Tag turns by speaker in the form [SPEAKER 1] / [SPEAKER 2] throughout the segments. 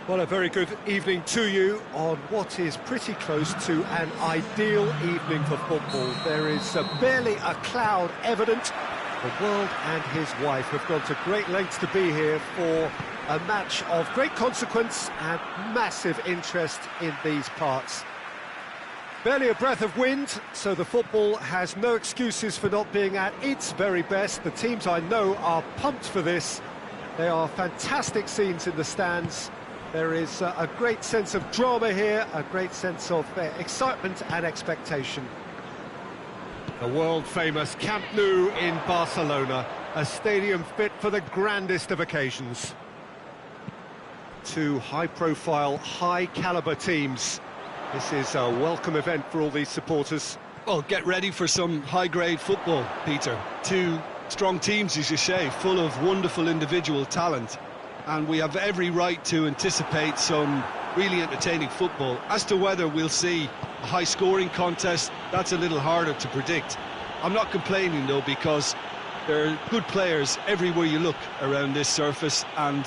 [SPEAKER 1] Well, a very good evening to you on what is pretty close to an ideal evening for football. There is barely a cloud evident. The world and his wife have gone to great lengths to be here for a match of great consequence and massive interest in these parts. Barely a breath of wind, so the football has no excuses for not being at its very best. The teams I know are pumped for this. They are fantastic scenes in the stands. There is a great sense of drama here, a great sense of excitement and expectation. The world-famous Camp Nou in Barcelona, a stadium fit for the grandest of occasions. Two high-profile, high-caliber teams. This is a welcome event for all these supporters.
[SPEAKER 2] Well, get ready for some high-grade football, Peter. Two strong teams, as you say, full of wonderful individual talent. And we have every right to anticipate some really entertaining football. As to whether we'll see a high-scoring contest, that's a little harder to predict. I'm not complaining, though, because there are good players everywhere you look around this surface, and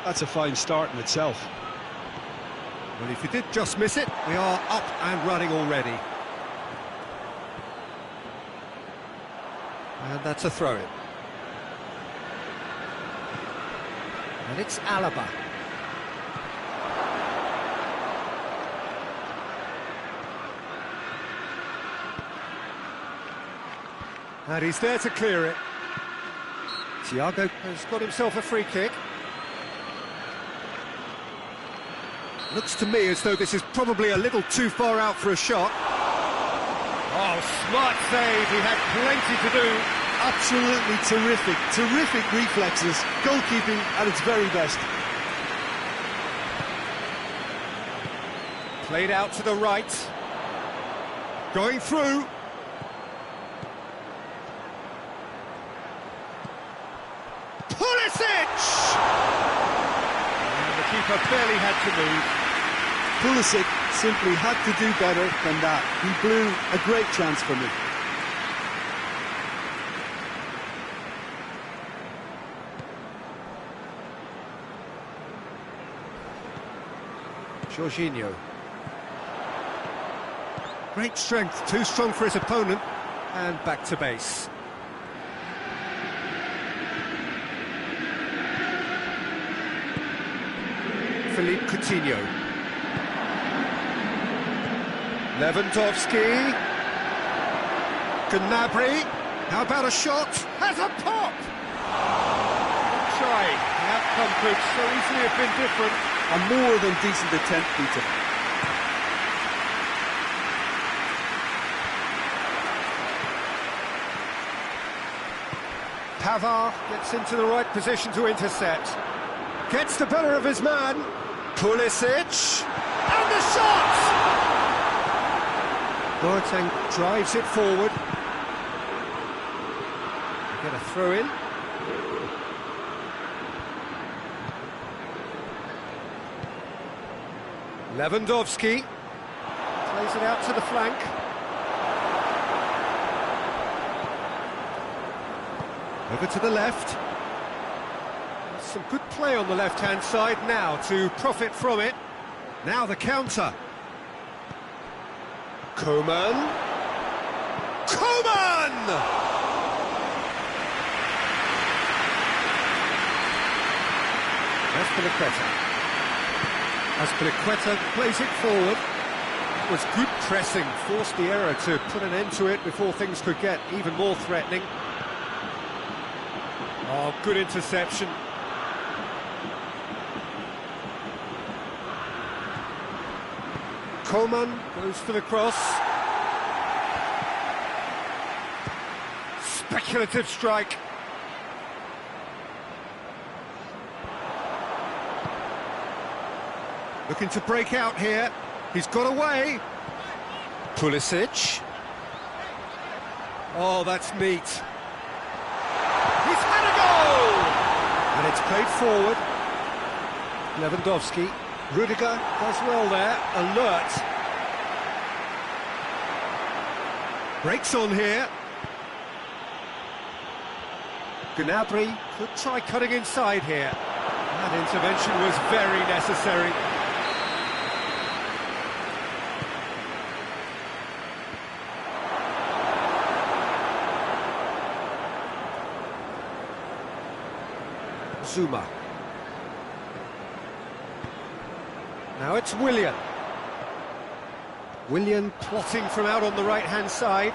[SPEAKER 2] that's a fine start in itself.
[SPEAKER 1] Well, if you did just miss it, we are up and running already. And that's a throw-in. And it's Alaba. And he's there to clear it. Thiago has got himself a free kick. Looks to me as though this is probably a little too far out for a shot. Oh, smart save, he had plenty to do.
[SPEAKER 2] Absolutely terrific reflexes, goalkeeping at its very best.
[SPEAKER 1] Played out to the right. Going through. Pulisic! And the keeper barely had to move.
[SPEAKER 2] Pulisic simply had to do better than that. He blew a great chance for me.
[SPEAKER 1] Jorginho. Great strength, too strong for his opponent, and back to base. Philippe Coutinho. Lewandowski. Gnabry. How about a shot? Has a pop! Try. The outcome could so easily have been different.
[SPEAKER 2] A more than decent attempt, Peter.
[SPEAKER 1] Pavard gets into the right position to intercept. Gets the better of his man. Pulisic. And the shot! Boateng drives it forward. Get a throw in. Lewandowski plays it out to the flank. Over to the left. There's some good play on the left-hand side now to profit from it. Now the counter. Coman. Azpilicueta plays it forward. It was good pressing, forced the error to put an end to it before things could get even more threatening. Oh, good interception. Coman goes for the cross. Speculative strike. Looking to break out here. He's got away. Pulisic. Oh, that's neat. He's had a goal! And it's played forward. Lewandowski. Rudiger does well there. Alert. Breaks on here. Gnabry could try cutting inside here. That intervention was very necessary. Zuma. Now it's Willian. Willian plotting from out on the right-hand side.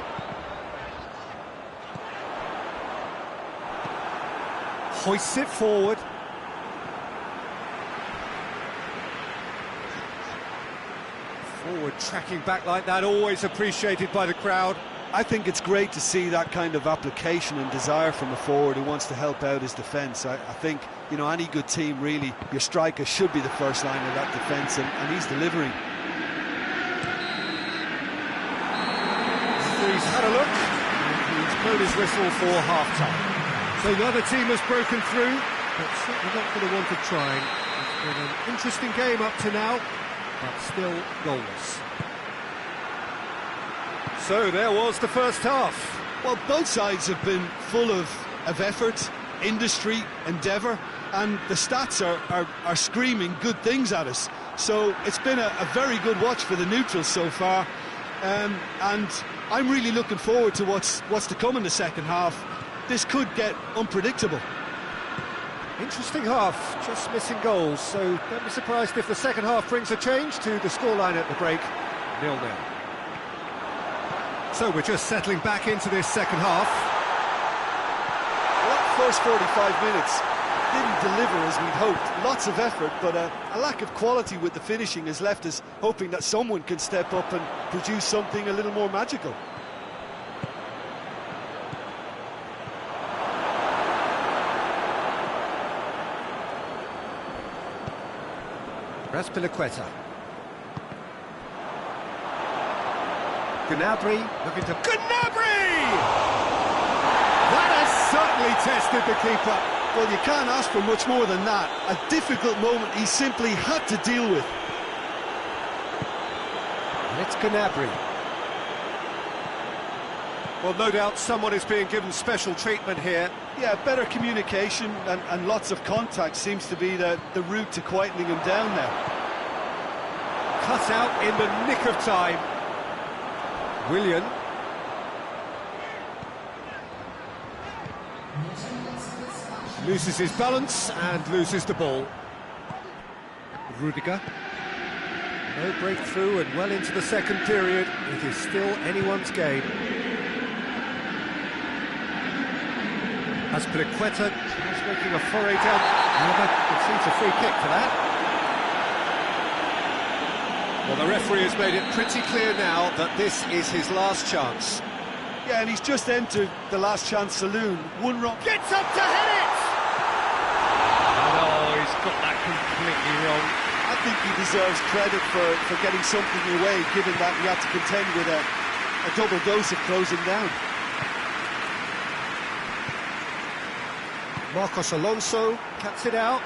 [SPEAKER 1] Hoists it forward. Forward tracking back like that, always appreciated by the crowd.
[SPEAKER 2] I think it's great to see that kind of application and desire from a forward who wants to help out his defence. I think, you know, any good team, really, your striker should be the first line of that defence, and he's delivering.
[SPEAKER 1] He's had a look, and he's blown his whistle for half-time. So the other team has broken through, but certainly not going to want to try. It's been an interesting game up to now, but still goalless. So there was the first half.
[SPEAKER 2] Well, both sides have been full of effort, industry, endeavour, and the stats are screaming good things at us. So it's been a very good watch for the neutrals so far, and I'm really looking forward to what's to come in the second half. This could get unpredictable.
[SPEAKER 1] Interesting half, just missing goals, so don't be surprised if the second half brings a change to the scoreline at the break, 0-0. So we're just settling back into this second half.
[SPEAKER 2] Well, that first 45 minutes didn't deliver as we'd hoped. Lots of effort, but a lack of quality with the finishing has left us hoping that someone can step up and produce something a little more magical.
[SPEAKER 1] Raspilicueta. Gnabry, looking to... Gnabry! That has certainly tested the keeper.
[SPEAKER 2] Well, you can't ask for much more than that. A difficult moment he simply had to deal with.
[SPEAKER 1] And it's Gnabry. Well, no doubt someone is being given special treatment here.
[SPEAKER 2] Yeah, better communication and lots of contact seems to be the route to quietening him down now.
[SPEAKER 1] Cut out in the nick of time. Willian. Loses his balance and loses the ball. Rudiger. No breakthrough and well into the second period. It is still anyone's game. Raspilicueta is making a foray down. Concedes a free kick for that. Well, the referee has made it pretty clear now that this is his last chance.
[SPEAKER 2] Yeah, and he's just entered the last chance saloon. One wrong.
[SPEAKER 1] Gets up to hit it! Oh, he's got that completely wrong.
[SPEAKER 2] I think he deserves credit for getting something away, given that he had to contend with a double dose of closing down.
[SPEAKER 1] Marcos Alonso cuts it out.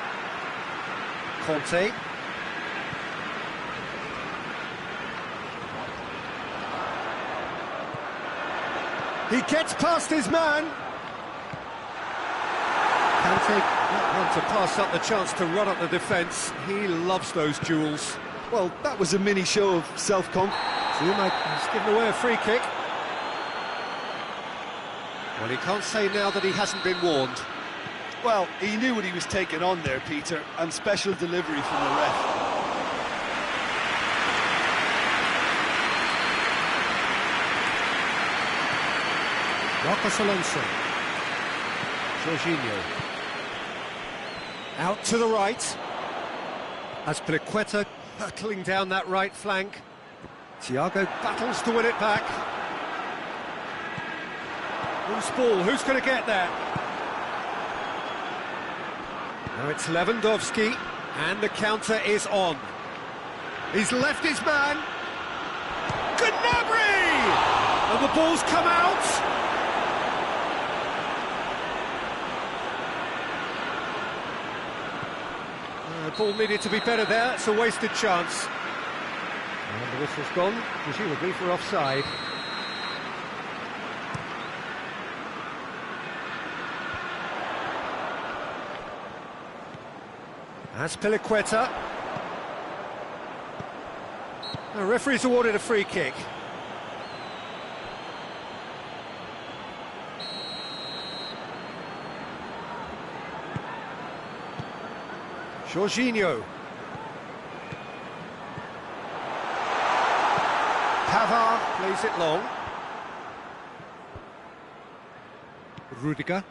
[SPEAKER 1] Conte. He gets past his man. Conte not want to pass up the chance to run up the defence. He loves those duels.
[SPEAKER 2] Well, that was a mini show of self-confidence.
[SPEAKER 1] Zuma has given away a free kick. Well, he can't say now that he hasn't been warned.
[SPEAKER 2] Well, he knew what he was taking on there, Peter, and special delivery from the ref.
[SPEAKER 1] Marcos Alonso. Jorginho. Out to the right. Raspilicueta hurtling down that right flank. Thiago battles to win it back. Loose ball, who's going to get there? Now it's Lewandowski, and the counter is on. He's left his man. Gnabry! And the ball's come out. The ball needed to be better there. It's a wasted chance. And the whistle's gone, presumably for offside. That's Piliqueta. The referee's awarded a free kick. Jorginho. Pavard plays it long. Rudiger.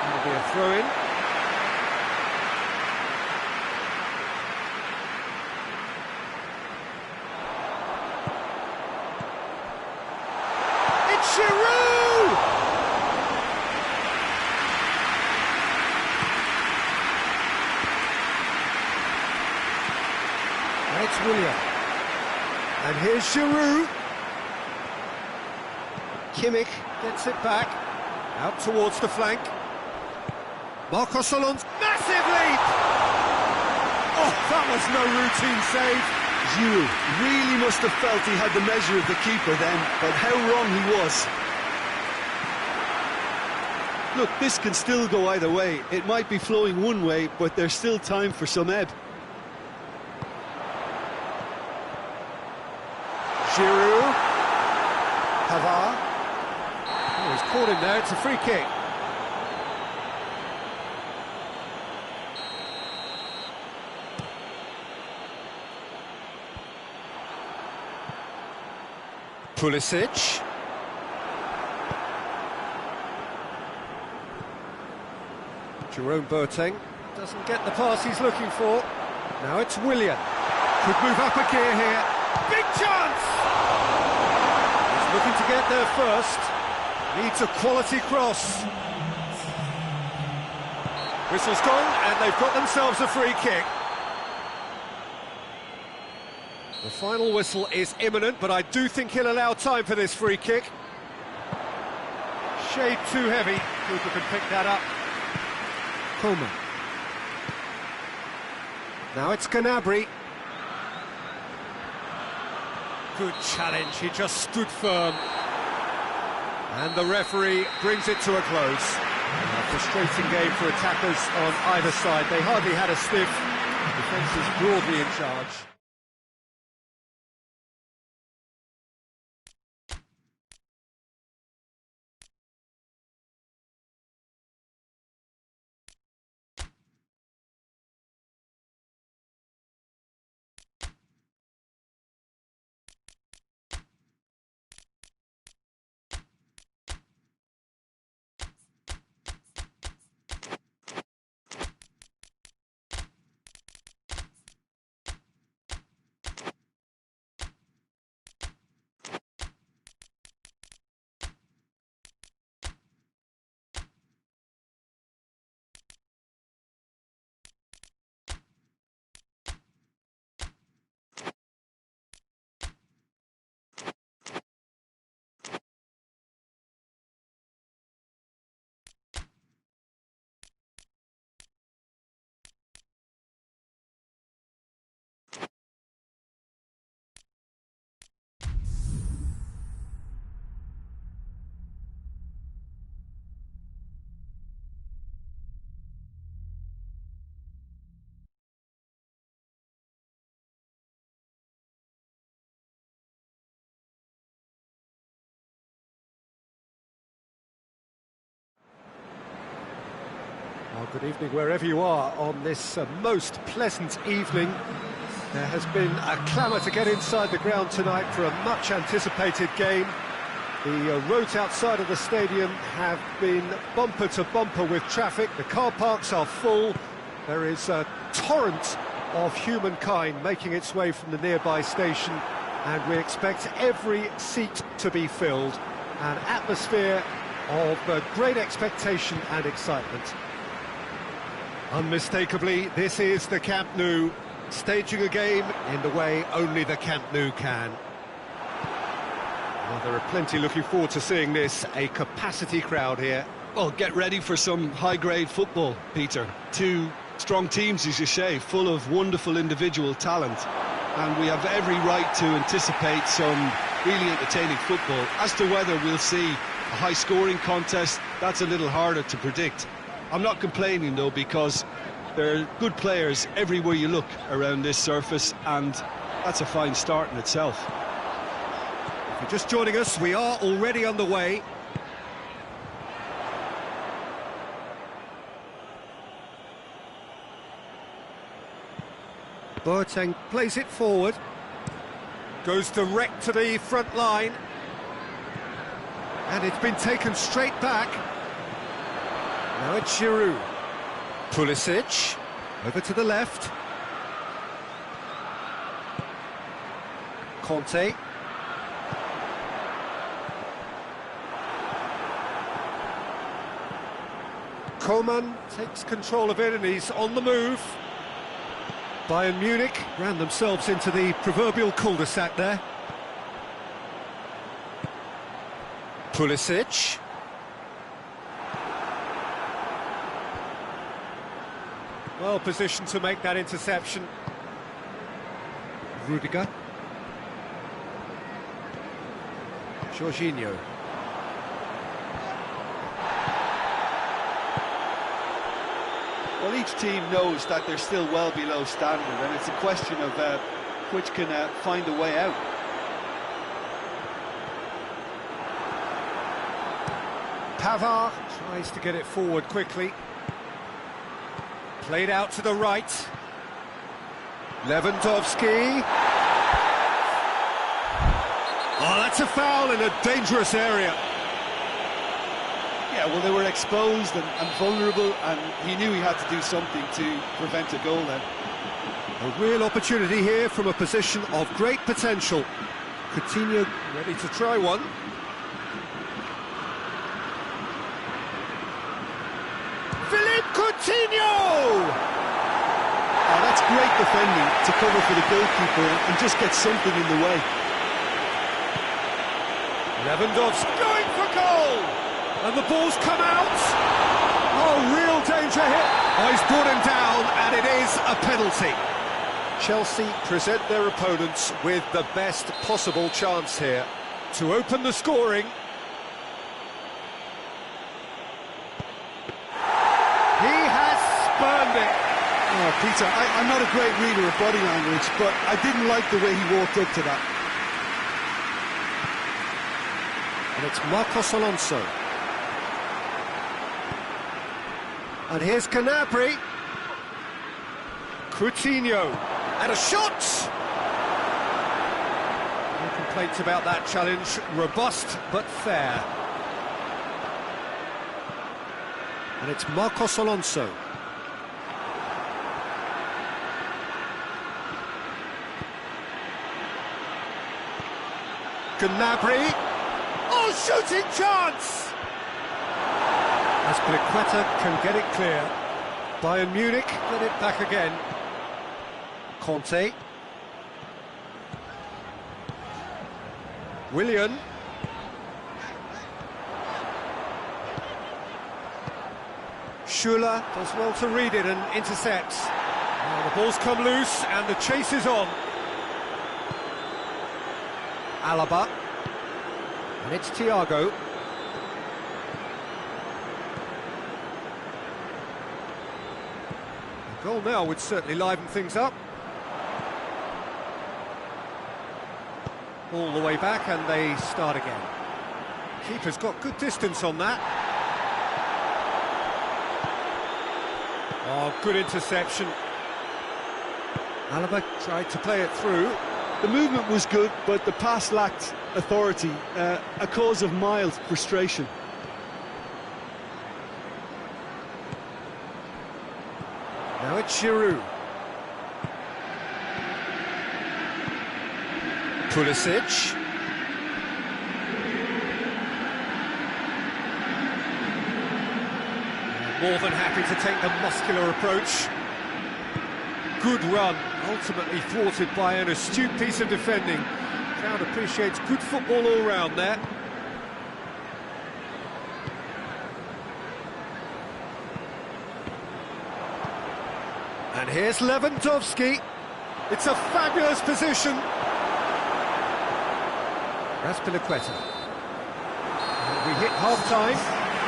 [SPEAKER 1] That'll be a throw-in. It's Giroud! It's Willian. And here's Giroud. Kimmich gets it back. Out towards the flank. Marcos Alonso. Massive leap! Oh, that was no routine save.
[SPEAKER 2] Giroud really must have felt he had the measure of the keeper then, but how wrong he was. Look, this can still go either way. It might be flowing one way, but there's still time for some ebb.
[SPEAKER 1] Giroud. Pavard. Oh, he's caught him there, it's a free kick. Pulisic. Jerome Boateng doesn't get the pass he's looking for. Now it's Willian. Could move up a gear here. Big chance! He's looking to get there first. Needs a quality cross. Whistle's gone, and they've got themselves a free kick. The final whistle is imminent, but I do think he'll allow time for this free kick. Shade too heavy. Keeper can pick that up. Coleman. Now it's Gnabry. Good challenge, he just stood firm. And the referee brings it to a close. A frustrating game for attackers on either side. They hardly had a sniff. Defence is broadly in charge. Well, good evening wherever you are on this most pleasant evening. There has been a clamour to get inside the ground tonight for a much-anticipated game. The roads outside of the stadium have been bumper to bumper with traffic. The car parks are full. There is a torrent of humankind making its way from the nearby station, and we expect every seat to be filled. An atmosphere of great expectation and excitement. Unmistakably, this is the Camp Nou, staging a game in the way only the Camp Nou can. Well, there are plenty looking forward to seeing this, a capacity crowd here.
[SPEAKER 2] Well, get ready for some high-grade football, Peter. Two strong teams, as you say, full of wonderful individual talent. and we have every right to anticipate some really entertaining football. As to whether we'll see a high-scoring contest, that's a little harder to predict. I'm not complaining, though, because there are good players everywhere you look around this surface, and that's a fine start in itself.
[SPEAKER 1] If you're just joining us, we are already underway. Boateng plays it forward. Goes direct to the front line. And it's been taken straight back. Now it's Giroud. Pulisic. Over to the left. Conte. Coman takes control of it and he's on the move. Bayern Munich ran themselves into the proverbial cul-de-sac there. Pulisic. Well positioned to make that interception. Rudiger. Jorginho.
[SPEAKER 2] Well, each team knows that they're still well below standard, and it's a question of which can find a way out.
[SPEAKER 1] Pavard tries to get it forward quickly. Played out to the right. Lewandowski. Oh, that's a foul in a dangerous area.
[SPEAKER 2] Yeah, well, they were exposed and vulnerable, and he knew he had to do something to prevent a goal then.
[SPEAKER 1] A real opportunity here from a position of great potential. Coutinho ready to try one. Philippe Coutinho!
[SPEAKER 2] Oh, that's great defending to cover for the goalkeeper and just get something in the way.
[SPEAKER 1] Lewandowski going for goal! And the ball's come out. Oh, real danger here. Oh, he's brought him down, and it is a penalty. Chelsea present their opponents with the best possible chance here to open the scoring. He has spurned it.
[SPEAKER 2] Oh, Peter, I'm not a great reader of body language, but I didn't like the way he walked up to that.
[SPEAKER 1] And it's Marcos Alonso. And here's Gnabry. Coutinho. And a shot! No complaints about that challenge. Robust, but fair. And it's Marcos Alonso. Gnabry. Oh, shooting chance! Azpilicueta can get it clear. Bayern Munich get it back again. Conte. Willian. Schuller does well to read it and intercepts. Now the ball's come loose and the chase is on. Alaba. And it's Thiago. A goal now would certainly liven things up. All the way back and they start again. Keeper's got good distance on that. Oh, good interception. Alaba tried to play it through.
[SPEAKER 2] The movement was good, but the pass lacked authority, a cause of mild frustration.
[SPEAKER 1] Now it's Giroud. Pulisic. More than happy to take the muscular approach. Good run, ultimately thwarted by an astute piece of defending. Crowd appreciates good football all round there. And here's Lewandowski. It's a fabulous position. Raspilicueta. We hit half-time,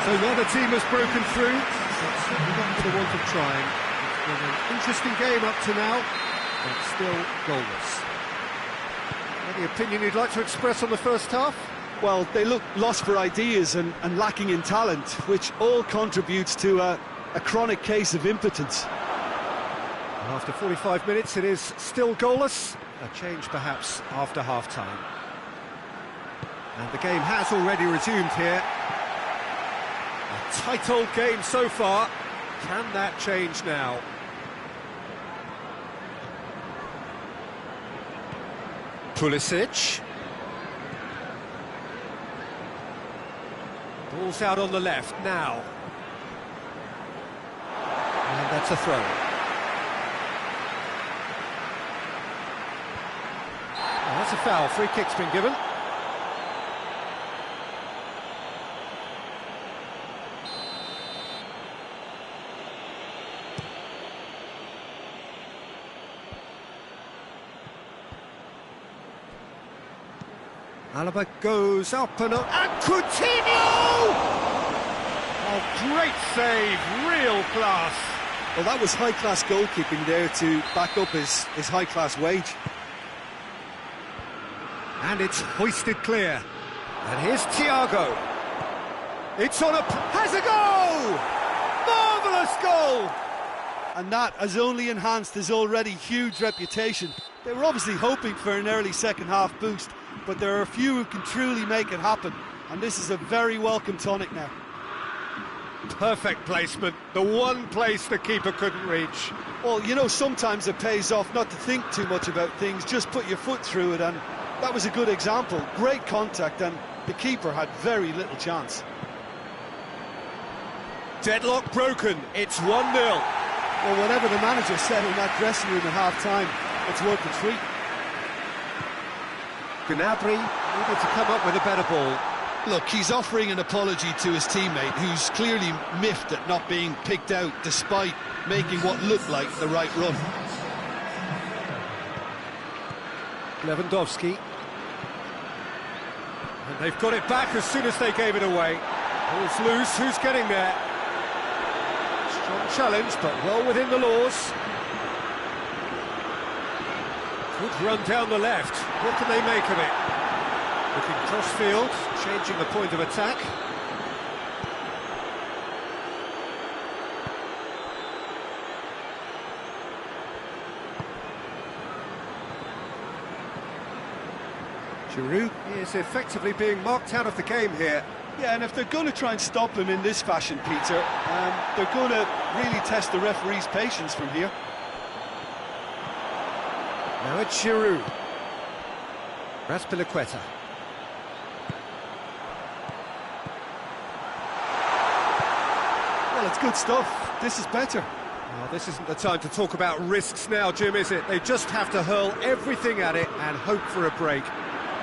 [SPEAKER 1] so neither team has broken through. But certainly not for the want of trying. It's been an interesting game up to now, but still goalless. Any opinion you'd like to express on the first half?
[SPEAKER 2] Well, they look lost for ideas and lacking in talent, which all contributes to a chronic case of impotence.
[SPEAKER 1] After 45 minutes, it is still goalless. A change, perhaps, after half-time. And the game has already resumed here. A tight old game so far. Can that change now? Pulisic. Ball's out on the left now. And that's a throw. Oh, that's a foul. Free kick's been given. Alaba goes up and up, and Coutinho! Oh, great save, real class.
[SPEAKER 2] Well, that was high-class goalkeeping there to back up his high-class wage.
[SPEAKER 1] And it's hoisted clear. And here's Thiago. It's on has a goal! Marvellous goal!
[SPEAKER 2] And that has only enhanced his already huge reputation. They were obviously hoping for an early second-half boost, but there are a few who can truly make it happen, and this is a very welcome tonic now.
[SPEAKER 1] Perfect placement, the one place the keeper couldn't reach.
[SPEAKER 2] Well, you know, sometimes it pays off not to think too much about things, just put your foot through it, and that was a good example. Great contact, and the keeper had very little chance.
[SPEAKER 1] Deadlock broken, it's 1-0.
[SPEAKER 2] Well, whatever the manager said in that dressing room at half-time, it's worth the treat.
[SPEAKER 1] Gnabry able to come up with a better ball.
[SPEAKER 2] Look, he's offering an apology to his teammate, who's clearly miffed at not being picked out despite making what looked like the right run.
[SPEAKER 1] Lewandowski. And they've got it back as soon as they gave it away. Ball's loose, who's getting there? Strong challenge, but well within the laws. Good run down the left. What can they make of it? Looking cross-field, changing the point of attack. Giroud is effectively being marked out of the game here.
[SPEAKER 2] Yeah, and if they're going to try and stop him in this fashion, Peter, they're going to really test the referee's patience from here.
[SPEAKER 1] Now it's Giroud. Raspilicueta.
[SPEAKER 2] Well, it's good stuff. This is better.
[SPEAKER 1] Well, this isn't the time to talk about risks now, Jim, is it? They just have to hurl everything at it and hope for a break.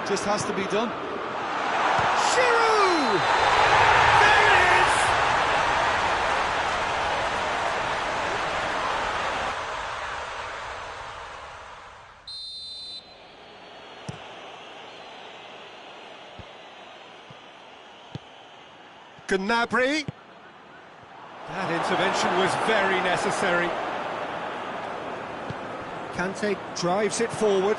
[SPEAKER 2] Just has to be done.
[SPEAKER 1] Giroud! There it is! Gnabry. That intervention was very necessary. Kante drives it forward.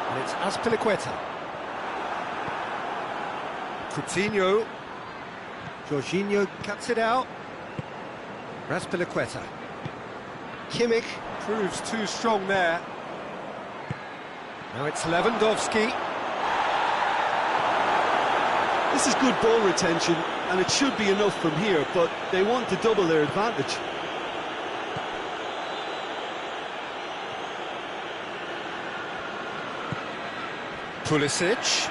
[SPEAKER 1] And it's Azpilicueta. Coutinho. Jorginho cuts it out. Raspilicueta. Kimmich proves too strong there. Now it's Lewandowski.
[SPEAKER 2] This is good ball retention, and it should be enough from here, but they want to double their advantage.
[SPEAKER 1] Pulisic.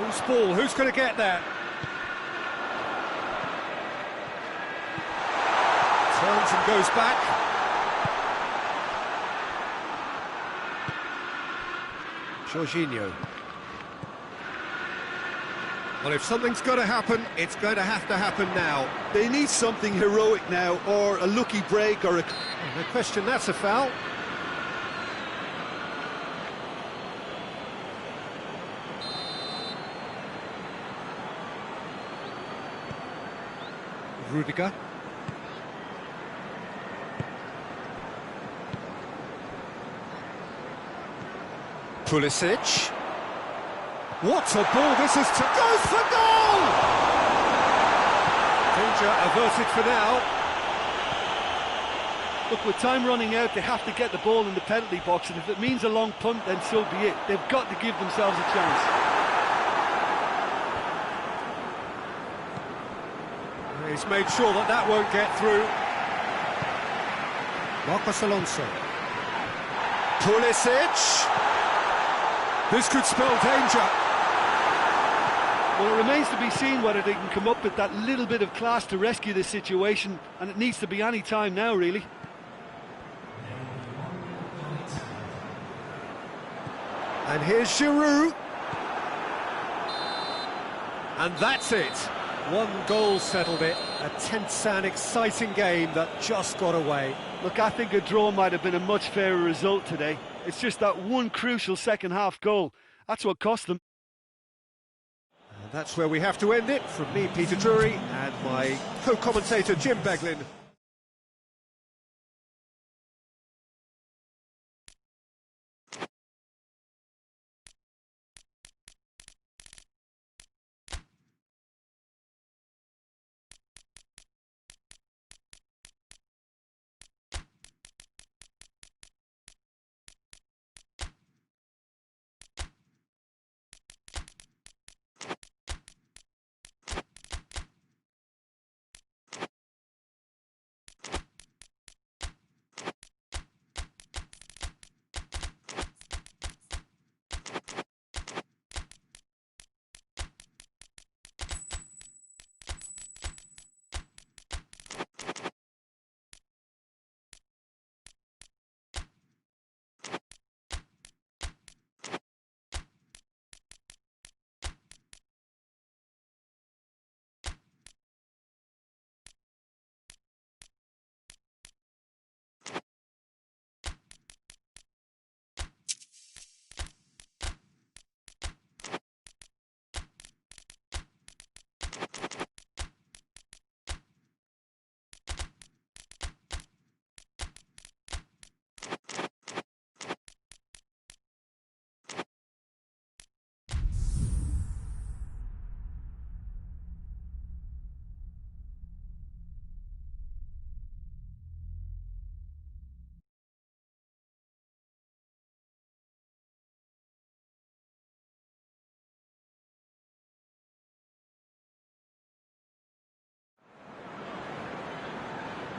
[SPEAKER 1] Loose ball, who's going to get that? Turns and goes back. Jorginho. Well, if something's got to happen, it's going to have to happen now.
[SPEAKER 2] They need something heroic now, or a lucky break, or a...
[SPEAKER 1] No question, that's a foul. Rudiger. Pulisic. What a ball this is to... Goes for goal! Danger averted for now.
[SPEAKER 3] Look, with time running out, they have to get the ball in the penalty box, and if it means a long punt, then so be it. They've got to give themselves a chance.
[SPEAKER 1] He's made sure that that won't get through. Marcos Alonso. Pulisic. This could spell danger.
[SPEAKER 3] Well, it remains to be seen whether they can come up with that little bit of class to rescue this situation, and it needs to be any time now, really.
[SPEAKER 1] And here's Giroud. And that's it. One goal settled it. A tense and exciting game that just got away.
[SPEAKER 3] Look, I think a draw might have been a much fairer result today. It's just that one crucial second-half goal. That's what cost them.
[SPEAKER 1] And that's where we have to end it. From me, Peter Drury, and my co-commentator, Jim Beglin.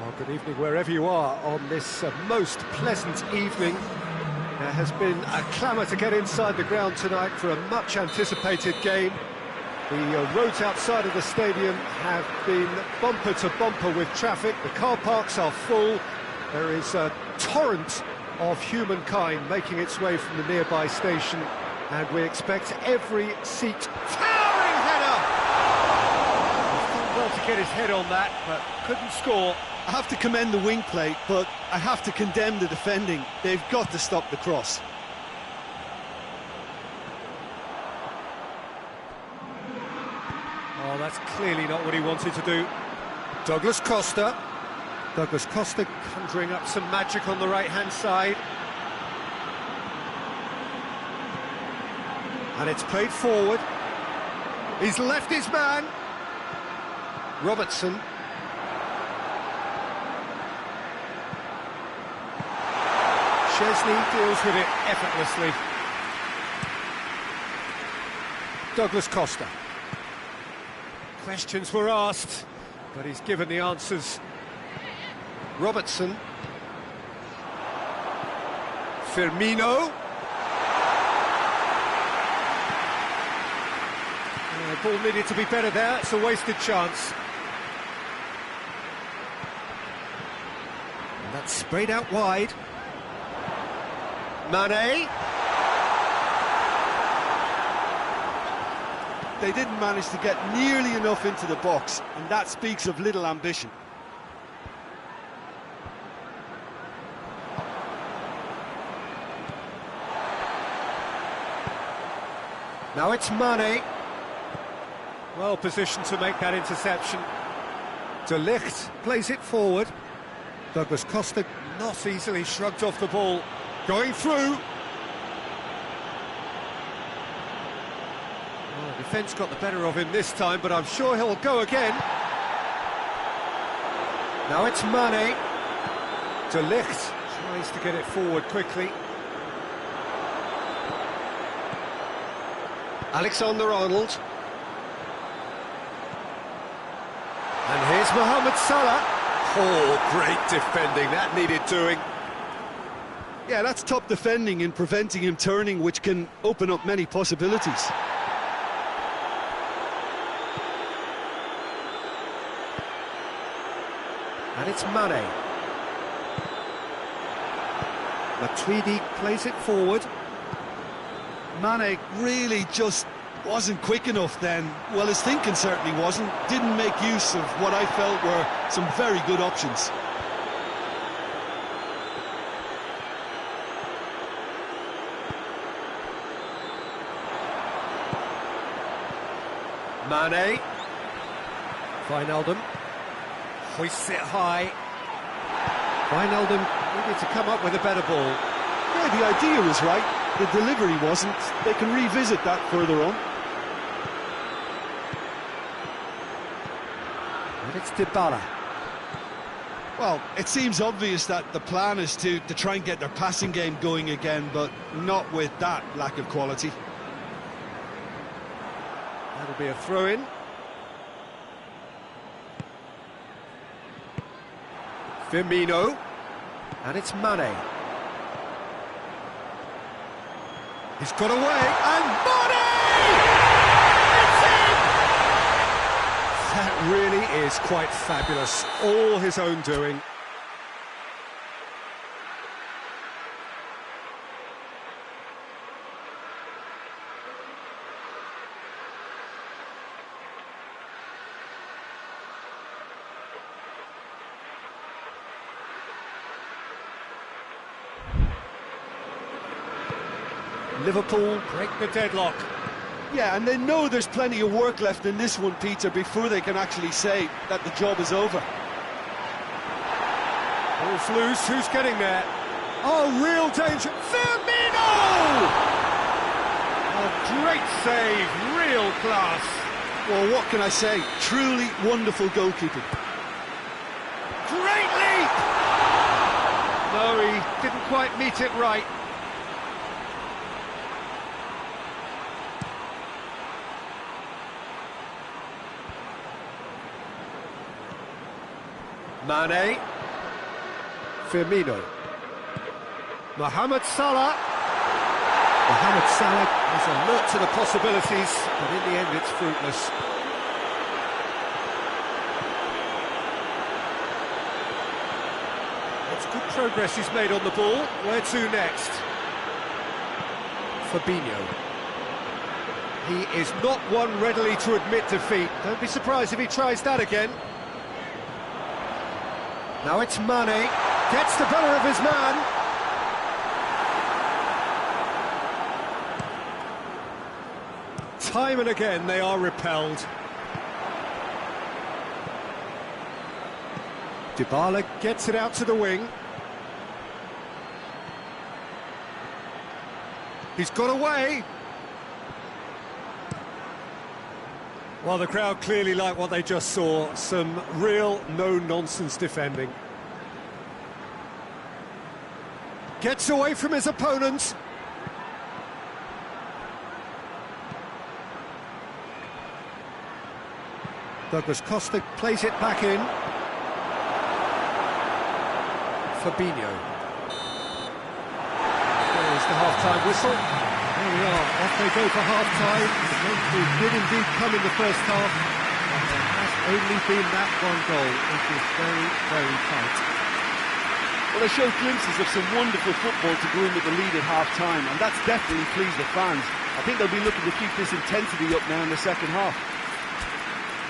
[SPEAKER 1] Well, good evening wherever you are on this most pleasant evening. There has been a clamour to get inside the ground tonight for a much anticipated game. The roads outside of the stadium have been bumper to bumper with traffic. The car parks are full. There is a torrent of humankind making its way from the nearby station, and we expect every seat... Towering header! He's done well to get his head on that, but couldn't score.
[SPEAKER 2] I have to commend the wing play, but I have to condemn the defending. They've got to stop the cross.
[SPEAKER 1] Oh, that's clearly not what he wanted to do. Douglas Costa. Douglas Costa conjuring up some magic on the right-hand side. And it's played forward. He's left his man. Robertson. Chesney deals with it effortlessly. Douglas Costa. Questions were asked, but he's given the answers. Robertson. Firmino. The ball needed to be better there, it's a wasted chance. And that's sprayed out wide. Mane.
[SPEAKER 2] they didn't manage to get nearly enough into the box, and that speaks of little ambition.
[SPEAKER 1] Now it's Mane. Well positioned to make that interception. De Ligt plays it forward. Douglas Costa not easily shrugged off the ball. Going through. Well, defence got the better of him this time, but I'm sure he'll go again. Now it's Mane. De Ligt tries to get it forward quickly. Alexander-Arnold. And here's Mohamed Salah. Oh, great defending, that needed doing.
[SPEAKER 2] Yeah, that's top defending in preventing him turning, which can open up many possibilities.
[SPEAKER 1] And it's Mane. Matuidi plays it forward.
[SPEAKER 2] Mane really just wasn't quick enough then. Well, his thinking certainly wasn't. Didn't make use of what I felt were some very good options.
[SPEAKER 1] Mane. Wijnaldum. Hoists it high. Wijnaldum needed to come up with a better ball.
[SPEAKER 2] Yeah, the idea was right. The delivery wasn't. They can revisit that further on.
[SPEAKER 1] And it's Dybala.
[SPEAKER 2] Well, it seems obvious that the plan is to try and get their passing game going again, but not with that lack of quality.
[SPEAKER 1] That'll be a throw-in. Firmino. And it's Mane. He's got away, and Mane! It's in! That really is quite fabulous. All his own doing. Liverpool break the deadlock.
[SPEAKER 2] Yeah, and they know there's plenty of work left in this one, Peter, before they can actually say that the job is over.
[SPEAKER 1] Ball's loose, who's getting there? Oh, real danger. Firmino! A great save, real class.
[SPEAKER 2] Well, what can I say? Truly wonderful goalkeeping.
[SPEAKER 1] Great leap! No, he didn't quite meet it right. Mane. Firmino. Mohamed Salah. Mohamed Salah is alert to the possibilities, but in the end it's fruitless. It's good progress he's made on the ball. Where to next? Fabinho. He is not one readily to admit defeat. Don't be surprised if he tries that again. Now it's Mane, gets the better of his man. Time and again they are repelled. Dybala gets it out to the wing. He's got away. Well, the crowd clearly like what they just saw. Some real no-nonsense defending. Gets away from his opponent. Douglas Costa plays it back in. Fabinho. There's the half-time whistle. There we are, off they go for half-time. The breakthrough did indeed come in the first half, and there has only been that one goal. It was very, very tight.
[SPEAKER 3] Well, they showed glimpses of some wonderful football to go in with the lead at half-time, and that's definitely pleased the fans. I think they'll be looking to keep this intensity up now in the second half.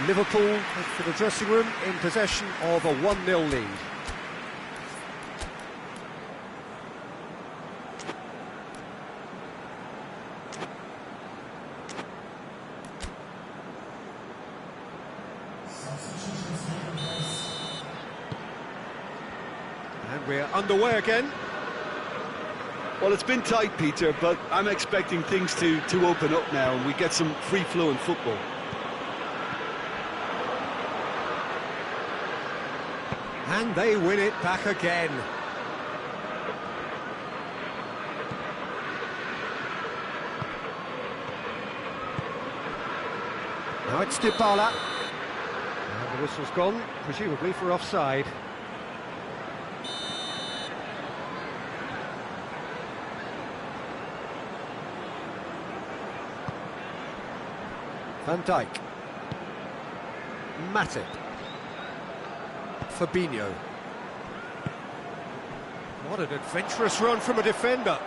[SPEAKER 1] Liverpool head for the dressing room in possession of a 1-0 lead. And we're underway again.
[SPEAKER 2] Well, it's been tight, Peter, but I'm expecting things to open up now and we get some free-flowing football.
[SPEAKER 1] And they win it back again. Now it's Dybala. And the whistle's gone, presumably for offside. Van Dijk. Matip. Fabinho. What an adventurous run from a defender.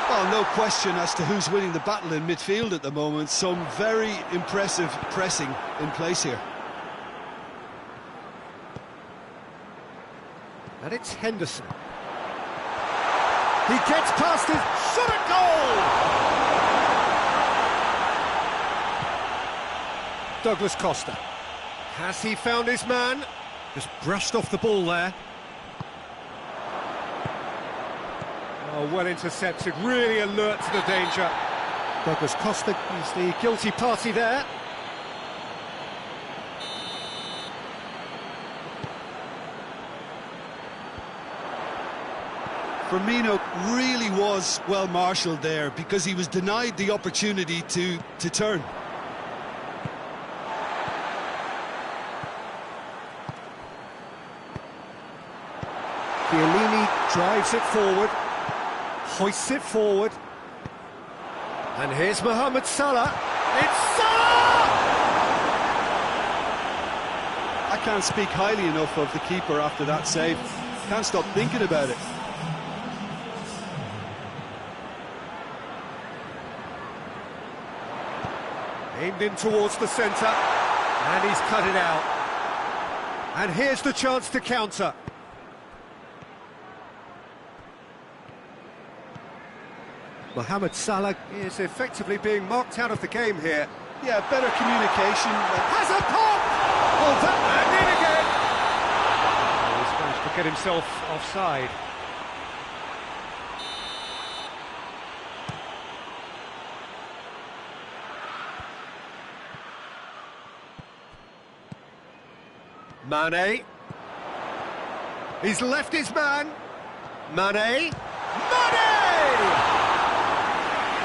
[SPEAKER 2] Well, no question as to who's winning the battle in midfield at the moment. Some very impressive pressing in place here.
[SPEAKER 1] And it's Henderson. He gets past his shot at goal! Douglas Costa. Has he found his man? Just brushed off the ball there. Oh, well intercepted, really alert to the danger. Douglas Costa is the guilty party there.
[SPEAKER 2] Firmino really was well marshalled there because he was denied the opportunity to turn.
[SPEAKER 1] Chiellini drives it forward, hoists it forward, and here's Mohamed Salah. It's Salah!
[SPEAKER 2] I can't speak highly enough of the keeper after that save. Can't stop thinking about it.
[SPEAKER 1] Aimed in towards the centre, and he's cut it out. And here's the chance to counter. Mohamed Salah is effectively being marked out of the game here.
[SPEAKER 2] Yeah, better communication.
[SPEAKER 1] Has a pop! Oh, that man in again! Oh, he's managed to get himself offside. Mane. He's left his man. Mane. Mane!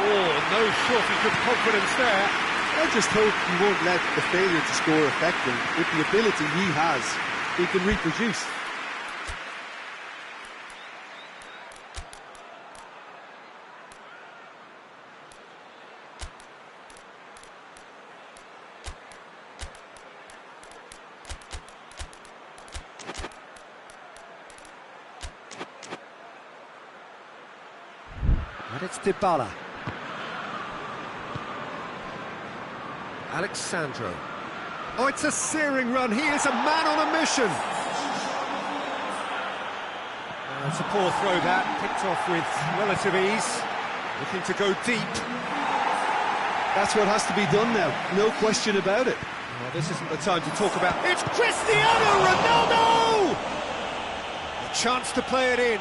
[SPEAKER 1] Oh, no shortage of confidence there.
[SPEAKER 2] I just hope he won't let the failure to score affect him. With the ability he has, he can reproduce.
[SPEAKER 1] And it's Dybala. Alexandro. Oh, it's a searing run. He is a man on a mission. It's a poor throw that, picked off with relative ease. Looking to go deep.
[SPEAKER 2] That's what has to be done now, no question about it.
[SPEAKER 1] Oh, this isn't the time to talk about... It's Cristiano Ronaldo! A chance to play it in.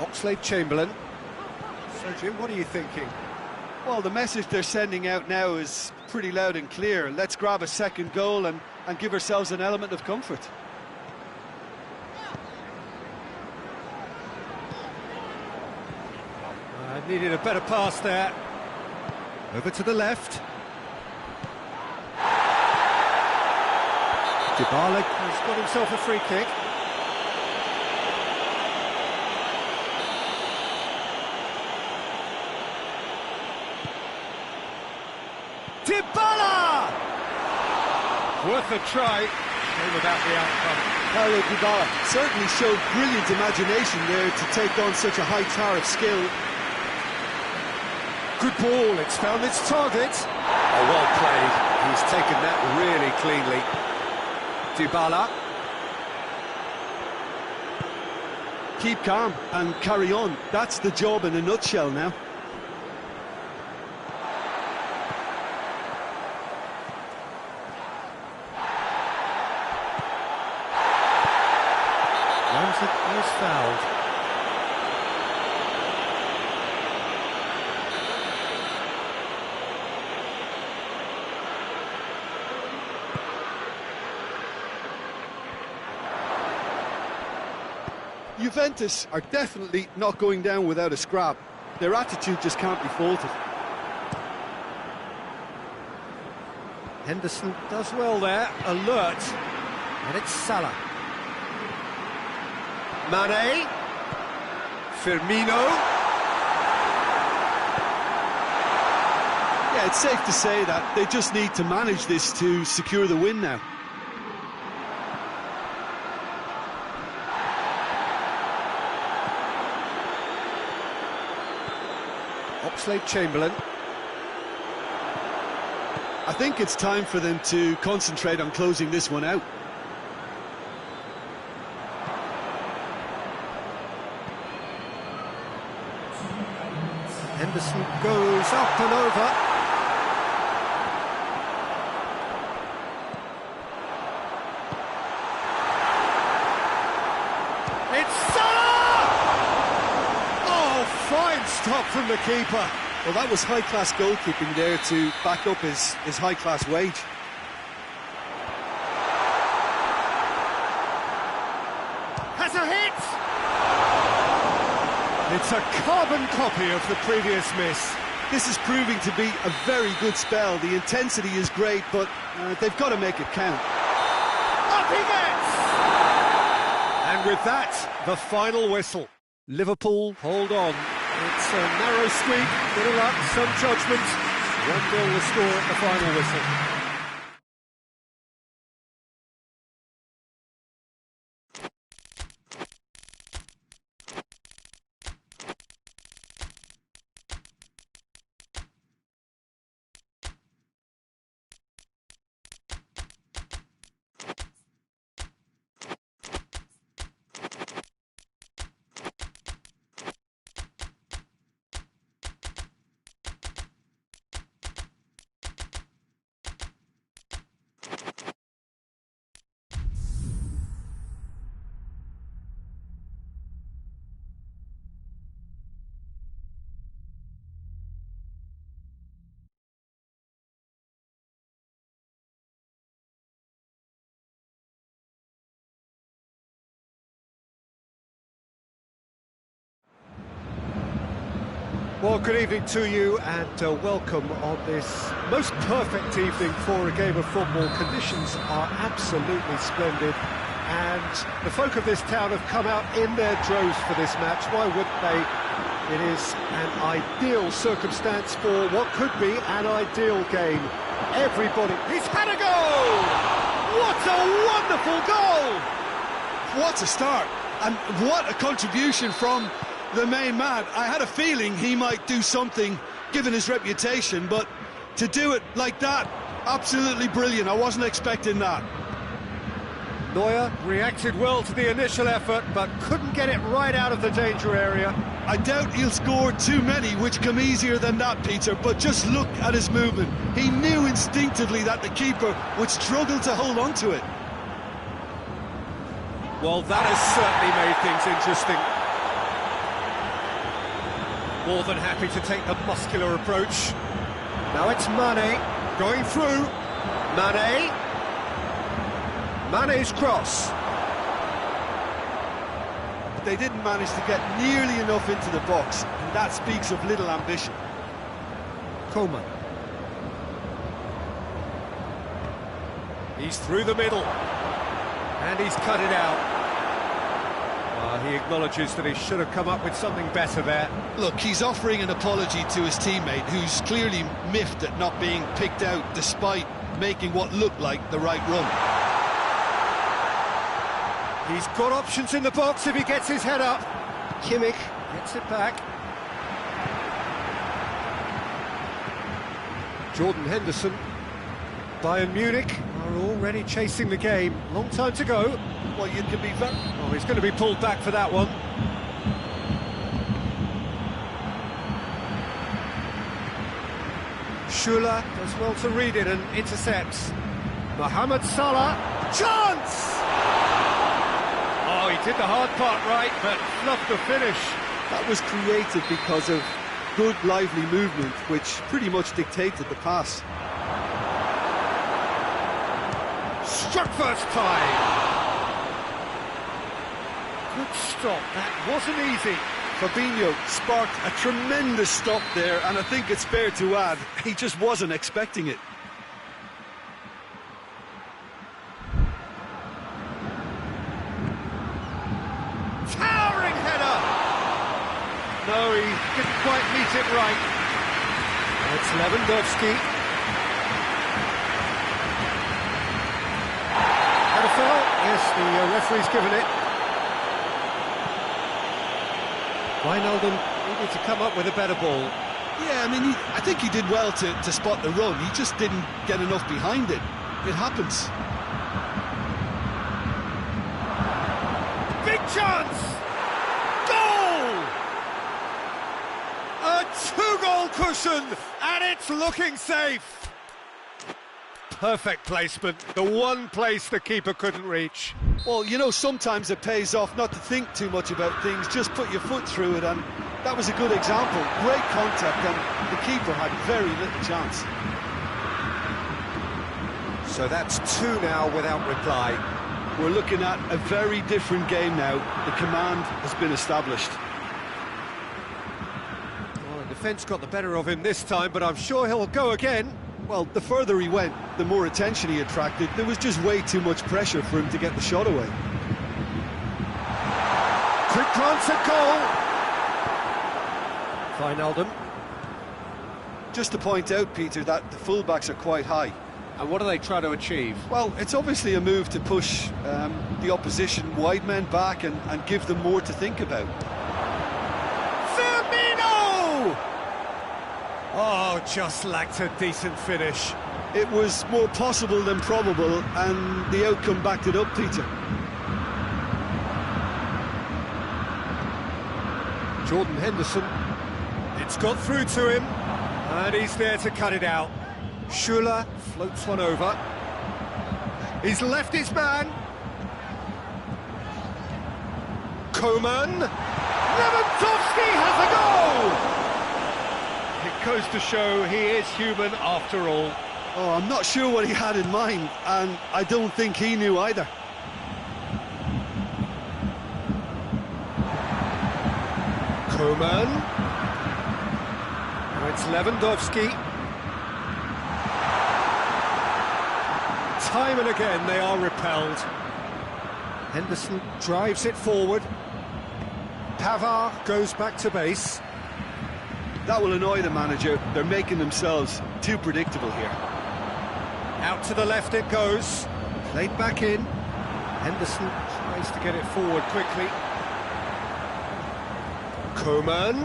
[SPEAKER 1] Oxlade-Chamberlain. So, Jim, what are you thinking?
[SPEAKER 2] Well, the message they're sending out now is pretty loud and clear. Let's grab a second goal and give ourselves an element of comfort.
[SPEAKER 1] Needed a better pass there. Over to the left. Dybala has got himself a free kick. Dybala! Worth a try. Shame about the outcome.
[SPEAKER 2] Paulo Dybala certainly showed brilliant imagination there to take on such a high tower of skill.
[SPEAKER 1] Good ball, it's found its target. Oh, well played. He's taken that really cleanly. Dybala.
[SPEAKER 2] Keep calm and carry on. That's the job in a nutshell now.
[SPEAKER 1] Ramsey was fouled.
[SPEAKER 2] Juventus are definitely not going down without a scrap. Their attitude just can't be faulted.
[SPEAKER 1] Henderson does well there, alert. And it's Salah. Mane. Firmino.
[SPEAKER 2] Yeah, it's safe to say that they just need to manage this to secure the win now.
[SPEAKER 1] Chamberlain.
[SPEAKER 2] I think it's time for them to concentrate on closing this one out.
[SPEAKER 1] Henderson goes up and over. It's Salah! Oh, fine stop from the keeper.
[SPEAKER 2] Well, that was high-class goalkeeping there to back up his high-class wage.
[SPEAKER 1] Has a hit! It's a carbon copy of the previous miss.
[SPEAKER 2] This is proving to be a very good spell. The intensity is great, but they've got to make it count.
[SPEAKER 1] Up he gets! And with that, the final whistle. Liverpool hold on. It's a narrow squeak, bit of luck, some judgment. 1-0 the score at the final whistle. Well, good evening to you and welcome on this most perfect evening for a game of football. Conditions are absolutely splendid and the folk of this town have come out in their droves for this match. Why wouldn't they? It is an ideal circumstance for what could be an ideal game. Everybody... He's had a goal! What a wonderful goal!
[SPEAKER 2] What a start! And what a contribution from the main man. I had a feeling he might do something, given his reputation, but to do it like that, absolutely brilliant. I wasn't expecting that.
[SPEAKER 1] Neuer reacted well to the initial effort, but couldn't get it right out of the danger area.
[SPEAKER 2] I doubt he'll score too many, which come easier than that, Peter, but just look at his movement. He knew instinctively that the keeper would struggle to hold on to it.
[SPEAKER 1] Well, that has certainly made things interesting. More than happy to take the muscular approach. Now it's Mane going through. Mane. Mane's cross.
[SPEAKER 2] They didn't manage to get nearly enough into the box, and that speaks of little ambition.
[SPEAKER 1] Coleman. He's through the middle. And he's cut it out. He acknowledges that he should have come up with something better there.
[SPEAKER 2] Look, he's offering an apology to his teammate, who's clearly miffed at not being picked out despite making what looked like the right run.
[SPEAKER 1] He's got options in the box if he gets his head up. Kimmich gets it back. Jordan Henderson. Bayern Munich are already chasing the game. Long time to go.
[SPEAKER 2] Well, you can be very...
[SPEAKER 1] Oh, he's going to be pulled back for that one. Schüller does well to read it and intercepts. Mohamed Salah. Chance! Oh, he did the hard part right, but fluffed the finish.
[SPEAKER 2] That was created because of good, lively movement, which pretty much dictated the pass.
[SPEAKER 1] Struck first time. Good stop, that wasn't easy.
[SPEAKER 2] Fabinho sparked a tremendous stop there, and I think it's fair to add, he just wasn't expecting it.
[SPEAKER 1] Towering header! No, he didn't quite meet it right. It's Lewandowski. Header fell. Yes, the referee's given it. Wijnaldum needed to come up with a better ball.
[SPEAKER 2] Yeah, I mean, I think he did well to spot the run. He just didn't get enough behind it. It happens.
[SPEAKER 1] Big chance! Goal! A two-goal cushion, and it's looking safe. Perfect placement, the one place the keeper couldn't reach.
[SPEAKER 2] Well, you know, sometimes it pays off not to think too much about things, just put your foot through it, and that was a good example. Great contact, and the keeper had very little chance.
[SPEAKER 1] So that's two now without reply.
[SPEAKER 2] We're looking at a very different game now. The command has been established.
[SPEAKER 1] Well, the defence got the better of him this time, but I'm sure he'll go again.
[SPEAKER 2] Well, the further he went, the more attention he attracted. There was just way too much pressure for him to get the shot away.
[SPEAKER 1] Quick glance at goal. Wijnaldum.
[SPEAKER 2] Just to point out, Peter, that the fullbacks are quite high.
[SPEAKER 1] And what do they try to achieve?
[SPEAKER 2] Well, it's obviously a move to push the opposition wide men back and give them more to think about.
[SPEAKER 1] Firmino! Oh, just lacked a decent finish.
[SPEAKER 2] It was more possible than probable, and the outcome backed it up, Peter.
[SPEAKER 1] Jordan Henderson. It's got through to him, and he's there to cut it out. Schüller floats one over. He's left his man. Coman. Lewandowski has a goal! It goes to show he is human after all.
[SPEAKER 2] Oh, I'm not sure what he had in mind, and I don't think he knew either.
[SPEAKER 1] Coman. Now it's Lewandowski. Time and again they are repelled. Henderson drives it forward. Pavard goes back to base.
[SPEAKER 2] That will annoy the manager. They're making themselves too predictable here.
[SPEAKER 1] Out to the left it goes. Played back in. Henderson tries to get it forward quickly. Coman.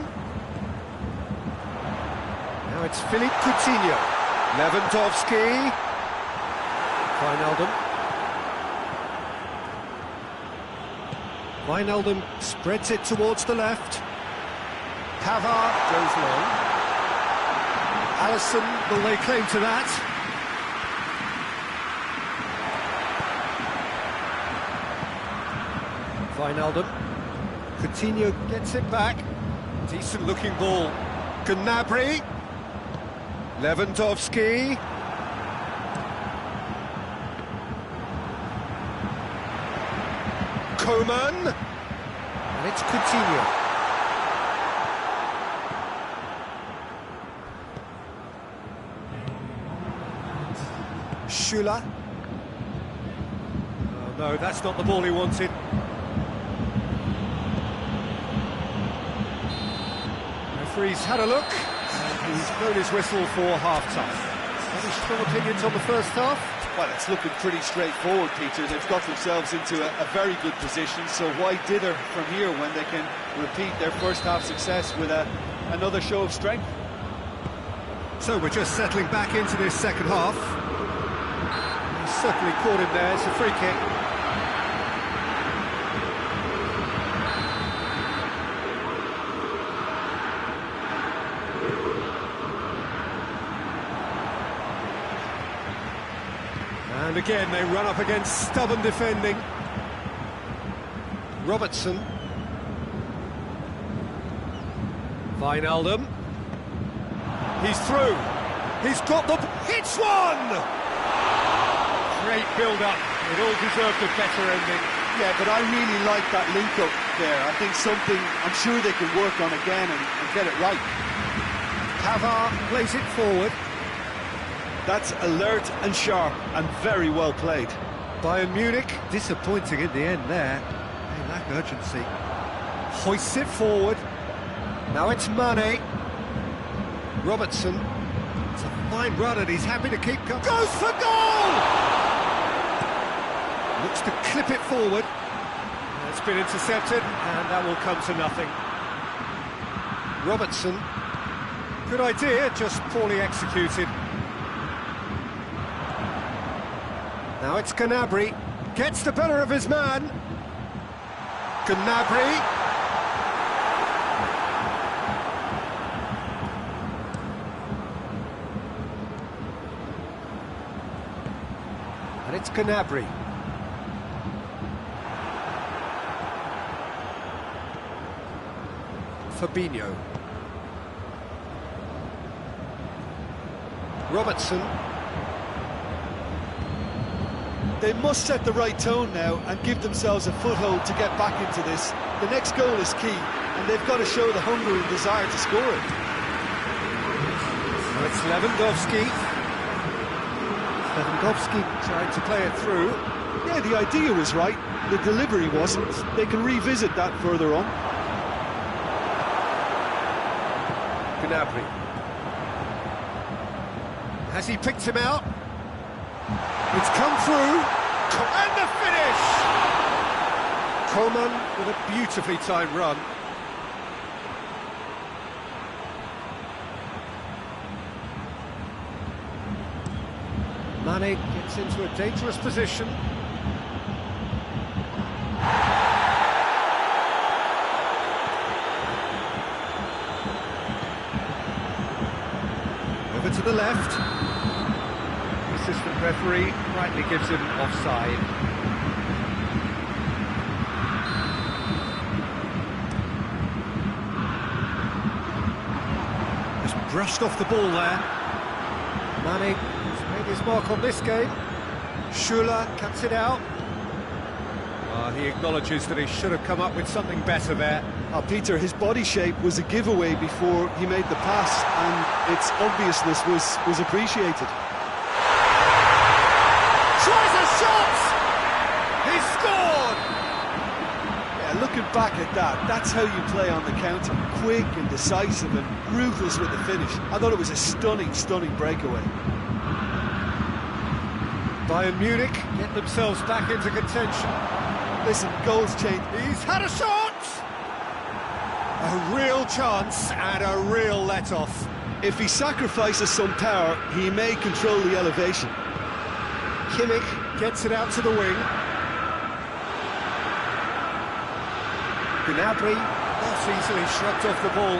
[SPEAKER 1] Now it's Philippe Coutinho. Lewandowski. Wijnaldum. Wijnaldum spreads it towards the left. Pavard goes long. Alisson will lay claim to that. Wijnaldum. Coutinho gets it back. Decent looking ball. Gnabry. Lewandowski. Coman. And it's Coutinho. Schüller. Oh no, that's not the ball he wanted. Referee's had a look, and he's blown his whistle for half-time. Any strong opinions on the first half?
[SPEAKER 3] Well, it's looking pretty straightforward, Peter. They've got themselves into a very good position, so why dither from here when they can repeat their first half success with another show of strength?
[SPEAKER 1] So we're just settling back into this second half. He's certainly caught him there, it's a free kick. And again, they run up against stubborn defending. Robertson. Wijnaldum. He's through. He's got the... Hits one! Great build-up. It all deserved a better ending.
[SPEAKER 3] Yeah, but I really like that link-up there. I think something I'm sure they can work on again and get it right.
[SPEAKER 1] Pavard plays it forward.
[SPEAKER 2] That's alert and sharp and very well played.
[SPEAKER 1] Bayern Munich, disappointing in the end there. They lack urgency. Hoists it forward. Now it's Mane. Robertson. It's a fine run and he's happy to keep going. Goes for goal! Looks to clip it forward. It's been intercepted and that will come to nothing. Robertson. Good idea, just poorly executed. Now it's Gnabry, gets the better of his man. Gnabry. And it's Gnabry. Fabinho. Robertson.
[SPEAKER 2] They must set the right tone now and give themselves a foothold to get back into this. The next goal is key, and they've got to show the hunger and desire to score it.
[SPEAKER 1] Now it's Lewandowski. Lewandowski trying to play it through.
[SPEAKER 2] Yeah, the idea was right, the delivery wasn't. They can revisit that further on.
[SPEAKER 1] Gnabry. Has he picked him out? It's come through, and the finish! Coman with a beautifully timed run. Mane gets into a dangerous position. Over to the left. Assistant referee rightly gives him offside. Just brushed off the ball there. Mane has made his mark on this game. Schürrle cuts it out. He acknowledges that he should have come up with something better there.
[SPEAKER 2] Peter, his body shape was a giveaway before he made the pass, and its obviousness was appreciated.
[SPEAKER 1] Tries a shot! He's scored!
[SPEAKER 2] Yeah, looking back at that, that's how you play on the counter. Quick and decisive and ruthless with the finish. I thought it was a stunning, stunning breakaway.
[SPEAKER 1] Bayern Munich get themselves back into contention.
[SPEAKER 2] Listen, goals change.
[SPEAKER 1] He's had a shot! A real chance and a real let-off.
[SPEAKER 2] If he sacrifices some power, he may control the elevation.
[SPEAKER 1] Kimmich gets it out to the wing. Gnabry not easily shrugged off the ball.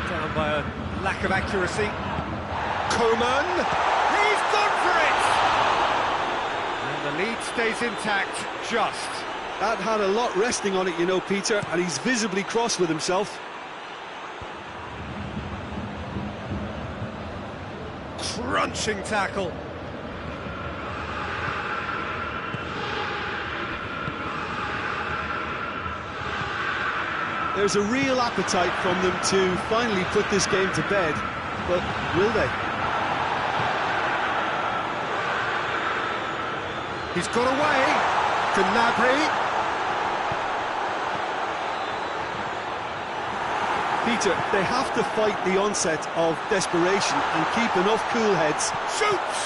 [SPEAKER 1] Down by a lack of accuracy. Coman, he's gone for it! And the lead stays intact, just.
[SPEAKER 2] That had a lot resting on it, you know, Peter, and he's visibly cross with himself.
[SPEAKER 1] Crunching tackle.
[SPEAKER 2] There's a real appetite from them to finally put this game to bed, but will they?
[SPEAKER 1] He's got away. Gnabry.
[SPEAKER 2] Peter, they have to fight the onset of desperation and keep enough cool heads.
[SPEAKER 1] Shoots!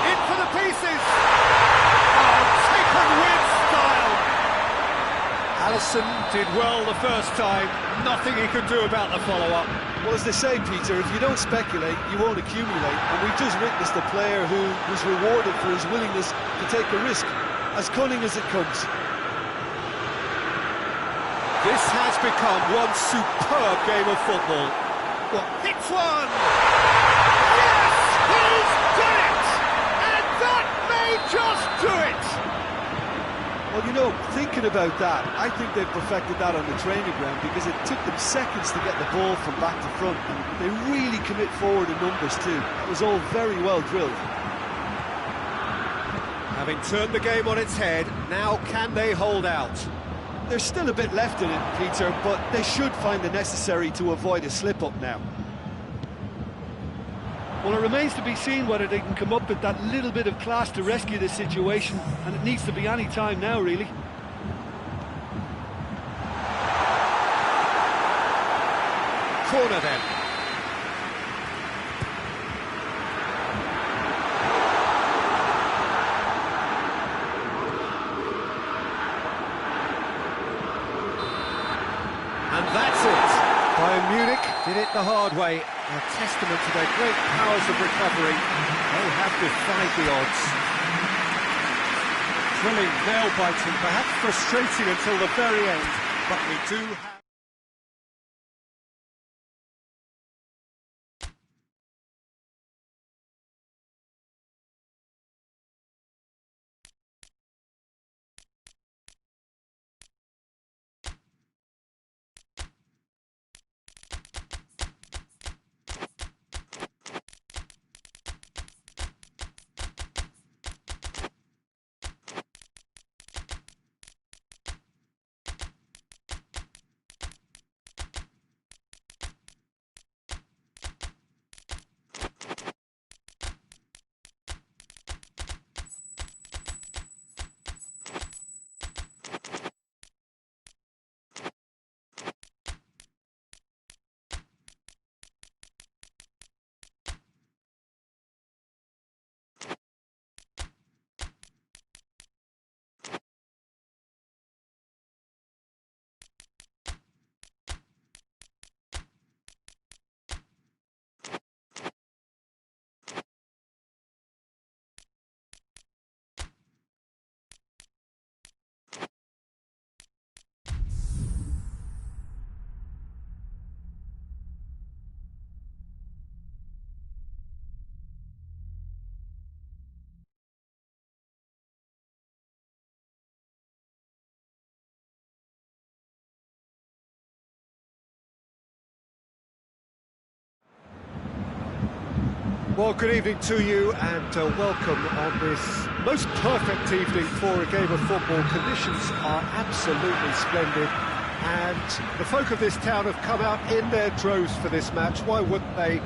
[SPEAKER 1] In for the pieces! Oh, taken with style! Alisson did well the first time. Nothing he could do about the follow-up.
[SPEAKER 2] Well, as they say, Peter, if you don't speculate, you won't accumulate. And we've just witnessed a player who was rewarded for his willingness to take the risk, as cunning as it comes.
[SPEAKER 1] This has become one superb game of football. Well, hits one! Yes! He's done it! And that may just do it!
[SPEAKER 2] Well, you know, thinking about that, I think they've perfected that on the training ground because it took them seconds to get the ball from back to front, and they really commit forward in numbers too. It was all very well drilled.
[SPEAKER 1] Having turned the game on its head, now can they hold out?
[SPEAKER 2] There's still a bit left in it, Peter, but they should find the necessary to avoid a slip-up now.
[SPEAKER 4] Well, it remains to be seen whether they can come up with that little bit of class to rescue this situation, and it needs to be any time now, really.
[SPEAKER 1] Corner then. And that's it. Bayern Munich did it the hard way. A testament to their great powers of recovery. They have defied the odds. Thrilling, nail-biting, perhaps frustrating until the very end. But we do have... Well, good evening to you and welcome on this most perfect evening for a game of football. Conditions are absolutely splendid and the folk of this town have come out in their droves for this match. Why wouldn't they?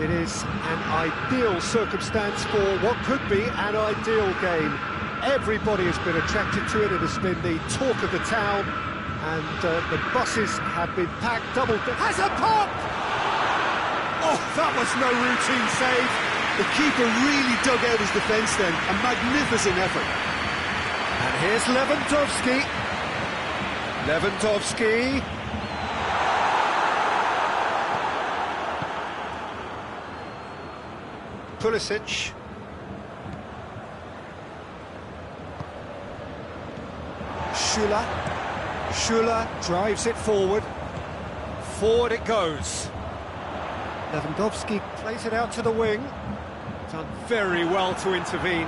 [SPEAKER 1] It is an ideal circumstance for what could be an ideal game. Everybody has been attracted to it. It has been the talk of the town and the buses have been packed double. Has a pop! Oh, that was no routine save.
[SPEAKER 2] The keeper really dug out his defence then. A magnificent effort.
[SPEAKER 1] And here's Lewandowski. Lewandowski. Pulisic. Schüller. Schüller drives it forward. Forward it goes. Lewandowski plays it out to the wing. Done very well to intervene.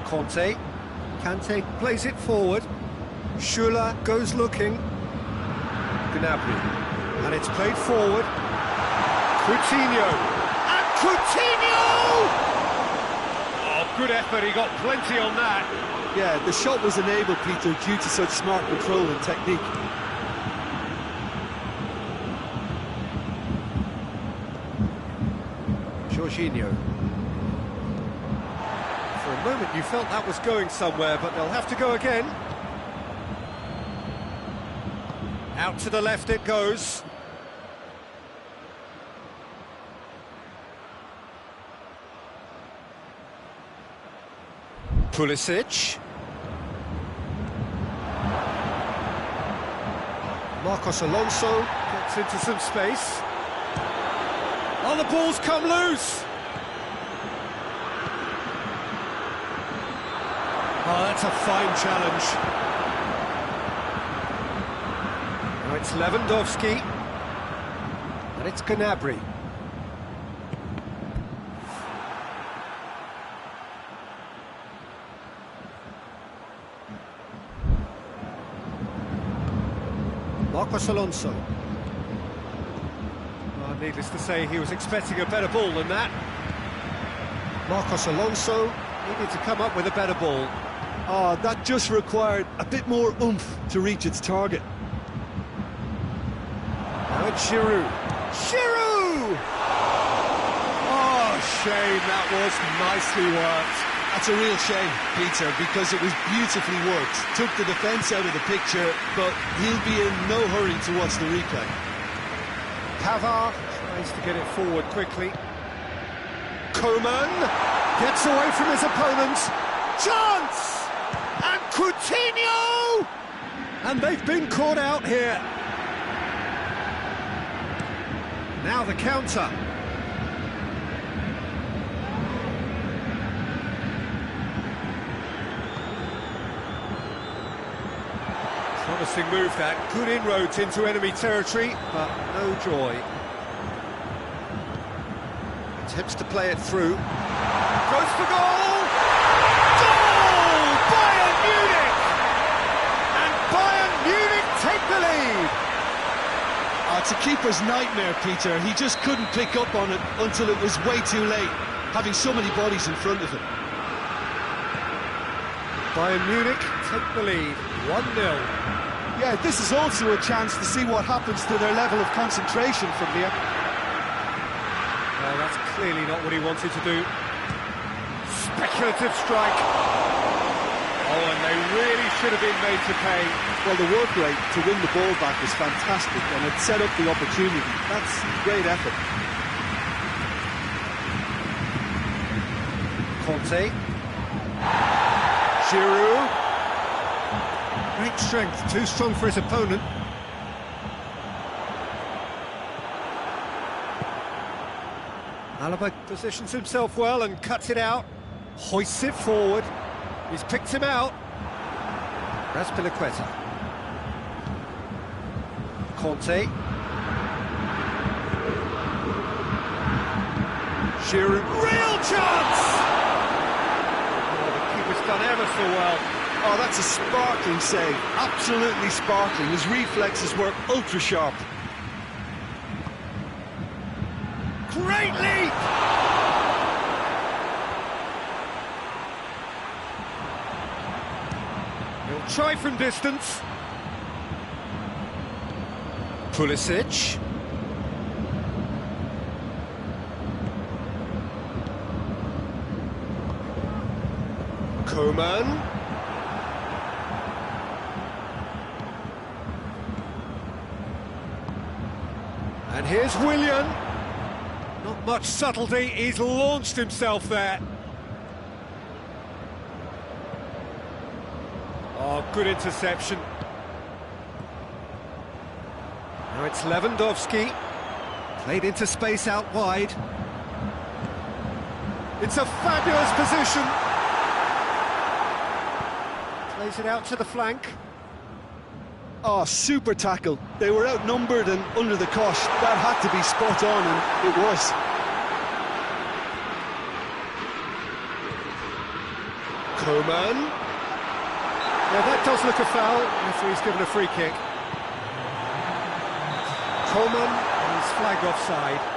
[SPEAKER 1] Kante plays it forward. Schüller goes looking. Gnabry. And it's played forward. Coutinho. And Coutinho! Oh, good effort. He got plenty on that.
[SPEAKER 2] Yeah, the shot was enabled, Peter, due to such smart control and technique.
[SPEAKER 1] Jorginho. For a moment you felt that was going somewhere, but they'll have to go again. Out to the left it goes. Pulisic. Marcos Alonso gets into some space. Oh, the ball's come loose! Oh, that's a fine challenge. Now it's Lewandowski. And it's Gnabry. Marcos Alonso. Well, needless to say, he was expecting a better ball than that. Marcos Alonso needed to come up with a better ball.
[SPEAKER 2] Oh, that just required a bit more oomph to reach its target.
[SPEAKER 1] Now it's Giroud. Giroud! Oh, shame, that was nicely worked.
[SPEAKER 2] That's a real shame, Peter, because it was beautifully worked. Took the defence out of the picture, but he'll be in no hurry to watch the replay.
[SPEAKER 1] Pavard tries to get it forward quickly. Coman gets away from his opponent. Chance! And Coutinho! And they've been caught out here. Now the counter. Promising move that, good inroads into enemy territory, but no joy. Attempts to play it through. Goes for goal! Goal! Bayern Munich! And Bayern Munich take the lead!
[SPEAKER 2] It's a keeper's nightmare, Peter. He just couldn't pick up on it until it was way too late, having so many bodies in front of him.
[SPEAKER 1] Bayern Munich take the lead, 1-0.
[SPEAKER 3] Yeah, this is also a chance to see what happens to their level of concentration from here.
[SPEAKER 1] Well, that's clearly not what he wanted to do. Speculative strike. Oh, and they really should have been made to pay.
[SPEAKER 3] Well, the work rate to win the ball back was fantastic, and it set up the opportunity. That's great effort.
[SPEAKER 1] Conte. Giroud. Great strength, too strong for his opponent. Alaba positions himself well and cuts it out. Hoists it forward. He's picked him out. Raspilicueta. Conte. Giroud. Real chance! Oh, the keeper's done ever so well.
[SPEAKER 2] Oh, that's a sparkling save. Absolutely sparkling. His reflexes were ultra-sharp.
[SPEAKER 1] Great leap! He'll try from distance. Pulisic. Coman. And here's Willian. Not much subtlety, he's launched himself there. Oh, good interception. Now it's Lewandowski. Played into space out wide. It's a fabulous position. Plays it out to the flank.
[SPEAKER 2] Oh, super tackle. They were outnumbered and under the cosh. That had to be spot on, and it was.
[SPEAKER 1] Coman. Yeah, that does look a foul. Referee's given a free kick. Coman, and he's flagged offside.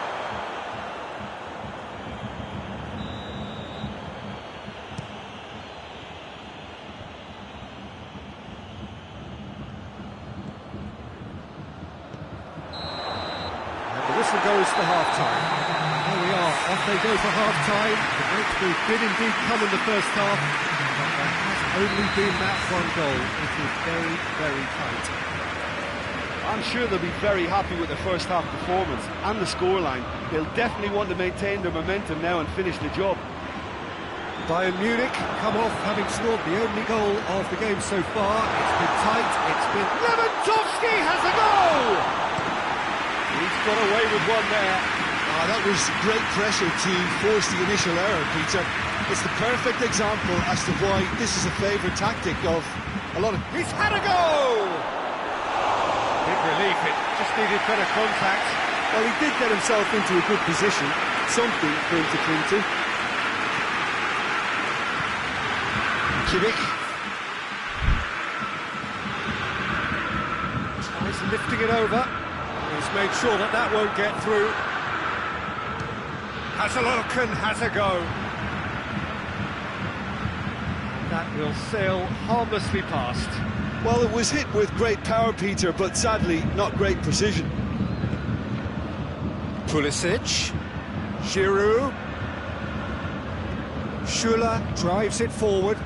[SPEAKER 1] Whistle goes for half-time. There we are, off they go for half-time. The breakthrough did indeed come in the first half, but there has only been that one goal. It is very, very tight.
[SPEAKER 4] I'm sure they'll be very happy with their first half performance and the scoreline. They'll definitely want to maintain their momentum now and finish the job.
[SPEAKER 1] Bayern Munich come off having scored the only goal of the game so far. It's been tight, it's been... Lewandowski has a goal!
[SPEAKER 4] He's got away with one there.
[SPEAKER 2] That was great pressure to force the initial error, Peter. It's the perfect example as to why this is a favourite tactic of a lot of...
[SPEAKER 1] He's had a goal! Big relief, it just needed better contact.
[SPEAKER 3] Well, he did get himself into a good position, something for him to cling to.
[SPEAKER 1] Kimmich. Tries lifting it over. He's made sure that that won't get through. Has a look and has a go. That will sail harmlessly past.
[SPEAKER 2] Well, it was hit with great power, Peter, but sadly not great precision.
[SPEAKER 1] Pulisic. Giroud. Schuller drives it forward.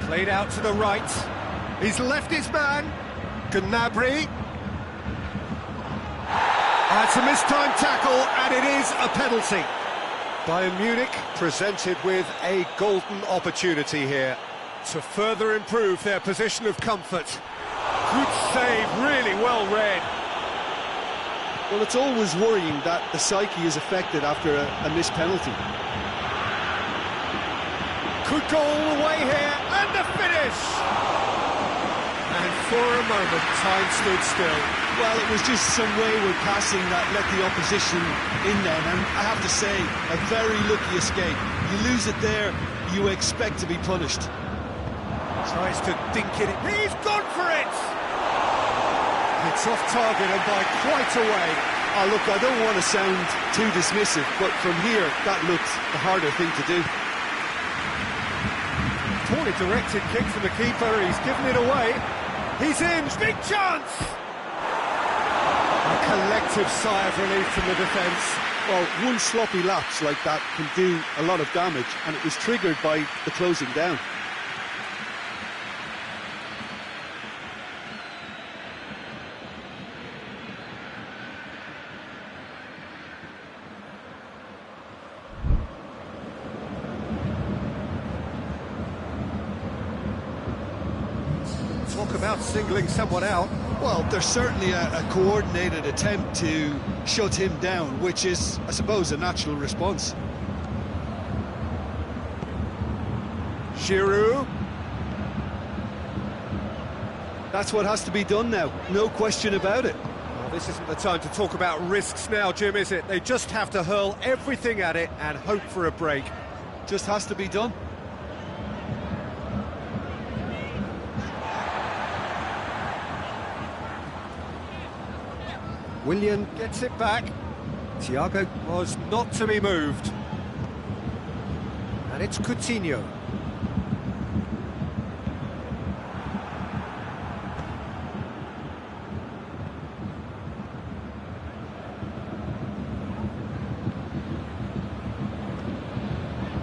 [SPEAKER 1] Played out to the right. He's left his man. Gnabry. It's a mistimed tackle, and it is a penalty. Bayern Munich presented with a golden opportunity here to further improve their position of comfort. Good save, really well read.
[SPEAKER 2] Well, it's always worrying that the psyche is affected after a missed penalty.
[SPEAKER 1] Could go all the way here, and the finish! And for a moment, time stood still.
[SPEAKER 2] Well, it was just some wayward passing that let the opposition in then, and I have to say, a very lucky escape. You lose it there, you expect to be punished.
[SPEAKER 1] Tries to dink it in. He's gone for it! It's off target and by quite a way.
[SPEAKER 2] Oh, look, I don't want to sound too dismissive, but from here, that looks the harder thing to do.
[SPEAKER 1] Poorly directed kick from the keeper, he's given it away. He's in, big chance! A collective sigh of relief from the defence.
[SPEAKER 2] Well, one sloppy lapse like that can do a lot of damage, and it was triggered by the closing down.
[SPEAKER 1] Talk about singling someone out.
[SPEAKER 2] Well, there's certainly a coordinated attempt to shut him down, which is, I suppose, a natural response.
[SPEAKER 1] Giroud.
[SPEAKER 2] That's what has to be done now, no question about it.
[SPEAKER 1] Well, this isn't the time to talk about risks now, Jim, is it? They just have to hurl everything at it and hope for a break.
[SPEAKER 2] Just has to be done.
[SPEAKER 1] Willian gets it back. Thiago was not to be moved. And it's Coutinho.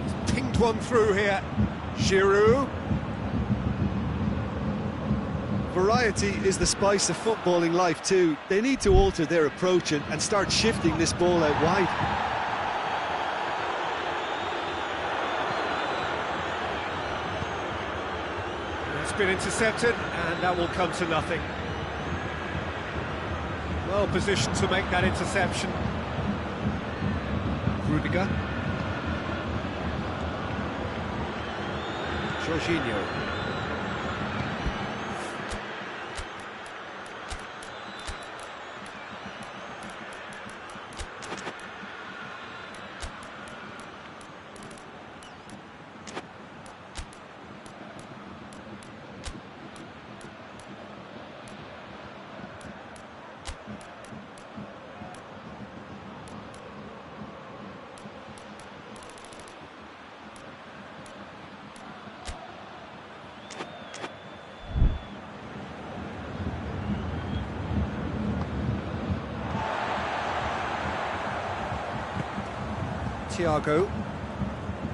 [SPEAKER 1] He's pinged one through here. Giroud.
[SPEAKER 2] Variety is the spice of footballing life too. They need to alter their approach and start shifting this ball out wide.
[SPEAKER 1] It's been intercepted, and that will come to nothing. Well positioned to make that interception. Rudiger. Jorginho. Thiago.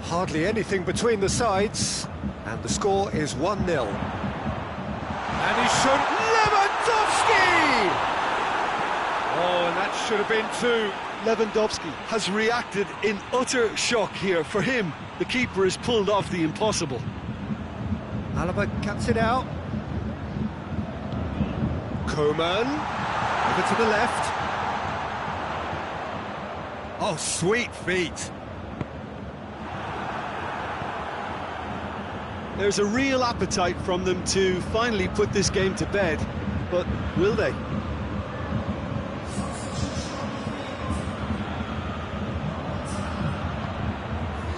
[SPEAKER 1] Hardly anything between the sides, and the score is 1-0. And he's shown Lewandowski! should have been two.
[SPEAKER 2] Lewandowski has reacted in utter shock here. For him, the keeper has pulled off the impossible.
[SPEAKER 1] Alaba cuts it out. Coman, over to the left. Oh, sweet feet.
[SPEAKER 2] There's a real appetite from them to finally put this game to bed, but will they?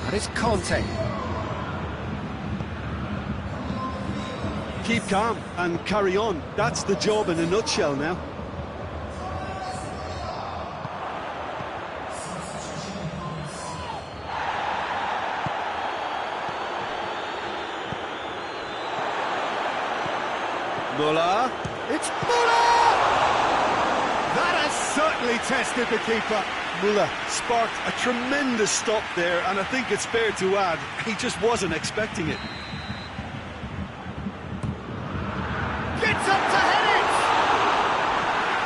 [SPEAKER 1] And it's Conte.
[SPEAKER 2] Keep calm and carry on. That's the job in a nutshell now.
[SPEAKER 1] Muller. It's Muller! That has certainly tested the keeper.
[SPEAKER 2] Muller sparked a tremendous stop there, and I think it's fair to add, he just wasn't expecting it.
[SPEAKER 1] Gets up to head it!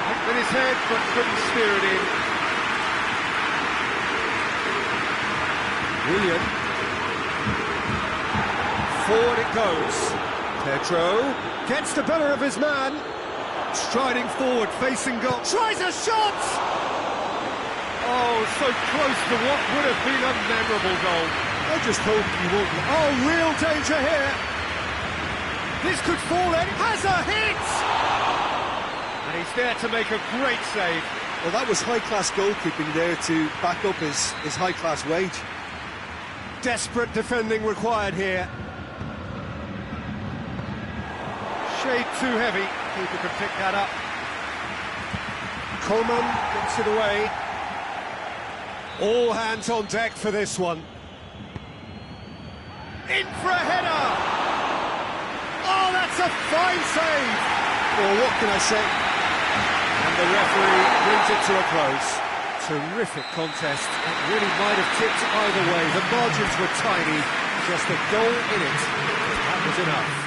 [SPEAKER 1] Hit with his head, but couldn't steer it in. William. Forward it goes. Pedro gets the better of his man. Striding forward, facing goal. Tries a shot! Oh, so close to what would have been a memorable goal.
[SPEAKER 2] I just hope he won't.
[SPEAKER 1] Oh, real danger here. This could fall in. Has a hit! And he's there to make a great save.
[SPEAKER 2] Well, that was high-class goalkeeping there to back up his high-class wage.
[SPEAKER 1] Desperate defending required here. Shade too heavy. Keeper can pick that up. Coleman gets it away. All hands on deck for this one. In for a header! Oh, that's a fine save!
[SPEAKER 2] Well, what can I say?
[SPEAKER 1] And the referee brings it to a close. Terrific contest. It really might have tipped either way. The margins were tiny. Just a goal in it. That was enough.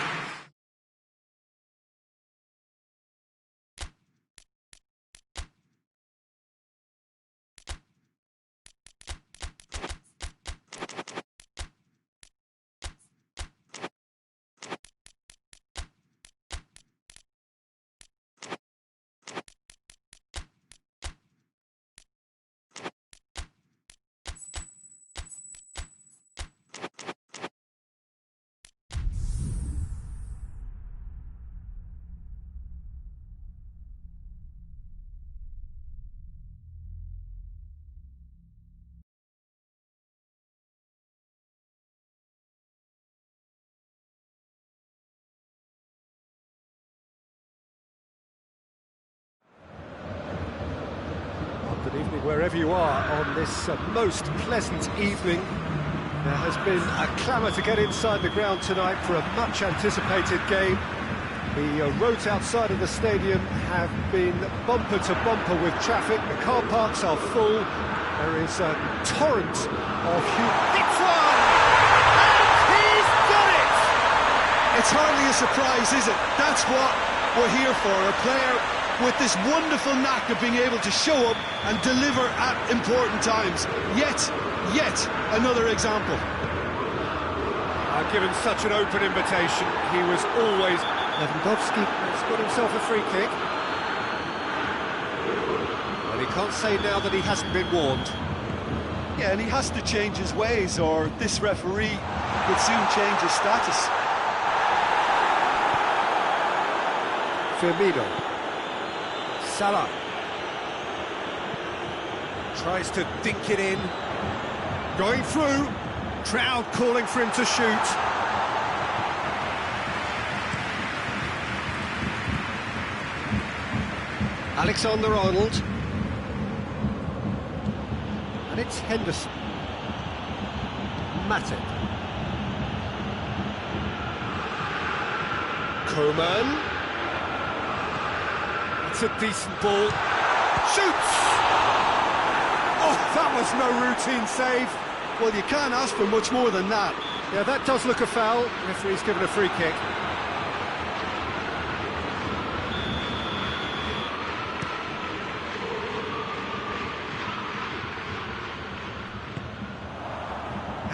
[SPEAKER 1] Good evening wherever you are on this most pleasant evening. There has been a clamour to get inside the ground tonight for a much anticipated game. The roads outside of the stadium have been bumper to bumper with traffic. The car parks are full. There is a torrent of It's one! And he's done it!
[SPEAKER 2] It's hardly a surprise, is it? That's what we're here for, a player with this wonderful knack of being able to show up and deliver at important times. Yet another example.
[SPEAKER 1] Given such an open invitation, he was always... Lewandowski has got himself a free kick. Well, he can't say now that he hasn't been warned.
[SPEAKER 2] Yeah, and he has to change his ways, or this referee could soon change his status.
[SPEAKER 1] Firmino. Salah tries to dink it in, going through, crowd calling for him to shoot. Alexander-Arnold, and it's Henderson. Matip. Coman. It's a decent ball. Shoots! Oh, that was no routine save.
[SPEAKER 2] Well, you can't ask for much more than that.
[SPEAKER 1] Yeah, that does look a foul. Referee's given a free kick.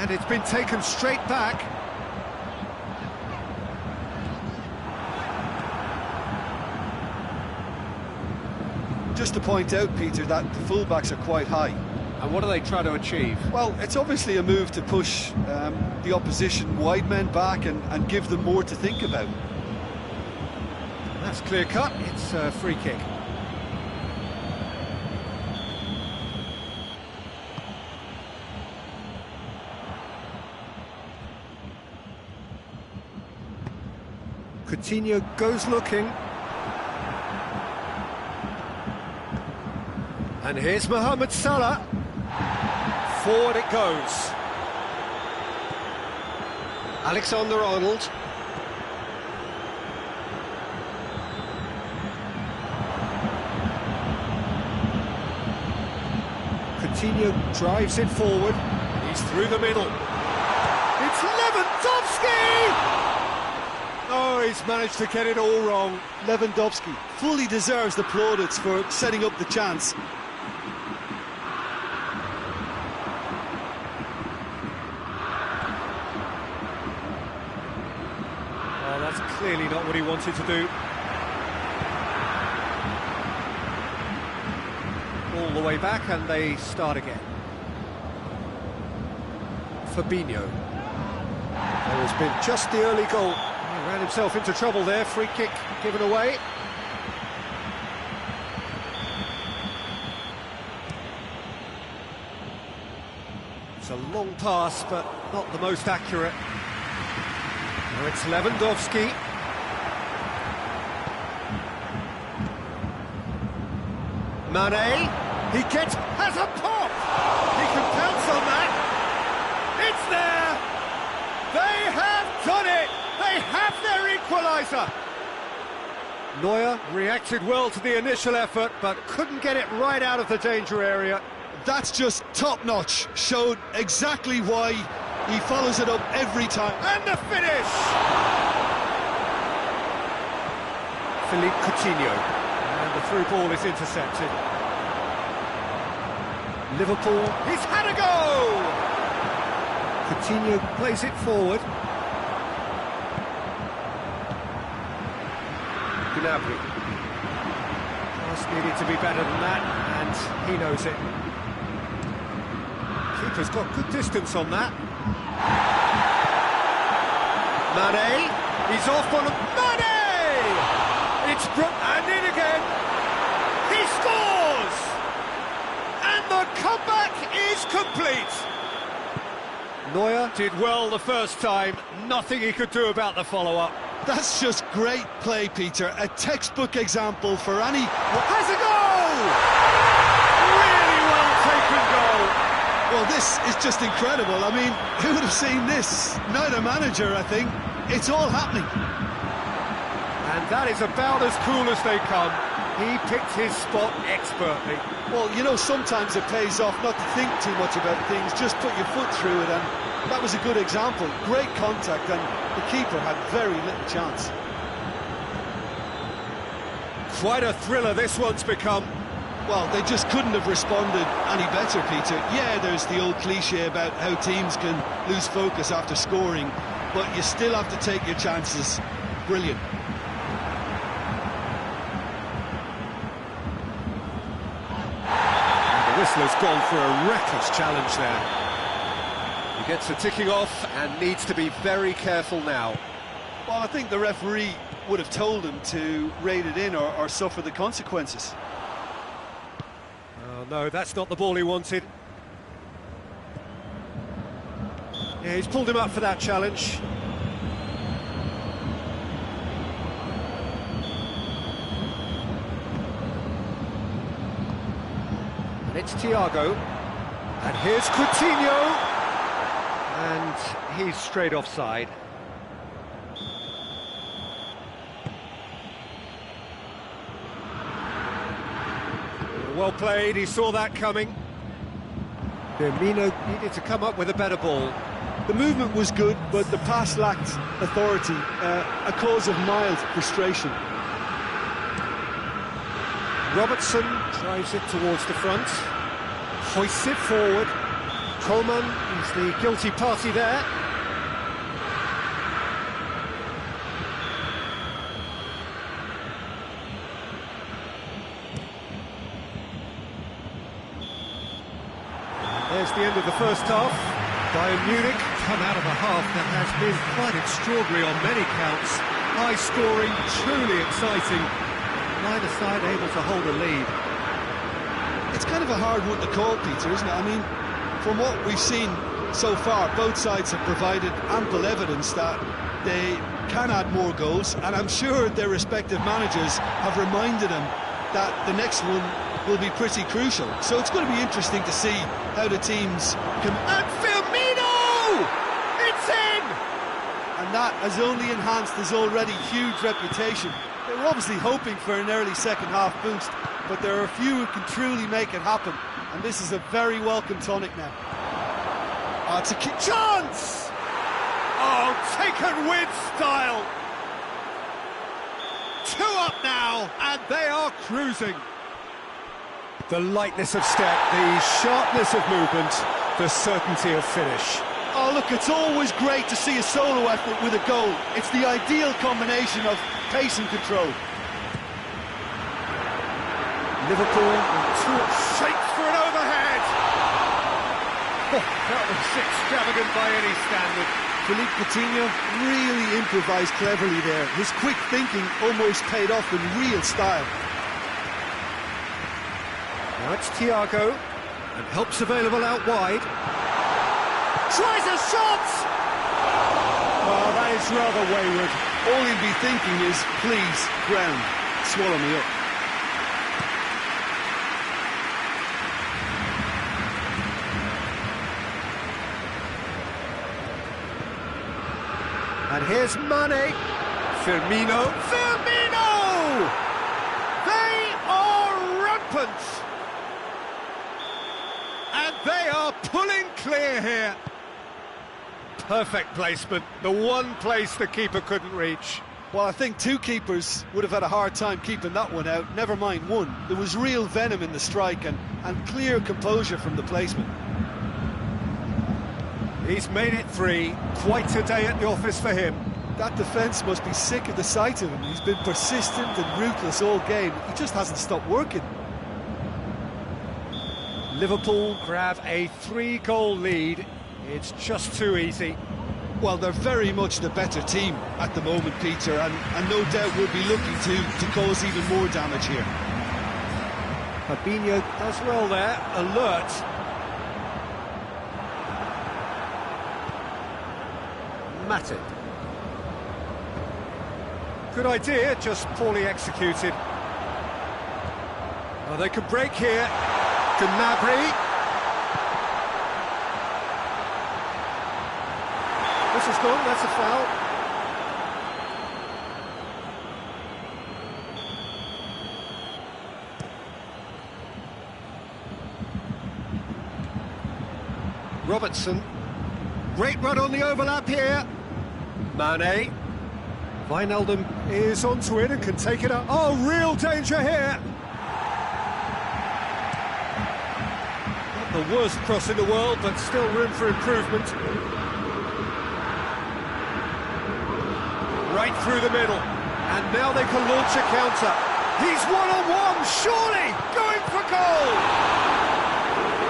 [SPEAKER 1] And it's been taken straight back.
[SPEAKER 3] Just to point out, Peter, that the fullbacks are quite high.
[SPEAKER 1] And what are they trying to achieve?
[SPEAKER 3] Well, it's obviously a move to push the opposition wide men back and give them more to think about.
[SPEAKER 1] That's clear cut. It's a free kick. Coutinho goes looking. And here's Mohamed Salah. Forward it goes. Alexander-Arnold. Coutinho drives it forward. He's through the middle. It's Lewandowski! Oh, he's managed to get it all wrong.
[SPEAKER 3] Lewandowski fully deserves the plaudits for setting up the chance.
[SPEAKER 1] Oh, that's clearly not what he wanted to do. All the way back, and they start again. Fabinho. There has been just the early goal. He ran himself into trouble there. Free kick given away. It's a long pass, but not the most accurate. Now it's Lewandowski. Mane, he has a pop! He can pounce on that! It's there! They have done it! They have their equaliser! Neuer reacted well to the initial effort, but couldn't get it right out of the danger area.
[SPEAKER 3] That's just top-notch, showed exactly why he follows it up every time.
[SPEAKER 1] And the finish! Philippe Coutinho. And the through ball is intercepted. Liverpool, he's had a go! Coutinho plays it forward. Gnabry. Pass needed to be better than that, and he knows it. Keeper's got good distance on that. Mane, he's off on Mane! It's and in again. He scores! And the comeback is complete. Neuer did well the first time. Nothing he could do about the follow-up.
[SPEAKER 3] That's just great play, Peter. A textbook example for any...
[SPEAKER 1] Has a goal! Really well taken goal.
[SPEAKER 3] Well, this is just incredible. I mean, who would have seen this? Neither manager, I think. It's all happening.
[SPEAKER 1] And that is about as cool as they come. He picked his spot expertly.
[SPEAKER 3] Well, you know, sometimes it pays off not to think too much about things, just put your foot through it, and that was a good example. Great contact, and the keeper had very little chance.
[SPEAKER 1] Quite a thriller this one's become.
[SPEAKER 3] Well, they just couldn't have responded any better, Peter. Yeah, there's the old cliche about how teams can lose focus after scoring, but you still have to take your chances. Brilliant.
[SPEAKER 1] The whistler's gone for a reckless challenge there. He gets the ticking off and needs to be very careful now.
[SPEAKER 3] Well, I think the referee would have told him to rate it in or suffer the consequences.
[SPEAKER 1] Oh no, that's not the ball he wanted. Yeah, he's pulled him up for that challenge. And it's Thiago. And here's Coutinho. And he's straight offside. Well played, he saw that coming. Firmino needed to come up with a better ball.
[SPEAKER 3] The movement was good, but the pass lacked authority, a cause of mild frustration.
[SPEAKER 1] Robertson drives it towards the front, hoists it forward, Coleman, he's the guilty party there. There's the end of the first half. Bayern Munich come out of a half that has been quite extraordinary on many counts. High scoring, truly exciting. Neither side able to hold a lead.
[SPEAKER 2] It's kind of a hard one to call, Peter, isn't it? I mean, from what we've seen so far, both sides have provided ample evidence that they can add more goals, and I'm sure their respective managers have reminded them that the next one will be pretty crucial. So it's going to be interesting to see how the teams can...
[SPEAKER 1] And Firmino! It's in!
[SPEAKER 3] And that has only enhanced his already huge reputation. They were obviously hoping for an early second-half boost, but there are a few who can truly make it happen, and this is a very welcome tonic now.
[SPEAKER 1] Oh, it's a chance! Oh, taken with style! 2 up now, and they are cruising. The lightness of step, the sharpness of movement, the certainty of finish.
[SPEAKER 3] Oh, look, it's always great to see a solo effort with a goal. It's the ideal combination of pace and control.
[SPEAKER 1] Liverpool shapes for an overhead. Oh, that was extravagant by any standard.
[SPEAKER 3] Philippe Coutinho really improvised cleverly there. His quick thinking almost paid off in real style.
[SPEAKER 1] Now it's Thiago, and help's available out wide. Tries a shot! Oh, that is rather wayward.
[SPEAKER 3] All he'd be thinking is, please, ground, swallow me up.
[SPEAKER 1] And here's Mane. Firmino. Firmino! They are rampant! And they are pulling clear here. Perfect placement. The one place the keeper couldn't reach.
[SPEAKER 3] Well, I think 2 keepers would have had a hard time keeping that one out, never mind 1. There was real venom in the strike and clear composure from the placement.
[SPEAKER 1] He's made it 3. Quite a day at the office for him.
[SPEAKER 3] That defence must be sick of the sight of him. He's been persistent and ruthless all game. He just hasn't stopped working.
[SPEAKER 1] Liverpool grab a 3-goal lead. It's just too easy.
[SPEAKER 2] Well, they're very much the better team at the moment, Peter, and no doubt will be looking to cause even more damage here.
[SPEAKER 1] Fabinho does well there, alert. Matip. Good idea, just poorly executed. Oh, they could break here. Gnabry. This is gone, that's a foul. Robertson. Great run on the overlap here. Mane. Wijnaldum is onto it and can take it up. Oh, real danger here. Not the worst cross in the world, but still room for improvement. Right through the middle. And now they can launch a counter. He's one-on-one, surely going for goal.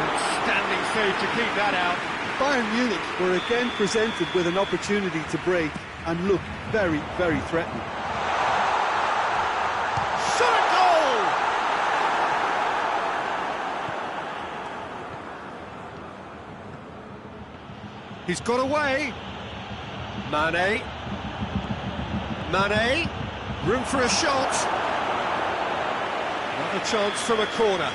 [SPEAKER 1] Outstanding save to keep that out.
[SPEAKER 3] Bayern Munich were again presented with an opportunity to break and look very, very threatening.
[SPEAKER 1] Shot a goal! He's got away. Mane. Mane. Room for a shot. Another chance from a corner.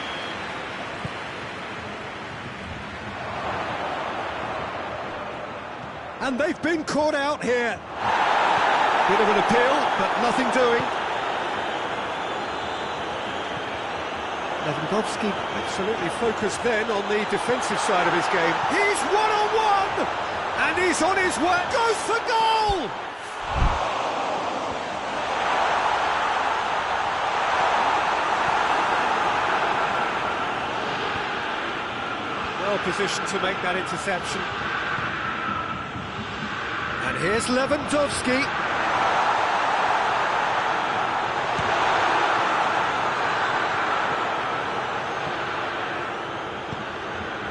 [SPEAKER 1] And they've been caught out here. Bit of an appeal, but nothing doing. Lewandowski absolutely focused then on the defensive side of his game. He's one-on-one! And he's on his way. Goes for goal! Well, position to make that interception. And here's Lewandowski.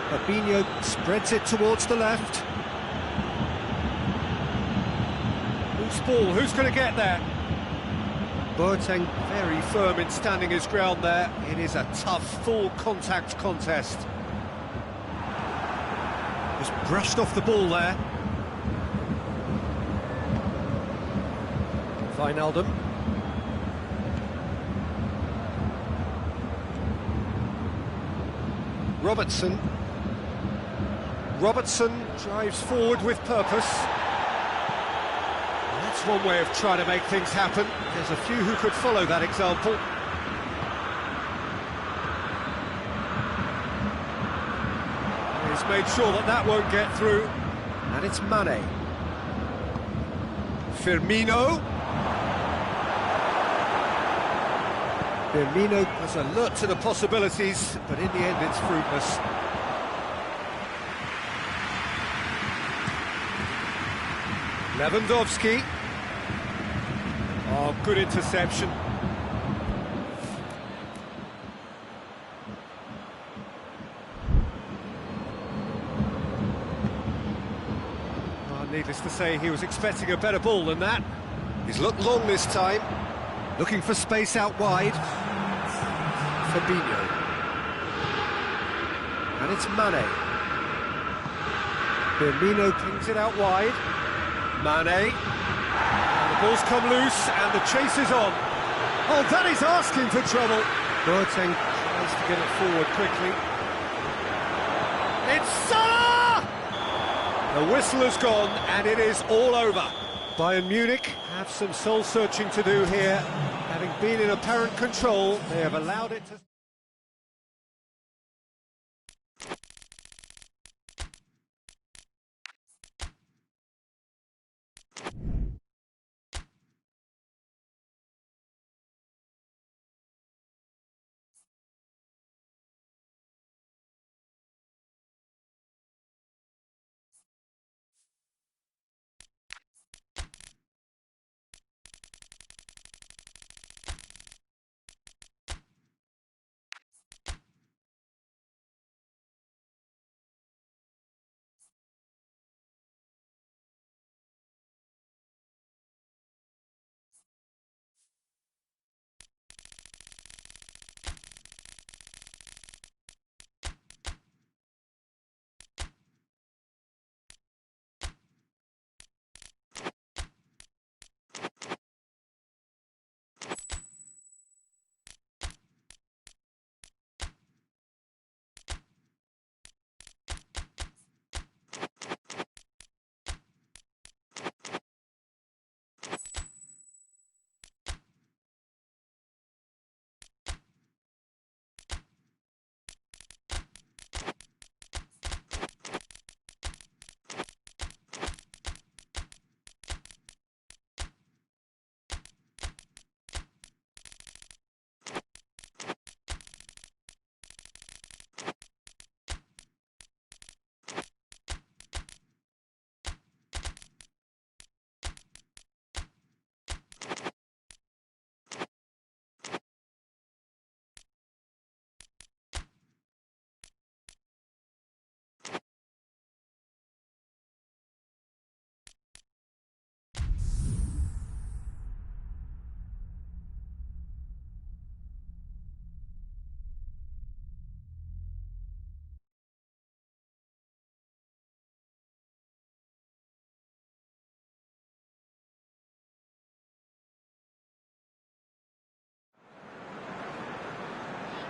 [SPEAKER 1] Fabinho spreads it towards the left. Loose ball, who's going to get there? Boateng very firm in standing his ground there. It is a tough, full contact contest. Just brushed off the ball there. Wijnaldum. Robertson drives forward with purpose. That's one way of trying to make things happen. There's a few who could follow that example. He's made sure that that won't get through. And it's Mane. Firmino was alert to the possibilities, but in the end it's fruitless. Lewandowski. Oh, good interception. Oh, needless to say, he was expecting a better ball than that. He's looked long this time, looking for space out wide. Fabinho. And it's Mane. Firmino pings it out wide. Mane. And the ball's come loose and the chase is on. Oh, that is asking for trouble. Boateng tries to get it forward quickly. It's Salah! The whistle has gone and it is all over. Bayern Munich have some soul-searching to do here. Having been in apparent control, they have allowed it to...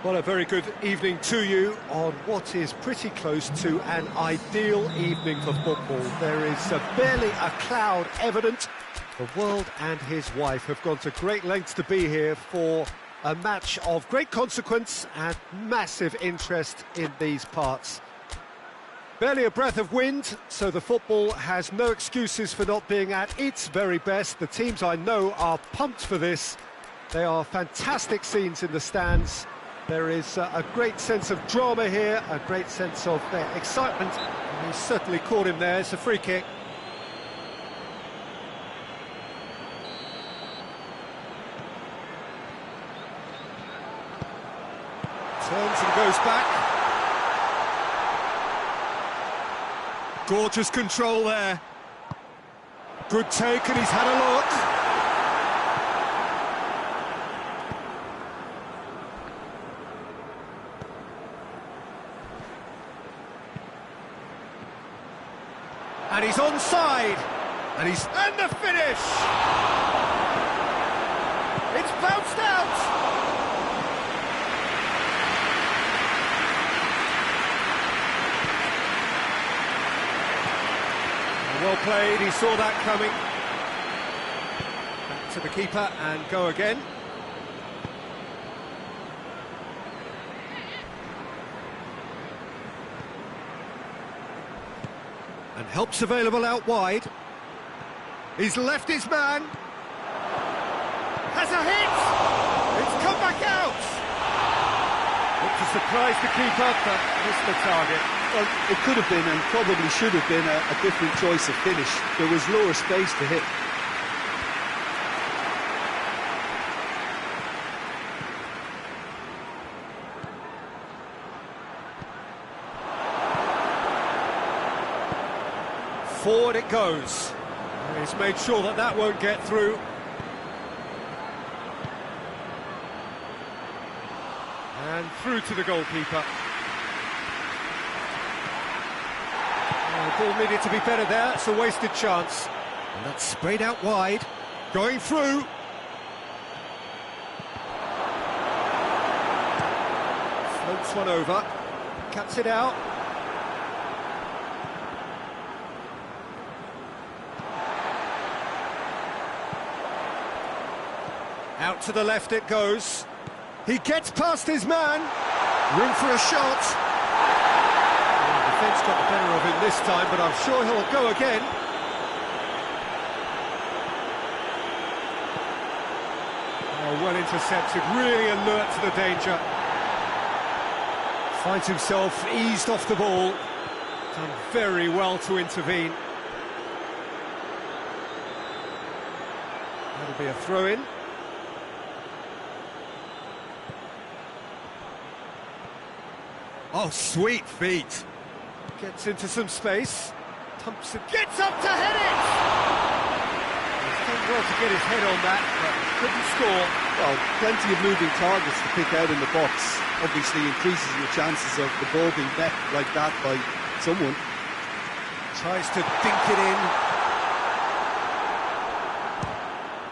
[SPEAKER 1] Well, a very good evening to you on what is pretty close to an ideal evening for football. There is barely a cloud evident. The world and his wife have gone to great lengths to be here for a match of great consequence and massive interest in these parts. Barely a breath of wind, so the football has no excuses for not being at its very best. The teams I know are pumped for this. They are fantastic scenes in the stands. There is a great sense of drama here, a great sense of excitement. And he's certainly caught him there. It's a free kick. Turns and goes back. Gorgeous control there. Good take, and he's had a look. And he's onside, and the finish! It's bounced out! Well played, he saw that coming. Back to the keeper and go again. And help's available out wide. He's left his man. Has a hit! It's come back out! Looked to surprise the keeper, but missed the target.
[SPEAKER 2] Well, it could have been and probably should have been a different choice of finish. There was lower space to hit.
[SPEAKER 1] Forward it goes. He's made sure that that won't get through. And through to the goalkeeper. The ball needed to be better there. It's a wasted chance. And that's sprayed out wide. Going through. Floats one over. Cuts it out. Out to the left it goes. He gets past his man. Room for a shot. The defence got the better of him this time, but I'm sure he'll go again. Oh, well intercepted, really alert to the danger. Finds himself eased off the ball. Done very well to intervene. That'll be a throw-in. Oh, sweet feet. Gets into some space. Thompson gets up to head it! He's done well to get his head on that, but couldn't score.
[SPEAKER 2] Well, plenty of moving targets to pick out in the box. Obviously increases your chances of the ball being met like that by someone.
[SPEAKER 1] Tries to dink it in.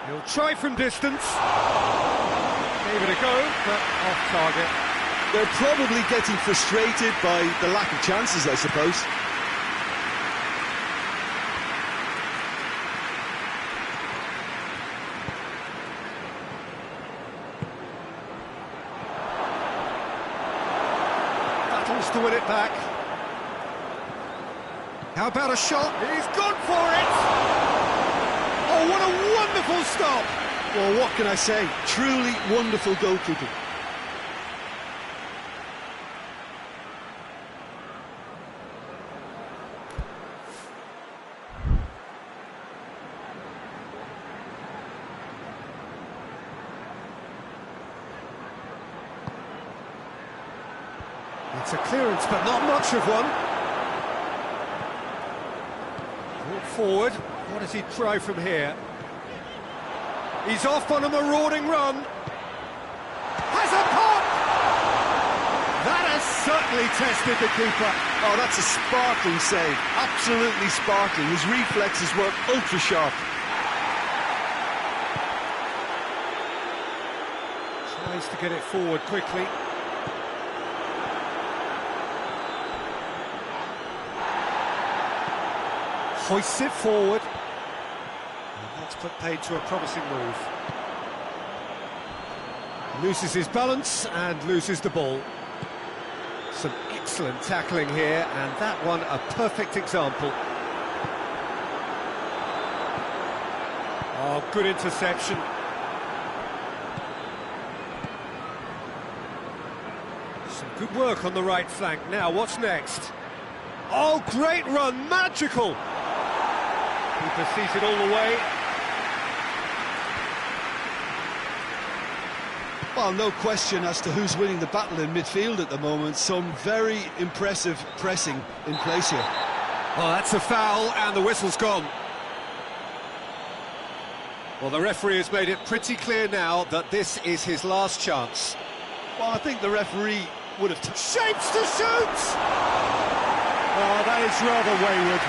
[SPEAKER 1] He'll try from distance. Gave it a go, but off target.
[SPEAKER 2] They're probably getting frustrated by the lack of chances, I suppose.
[SPEAKER 1] Battles to win it back. How about a shot? He's gone for it! Oh, what a wonderful stop!
[SPEAKER 2] Well, what can I say? Truly wonderful goalkeeping.
[SPEAKER 1] It's a clearance, but not much of one. Brought forward. What does he try from here? He's off on a marauding run. Has a pop! That has certainly tested the keeper.
[SPEAKER 2] Oh, that's a sparkling save. Absolutely sparkling. His reflexes were ultra sharp.
[SPEAKER 1] Tries to get it forward quickly. Hoists it forward. And that's put paid to a promising move. Loses his balance and loses the ball. Some excellent tackling here, and that one a perfect example. Oh, good interception. Some good work on the right flank. Now, what's next? Oh, great run, magical! Keeper sees it all the way.
[SPEAKER 2] Well, no question as to who's winning the battle in midfield at the moment. Some very impressive pressing in place here.
[SPEAKER 1] Oh, that's a foul, and the whistle's gone. Well, the referee has made it pretty clear now that this is his last chance.
[SPEAKER 2] Well, I think the referee would have...
[SPEAKER 1] Shapes to shoot! Oh, that is rather wayward.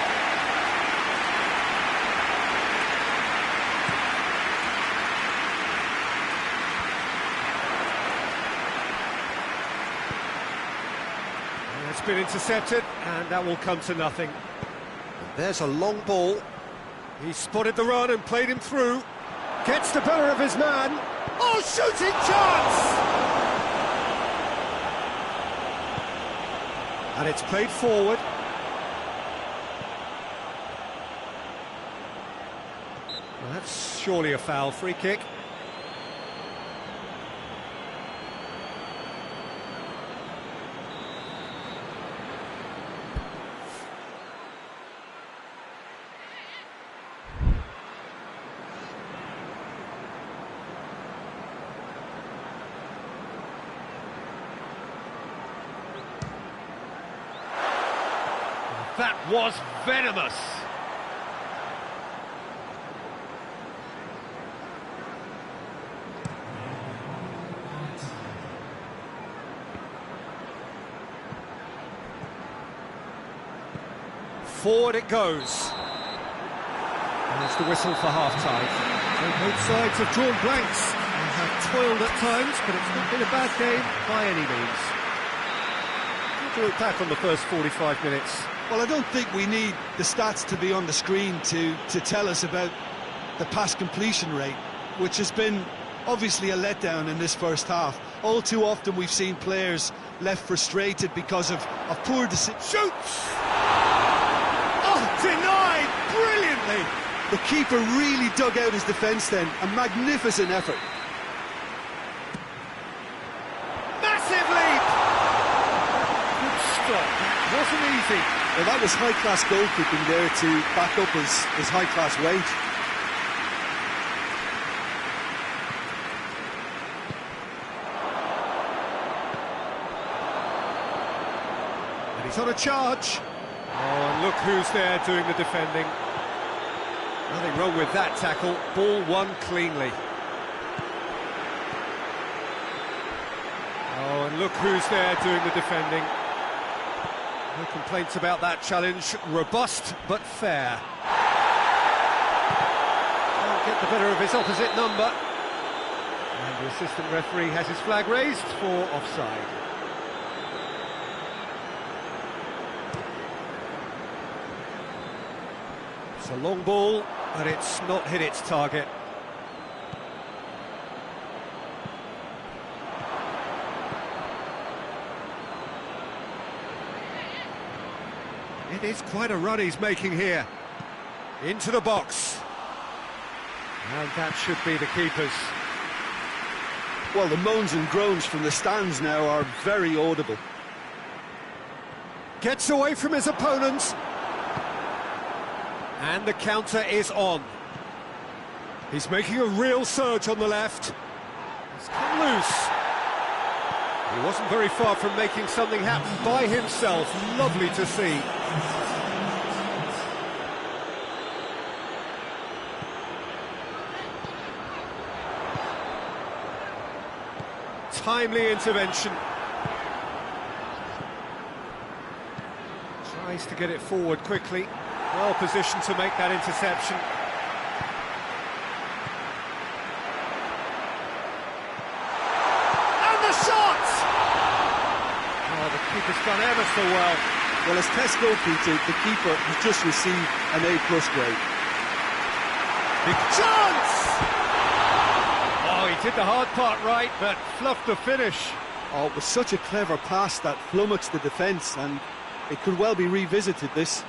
[SPEAKER 1] It's been intercepted, and that will come to nothing. And there's a long ball. He spotted the run and played him through. Gets the better of his man. Oh, shooting chance! And it's played forward. Well, that's surely a foul. Free kick. That was venomous. Forward it goes. And it's the whistle for half-time. So both sides have drawn blanks and have toiled at times, but it's not been a bad game by any means. How do you look back on the first 45 minutes?
[SPEAKER 2] Well, I don't think we need the stats to be on the screen to tell us about the pass completion rate, which has been obviously a letdown in this first half. All too often we've seen players left frustrated because of poor decisions.
[SPEAKER 1] Shoots! Oh, denied brilliantly!
[SPEAKER 2] The keeper really dug out his defence then, a magnificent effort.
[SPEAKER 1] Massive leap! Good stop, wasn't easy.
[SPEAKER 2] Well, that was high-class goalkeeping there to back up his high-class wage.
[SPEAKER 1] And he's on a charge. Oh, and look who's there doing the defending. Nothing wrong with that tackle. Ball won cleanly. Oh, and look who's there doing the defending. No complaints about that challenge. Robust, but fair. Can't get the better of his opposite number. And the assistant referee has his flag raised for offside. It's a long ball, but it's not hit its target. It is quite a run he's making here. Into the box. And that should be the keeper's.
[SPEAKER 2] Well, the moans and groans from the stands now are very audible.
[SPEAKER 1] Gets away from his opponent. And the counter is on. He's making a real surge on the left. It's come loose. He wasn't very far from making something happen by himself. Lovely to see. Timely intervention. Tries to get it forward quickly. Well positioned to make that interception. And the shot! Oh, the keeper's done ever so well.
[SPEAKER 2] Well, as test goalkeeper, the keeper has just received an A+ grade.
[SPEAKER 1] Big chance! Oh, he did the hard part right, but fluffed the finish.
[SPEAKER 2] Oh, it was such a clever pass that flummoxed the defence, and it could well be revisited, this.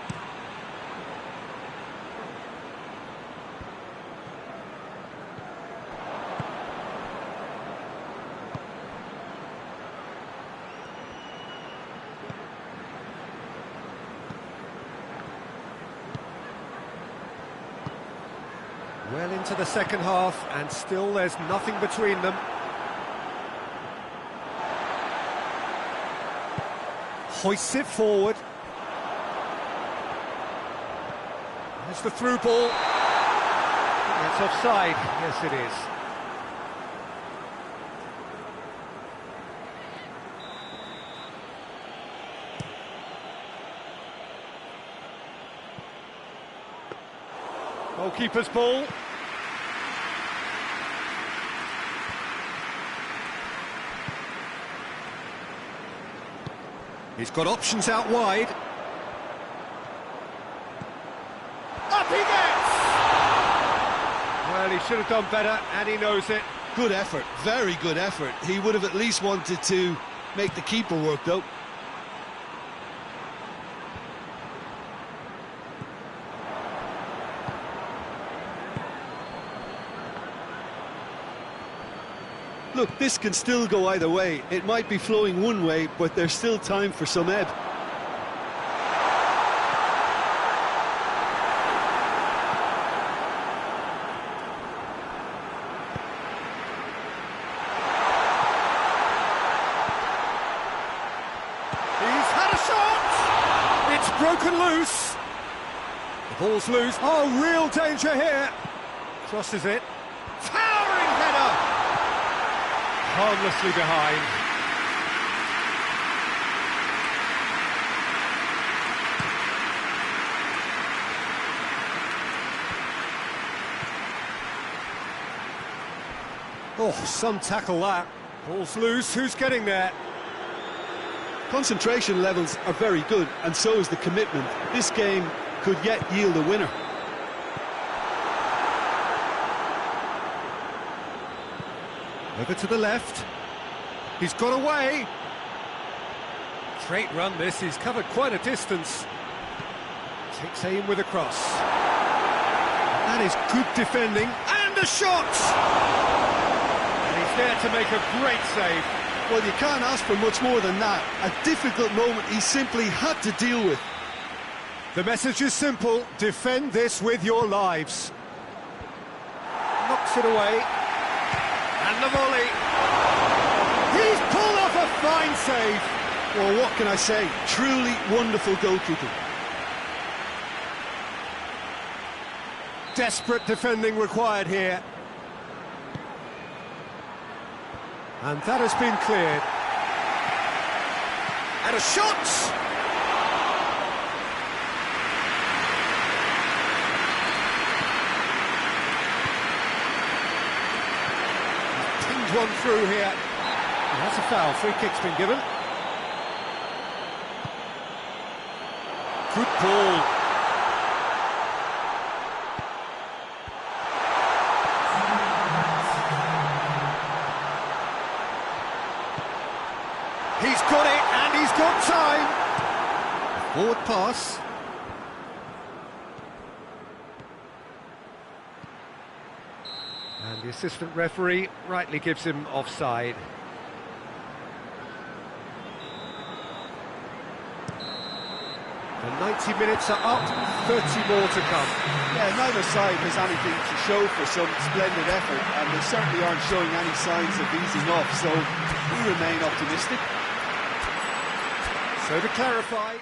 [SPEAKER 1] Well into the second half, and still there's nothing between them. Hoists it forward. There's the through ball. That's offside. Yes, it is. Goalkeeper's ball. He's got options out wide. Up he gets! Well, he should have done better, and he knows it.
[SPEAKER 2] Good effort, very good effort. He would have at least wanted to make the keeper work, though. Look, this can still go either way. It might be flowing one way, but there's still time for some ebb.
[SPEAKER 1] He's had a shot! It's broken loose. The ball's loose. Oh, real danger here. Crosses it. Towering header! Harmlessly behind. Oh, some tackle that. Ball's loose, who's getting there?
[SPEAKER 2] Concentration levels are very good, and so is the commitment. This game could yet yield a winner.
[SPEAKER 1] Over to the left. He's got away. Great run this, he's covered quite a distance. Takes aim with a cross. That is good defending, and a shot! And he's there to make a great save.
[SPEAKER 2] Well, you can't ask for much more than that. A difficult moment he simply had to deal with.
[SPEAKER 1] The message is simple, defend this with your lives. Knocks it away. And the volley. He's pulled off a fine save.
[SPEAKER 2] Well, what can I say? Truly wonderful goalkeeping.
[SPEAKER 1] Desperate defending required here. And that has been cleared. And a shot! One through here. And that's a foul. Free kick's been given. Good ball. He's got it, and he's got time. Forward pass. And the assistant referee rightly gives him offside. The 90 minutes are up, 30 more to come.
[SPEAKER 3] Yeah, neither side has anything to show for some splendid effort, and they certainly aren't showing any signs of easing off, so we remain optimistic.
[SPEAKER 1] So to clarify...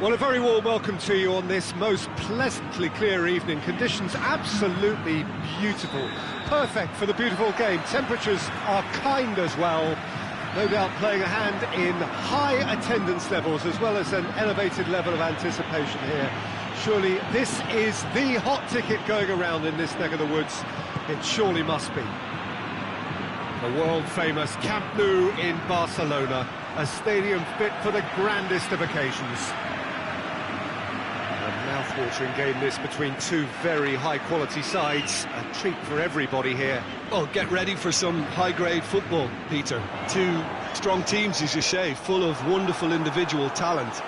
[SPEAKER 1] Well, a very warm welcome to you on this most pleasantly clear evening. Conditions absolutely beautiful. Perfect for the beautiful game. Temperatures are kind as well. No doubt playing a hand in high attendance levels as well as an elevated level of anticipation here. Surely this is the hot ticket going around in this neck of the woods. It surely must be. The world-famous Camp Nou in Barcelona, a stadium fit for the grandest of occasions. A mouth-watering game this between two very high-quality sides. A treat for everybody here.
[SPEAKER 2] Well, get ready for some high-grade football, Peter. Two strong teams, as you say, full of wonderful individual talent.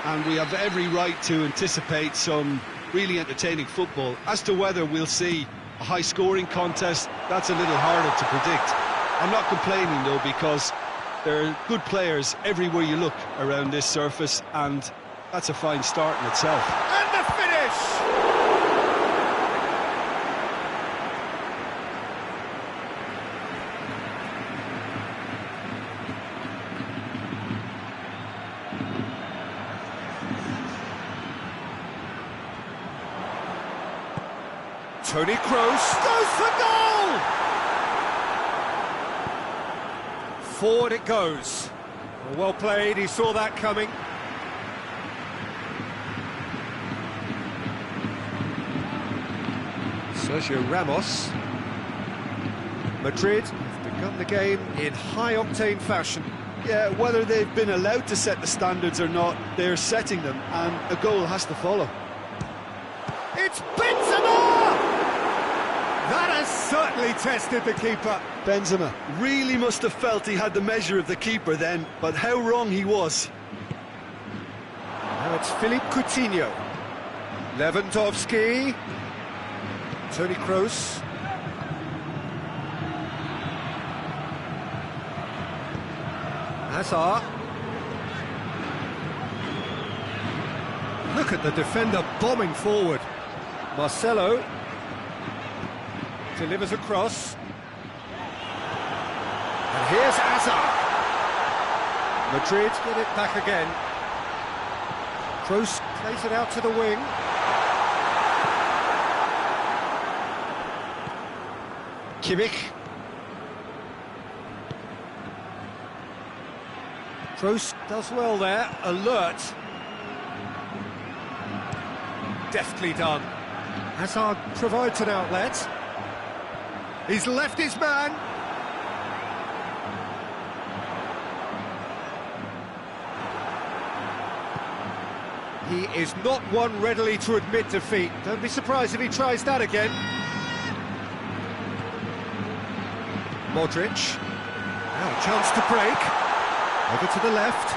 [SPEAKER 2] And we have every right to anticipate some really entertaining football. As to whether we'll see a high-scoring contest, that's a little harder to predict. I'm not complaining, though, because there are good players everywhere you look around this surface, and that's a fine start in itself.
[SPEAKER 1] And the finish! Toni Kroos goes for goal! Forward it goes. Well played, he saw that coming. Sergio Ramos. Madrid have begun the game in high-octane fashion.
[SPEAKER 3] Yeah, whether they've been allowed to set the standards or not, they're setting them, and a goal has to follow.
[SPEAKER 1] It's Benzema! That has certainly tested the keeper.
[SPEAKER 3] Benzema really must have felt he had the measure of the keeper then, but how wrong he was.
[SPEAKER 1] Now it's Philippe Coutinho. Lewandowski. Toni Kroos. Hazard. Look at the defender bombing forward. Marcelo delivers across. And here's Hazard. Madrid get it back again. Kroos plays it out to the wing. Kimmich. Kroos does well there, alert. Deftly done. Hazard provides an outlet. He's left his man. He is not one readily to admit defeat. Don't be surprised if he tries that again. Modric. Now a chance to break. Over to the left.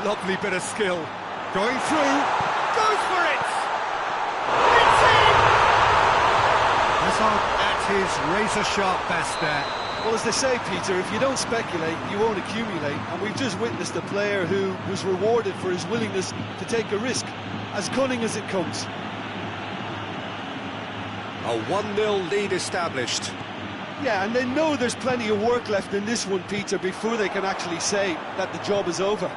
[SPEAKER 1] Lovely bit of skill. Going through. Goes for it! It's in! Hazard at his razor-sharp best there.
[SPEAKER 3] Well, as they say, Peter, if you don't speculate, you won't accumulate. And we've just witnessed a player who was rewarded for his willingness to take a risk, as cunning as it comes.
[SPEAKER 1] A 1-0 lead established.
[SPEAKER 3] Yeah, and they know there's plenty of work left in this one, Peter, before they can actually say that the job is over.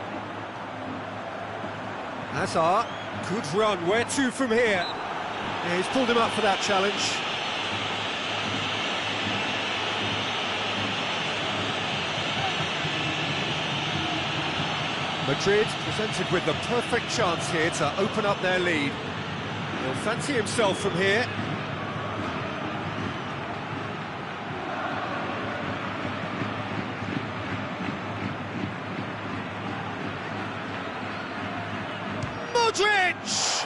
[SPEAKER 1] Hazard, good run. Where to from here? Yeah, he's pulled him up for that challenge. Madrid presented with the perfect chance here to open up their lead. He'll fancy himself from here. Modric!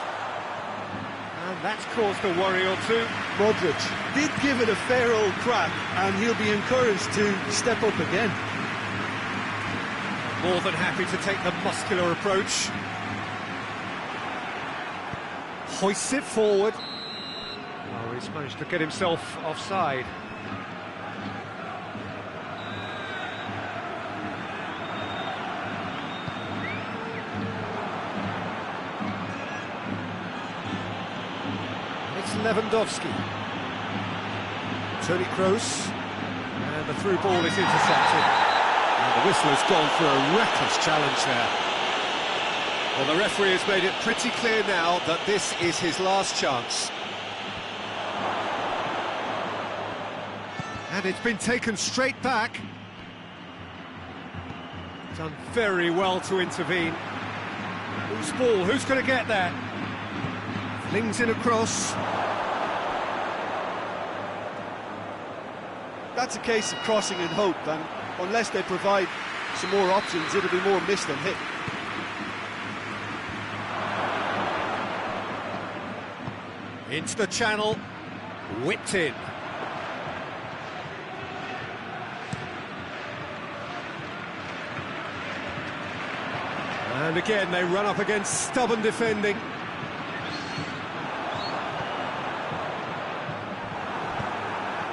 [SPEAKER 1] And that's caused a worry or two.
[SPEAKER 3] Modric did give it a fair old crack, and he'll be encouraged to step up again.
[SPEAKER 1] More than happy to take the muscular approach. Hoists it forward. Oh, he's managed to get himself offside. It's Lewandowski. Toni Kroos. And the through ball is intercepted. And the whistle has gone for a reckless challenge there. Well, the referee has made it pretty clear now that this is his last chance. And it's been taken straight back. Done very well to intervene. Who's ball? Who's going to get that? Flings in across.
[SPEAKER 3] That's a case of crossing in hope, and unless they provide some more options, it'll be more missed than hit.
[SPEAKER 1] Into the channel, whipped in. And again, they run up against stubborn defending.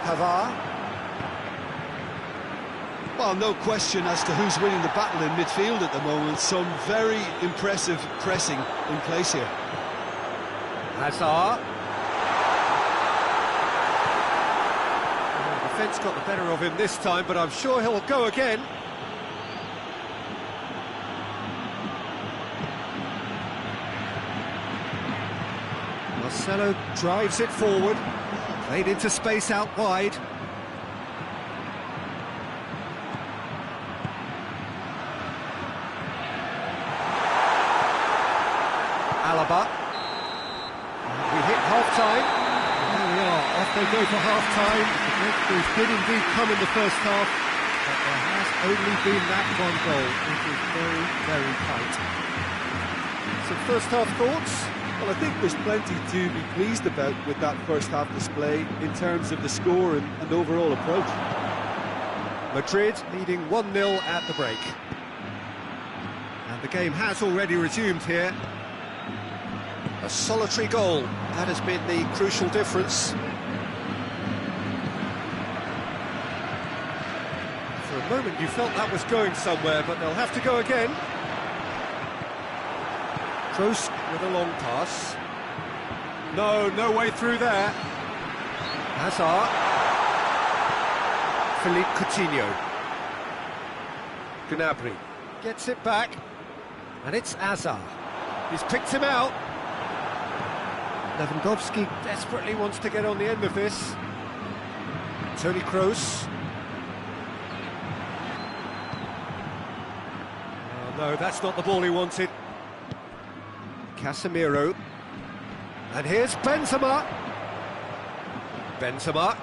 [SPEAKER 1] Pavard.
[SPEAKER 3] Well, no question as to who's winning the battle in midfield at the moment. Some very impressive pressing in place here.
[SPEAKER 1] Hazard. The defence got the better of him this time, but I'm sure he'll go again. Marcelo drives it forward, played into space out wide. Alaba. We hit half-time.
[SPEAKER 4] There we are, off they go for half-time. The breakthroughs did indeed come in the first half, but there has only been that one goal. It is very, very tight.
[SPEAKER 1] Some first-half thoughts?
[SPEAKER 3] Well, I think there's plenty to be pleased about with that first half display in terms of the score and overall approach.
[SPEAKER 1] Madrid leading 1-0 at the break. And the game has already resumed here. A solitary goal, that has been the crucial difference. For a moment you felt that was going somewhere, but they'll have to go again. Kroos with a long pass. No way through there. Hazard. Philippe Coutinho. Gnabry gets it back, and it's Hazard. He's picked him out. Lewandowski desperately wants to get on the end of this. Toni Kroos. Oh, no, that's not the ball he wanted. Casemiro. And here's Benzema. Benzema.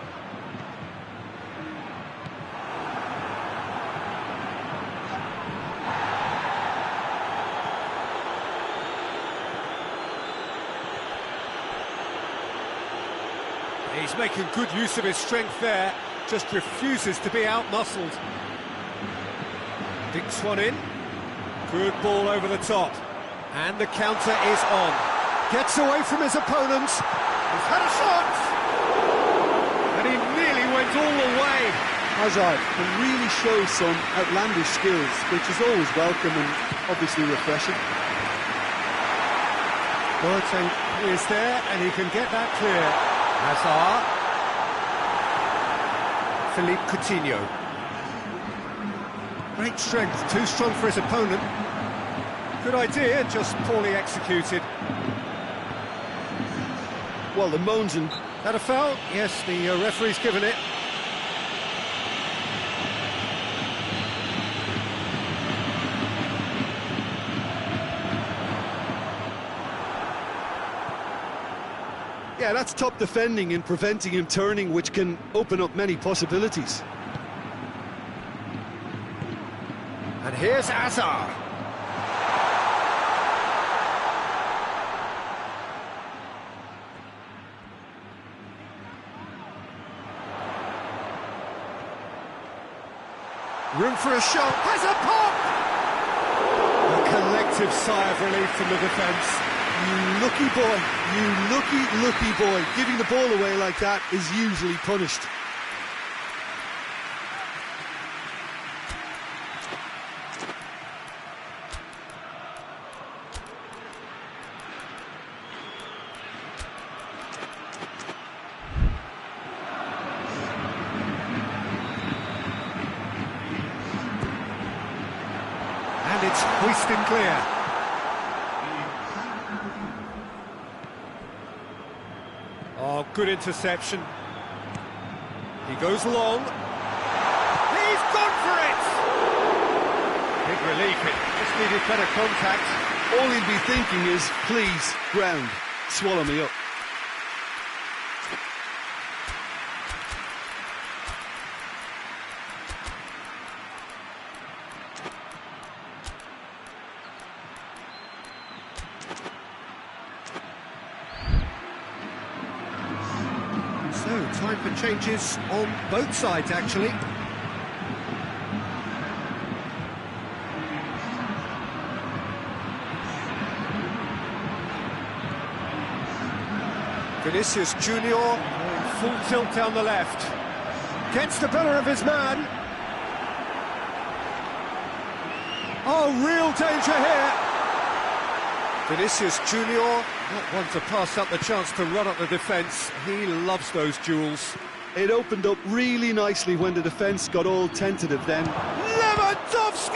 [SPEAKER 1] He's making good use of his strength there, just refuses to be out-muscled. Dinks one in. Good ball over the top. And the counter is on. Gets away from his opponent. He's had a shot! And he nearly went all the way.
[SPEAKER 3] Hazard can really show some outlandish skills, which is always welcome and obviously refreshing.
[SPEAKER 1] Boateng is there, and he can get that clear. Hazard. Philippe Coutinho. Great strength, too strong for his opponent. Good idea, just poorly executed.
[SPEAKER 3] Well, the moans and...
[SPEAKER 1] That a foul? Yes, the referee's given it.
[SPEAKER 3] Yeah, that's top defending and preventing him turning, which can open up many possibilities.
[SPEAKER 1] And here's Hazard. Room for a shot. Has a pop! A collective sigh of relief from the defence.
[SPEAKER 3] You lucky boy, you lucky boy. Giving the ball away like that is usually punished.
[SPEAKER 1] And it's hoisted clear. Oh, good interception. He goes long. He's gone for it! Big relief, it just needed better contact.
[SPEAKER 2] All he'd be thinking is, please, ground, swallow me up.
[SPEAKER 1] So, time for changes on both sides, actually. Vinicius Junior going full tilt down the left. Gets the better of his man. Oh, real danger here. Vinicius Junior, not one to pass up the chance to run up the defence. He loves those duels.
[SPEAKER 2] It opened up really nicely when the defence got all tentative then.
[SPEAKER 1] Lewandowski!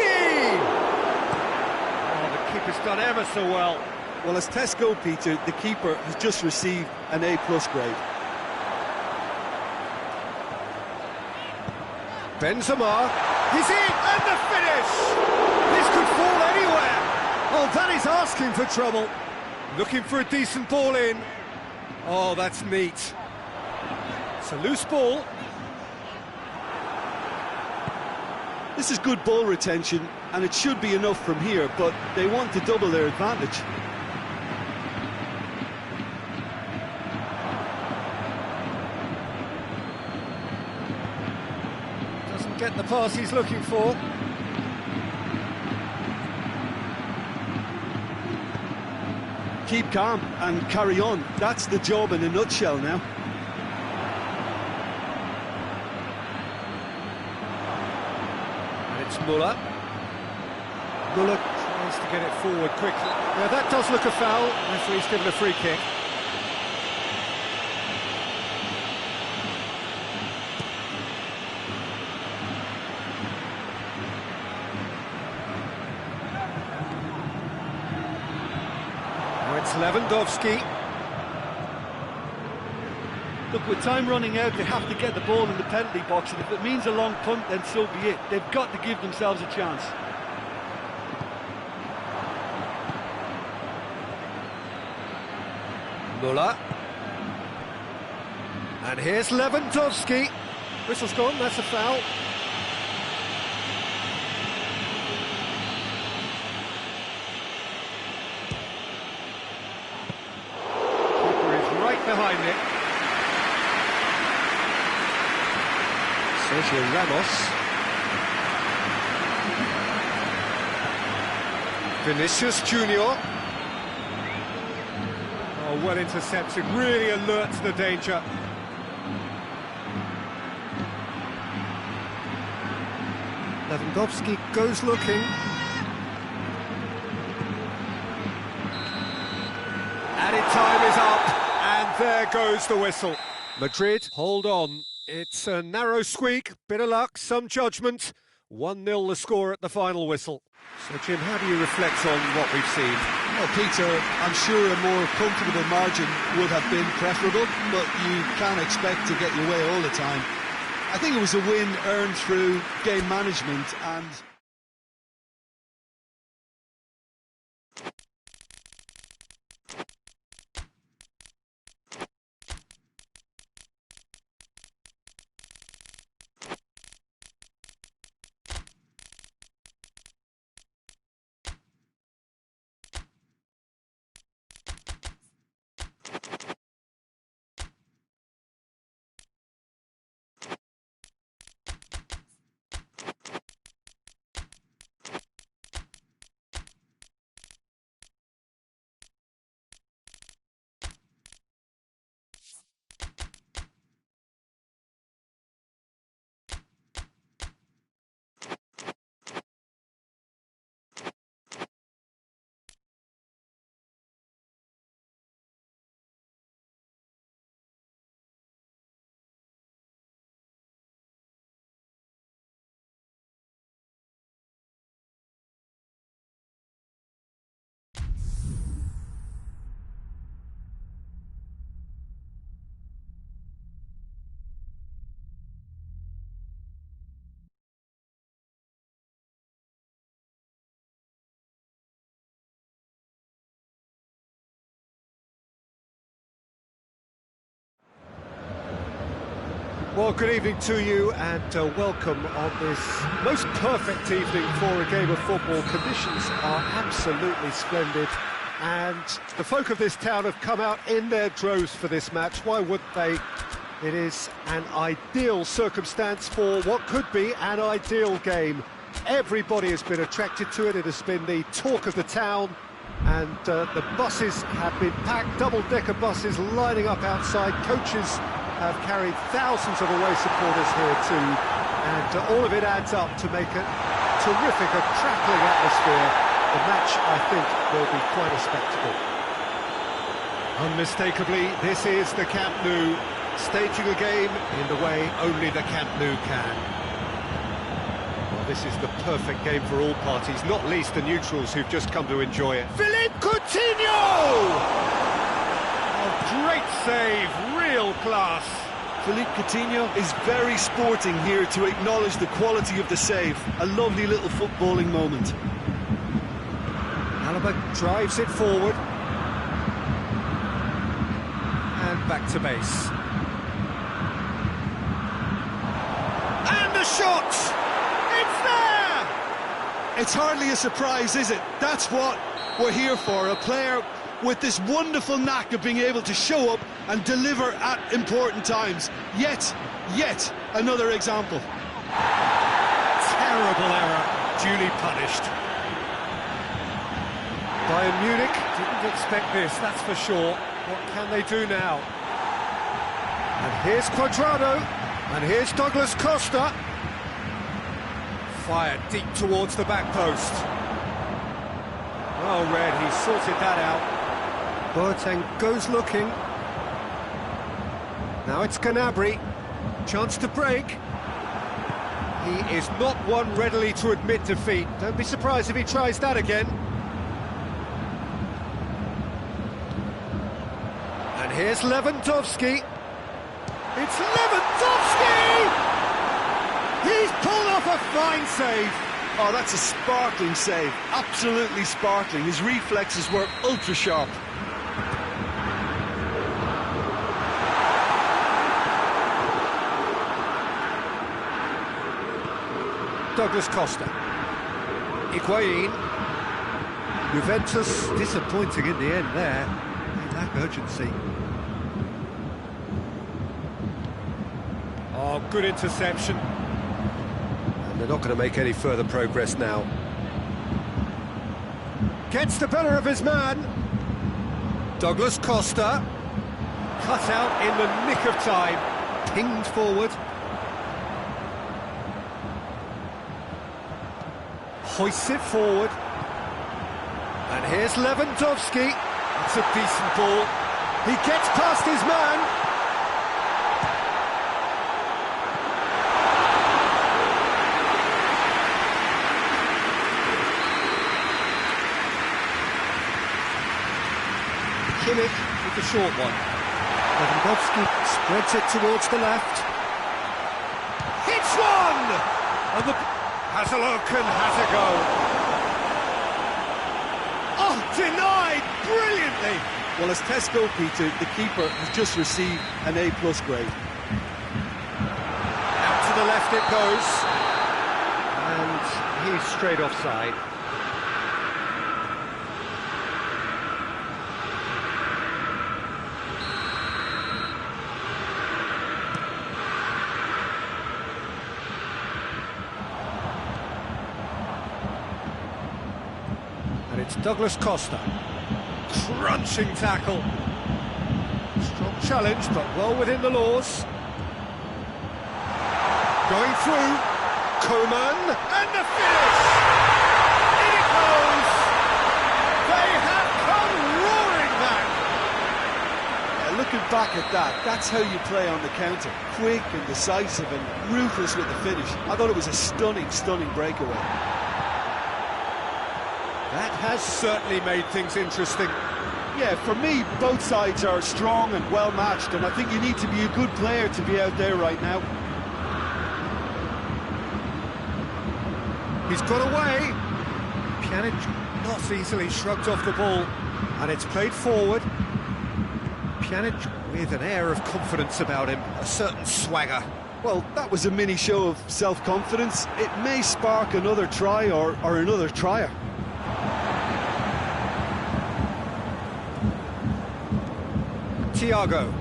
[SPEAKER 1] Oh, the keeper's done ever so well.
[SPEAKER 2] Well, as tests go, Peter, the keeper has just received an A+ grade.
[SPEAKER 1] Benzema, he's in, and the finish! This could fall anywhere! Oh, that is asking for trouble. Looking for a decent ball in. Oh, that's neat. It's a loose ball.
[SPEAKER 2] This is good ball retention, and it should be enough from here, but they want to double their advantage.
[SPEAKER 1] Doesn't get the pass he's looking for.
[SPEAKER 2] Keep calm and carry on. That's the job in a nutshell now.
[SPEAKER 1] And it's Muller. Muller tries to get it forward quickly. Now that does look a foul. Referee's given a free kick. It's Lewandowski.
[SPEAKER 3] Look, with time running out, they have to get the ball in the penalty box, and if it means a long punt, then so be it. They've got to give themselves a chance.
[SPEAKER 1] Muller. And here's Lewandowski. Whistle's gone, that's a foul. Behind it. Sergio Ramos. Vinicius Junior. Oh, well intercepted, really alert to the danger. Lewandowski goes looking. Added time is up. And there goes the whistle. Madrid, hold on. It's a narrow squeak, bit of luck, some judgment. 1-0 the score at the final whistle. So, Jim, how do you reflect on what we've seen?
[SPEAKER 2] Well, Peter, I'm sure a more comfortable margin would have been preferable, but you can't expect to get your way all the time. I think it was a win earned through game management and...
[SPEAKER 1] Well, good evening to you and welcome on this most perfect evening for a game of football. Conditions are absolutely splendid and the folk of this town have come out in their droves for this match. Why wouldn't they? It is an ideal circumstance for what could be an ideal game. Everybody has been attracted to it. It has been the talk of the town, and the buses have been packed, double-decker buses lining up outside. Coaches have carried thousands of away supporters here too, and all of it adds up to make a terrific, a crackling atmosphere. The match, I think, will be quite a spectacle. Unmistakably, this is the Camp Nou, staging a game in the way only the Camp Nou can. Well, this is the perfect game for all parties, not least the neutrals who've just come to enjoy it. Philippe Coutinho! Oh, great save, real class.
[SPEAKER 2] Philippe Coutinho is very sporting here to acknowledge the quality of the save. A lovely little footballing moment.
[SPEAKER 1] Alaba drives it forward. And back to base. And the shot! It's there!
[SPEAKER 2] It's hardly a surprise, is it? That's what we're here for, a player with this wonderful knack of being able to show up and deliver at important times. Yet another example.
[SPEAKER 1] Terrible error, duly punished. Bayern Munich didn't expect this, that's for sure. What can they do now? And here's Cuadrado, and here's Douglas Costa. Fired deep towards the back post. Well read, he sorted that out. Boateng goes looking. Now it's Gnabry. Chance to break. He is not one readily to admit defeat. Don't be surprised if he tries that again. And here's Lewandowski. It's Lewandowski! He's pulled off a fine save.
[SPEAKER 2] Oh, that's a sparkling save. Absolutely sparkling. His reflexes were ultra sharp.
[SPEAKER 1] Douglas Costa. Higuain. Juventus disappointing in the end there. They lack urgency. Oh, good interception. And they're not going to make any further progress now. Gets the better of his man. Douglas Costa. Cut out in the nick of time. Pinged forward. Hoists it forward. And here's Lewandowski. It's a decent ball. He gets past his man. Kimmich with the short one. Lewandowski spreads it towards the left. Hits one! And the... has a look and has a go. Oh, denied brilliantly.
[SPEAKER 2] Well, as Tesco, Peter, the keeper has just received an A+ grade.
[SPEAKER 1] Out to the left it goes. And he's straight offside. And it's Douglas Costa. Crunching tackle. Strong challenge, but well within the laws. Going through. Koeman. And the finish! In it goes! They have come roaring back!
[SPEAKER 2] Looking back at that, that's how you play on the counter. Quick and decisive and ruthless with the finish. I thought it was a stunning breakaway.
[SPEAKER 1] That has certainly made things interesting.
[SPEAKER 3] Yeah, for me, both sides are strong and well matched, and I think you need to be a good player to be out there right now.
[SPEAKER 1] He's got away. Pjanic not easily shrugged off the ball, and it's played forward. Pjanic with an air of confidence about him, a certain swagger.
[SPEAKER 3] Well, that was a mini show of self-confidence. It may spark another try or another trier.
[SPEAKER 1] Thiago.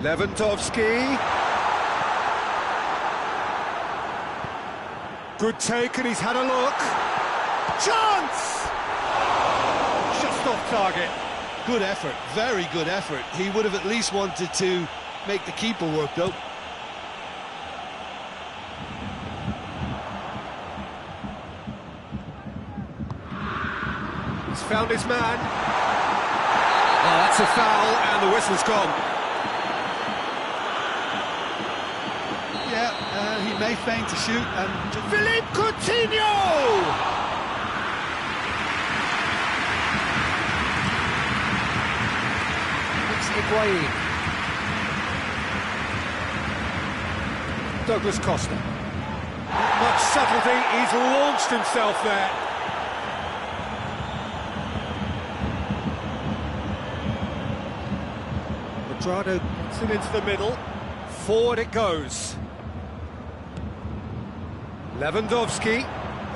[SPEAKER 1] Lewandowski. Good take, and he's had a look. Chance! Just off target.
[SPEAKER 3] Good effort, very good effort. He would have at least wanted to make the keeper work, though.
[SPEAKER 1] He's found his man. Oh, that's a foul, and the whistle's gone.
[SPEAKER 3] Yeah, he may feign to shoot and...
[SPEAKER 1] Philippe Coutinho! Higuain. Douglas Costa. Much subtlety, he's launched himself there. Quadrado gets it into the middle. Forward it goes. Lewandowski,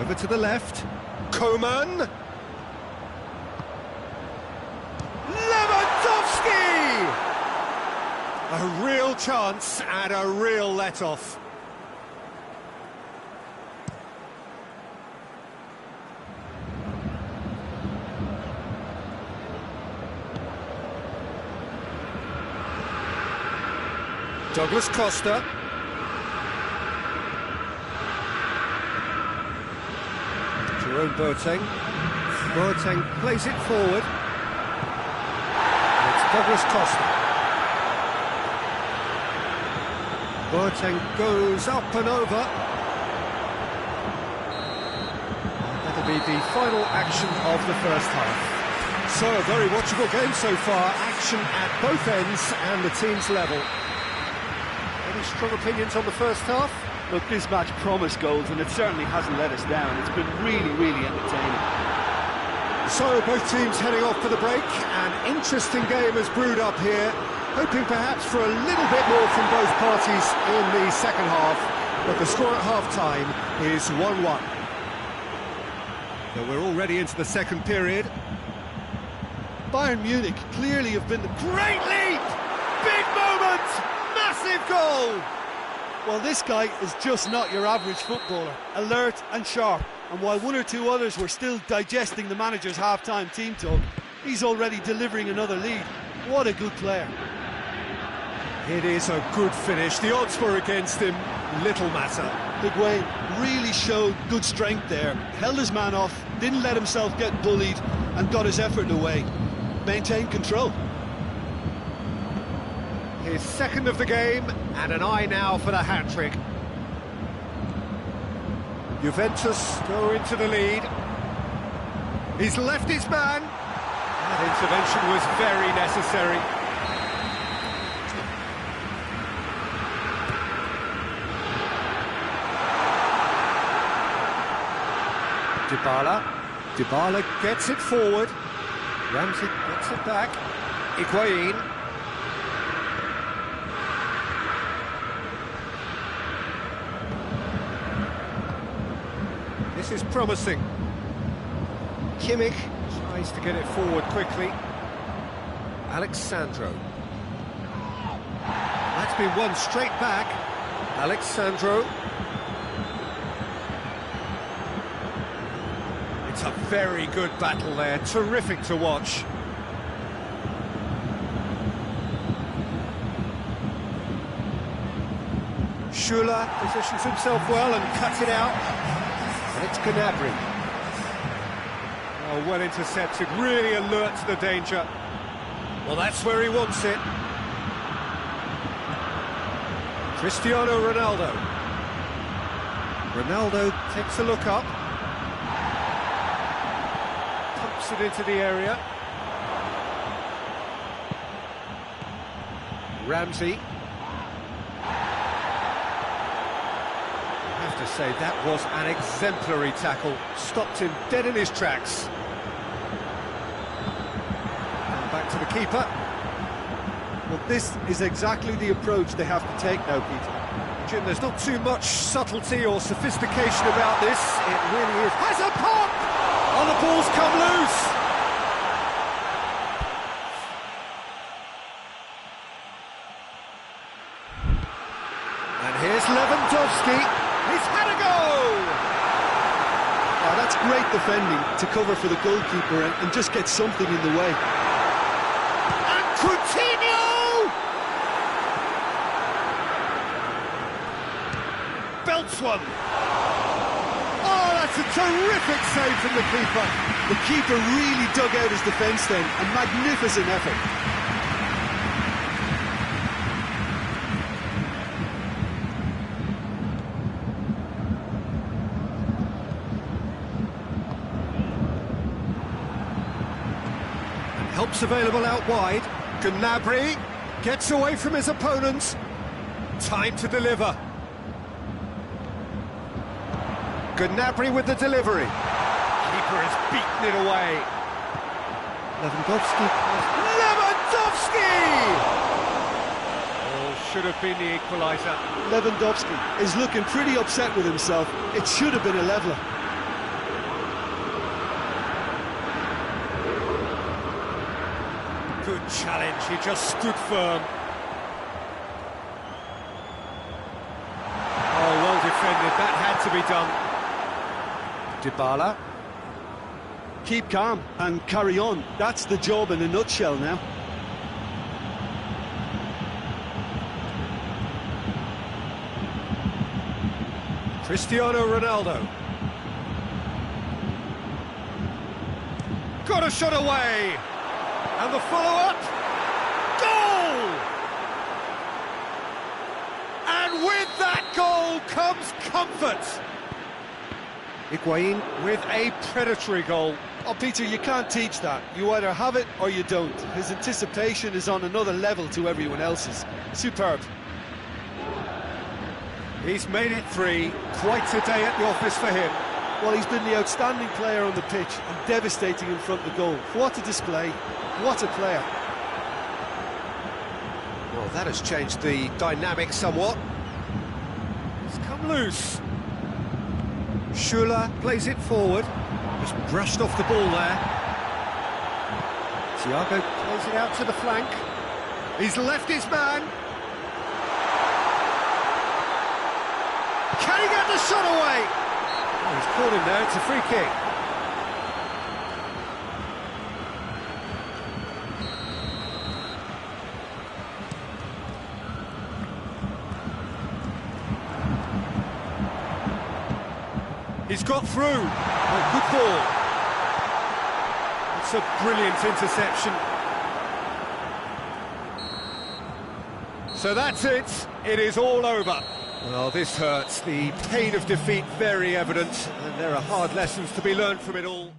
[SPEAKER 1] over to the left. Coman. A real chance and a real let-off. Douglas Costa. Jerome Boateng. Boateng plays it forward. And it's Douglas Costa. Boateng goes up and over. That'll be the final action of the first half. So, a very watchable game so far. Action at both ends and the team's level. Any strong opinions on the first half?
[SPEAKER 3] Look, this match promised goals, and it certainly hasn't let us down. It's been really, really entertaining.
[SPEAKER 1] So, both teams heading off for the break. An interesting game has brewed up here. Hoping perhaps for a little bit more from both parties in the second half, but the score at half-time is 1-1. So we're already into the second period.
[SPEAKER 3] Bayern Munich clearly have been the...
[SPEAKER 1] Great lead! Big moment! Massive goal!
[SPEAKER 3] Well, this guy is just not your average footballer. Alert and sharp. And while one or two others were still digesting the manager's half-time team talk, he's already delivering another lead. What a good player.
[SPEAKER 1] It is a good finish. The odds were against him. Little matter.
[SPEAKER 3] Higuain really showed good strength there. Held his man off, didn't let himself get bullied, and got his effort away. Maintained control.
[SPEAKER 1] His second of the game, and an eye now for the hat-trick. Juventus go into the lead. He's left his man. That intervention was very necessary. Dybala gets it forward. Ramsey gets it back. Higuain. This is promising. Kimmich tries to get it forward quickly. Alexandro. That's been won straight back. Alexandro. It's a very good battle there, terrific to watch. Schuller positions himself well and cuts it out. And it's Gnabry. Oh, well intercepted, really alert to the danger. Well, that's where he wants it. Cristiano Ronaldo. Ronaldo takes a look up. Pumps it into the area. Ramsey. I have to say, that was an exemplary tackle. Stopped him dead in his tracks. And back to the keeper.
[SPEAKER 3] Well, this is exactly the approach they have to take now, Peter.
[SPEAKER 1] Jim, there's not too much subtlety or sophistication about this. It really is. Has a pop! Oh, the ball's come loose! And here's Lewandowski. He's had a go!
[SPEAKER 3] Oh, that's great defending to cover for the goalkeeper and just get something in the way.
[SPEAKER 1] And Coutinho! Belts one. Oh, that's a terrific save from the keeper.
[SPEAKER 3] The keeper really dug out his defence then. A magnificent effort.
[SPEAKER 1] Help's available out wide. Gnabry gets away from his opponents. Time to deliver. Gnabry with the delivery. Keeper has beaten it away.
[SPEAKER 4] Lewandowski.
[SPEAKER 1] Lewandowski! Oh, should have been the equaliser.
[SPEAKER 3] Lewandowski is looking pretty upset with himself. It should have been a leveller.
[SPEAKER 1] Good challenge, he just stood firm. Oh, well defended, that had to be done. Dybala.
[SPEAKER 3] Keep calm and carry on. That's the job in a nutshell now.
[SPEAKER 1] Cristiano Ronaldo. Got a shot away! And the follow-up, goal! And with that goal comes comfort. Higuain with a predatory goal.
[SPEAKER 3] Oh, Peter, you can't teach that. You either have it or you don't. His anticipation is on another level to everyone else's. Superb.
[SPEAKER 1] He's made it 3. Quite a day at the office for him.
[SPEAKER 3] Well, he's been the outstanding player on the pitch and devastating in front of the goal. What a display. What a player.
[SPEAKER 1] Well, that has changed the dynamic somewhat. It's come loose. Schuller plays it forward. Just brushed off the ball there. Thiago plays it out to the flank. He's left his man. Can he get the shot away? Oh, he's caught him there, it's a free kick. He's got through. Oh, good ball. It's a brilliant interception. So that's it. It is all over. Well, this hurts. The pain of defeat very evident, and there are hard lessons to be learned from it all.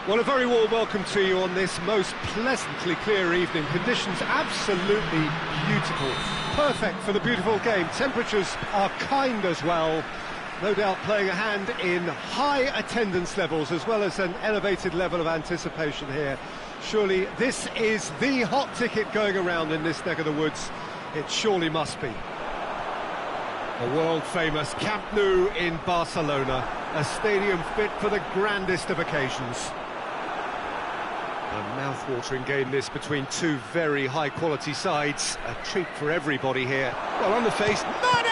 [SPEAKER 1] Well, a very warm welcome to you on this most pleasantly clear evening. Conditions absolutely beautiful. Perfect for the beautiful game. Temperatures are kind as well. No doubt playing a hand in high attendance levels as well as an elevated level of anticipation here. Surely this is the hot ticket going around in this neck of the woods. It surely must be. The world-famous Camp Nou in Barcelona, a stadium fit for the grandest of occasions. A mouth-watering game this between two very high-quality sides. A treat for everybody here.
[SPEAKER 2] Well, on the face,
[SPEAKER 1] Mane!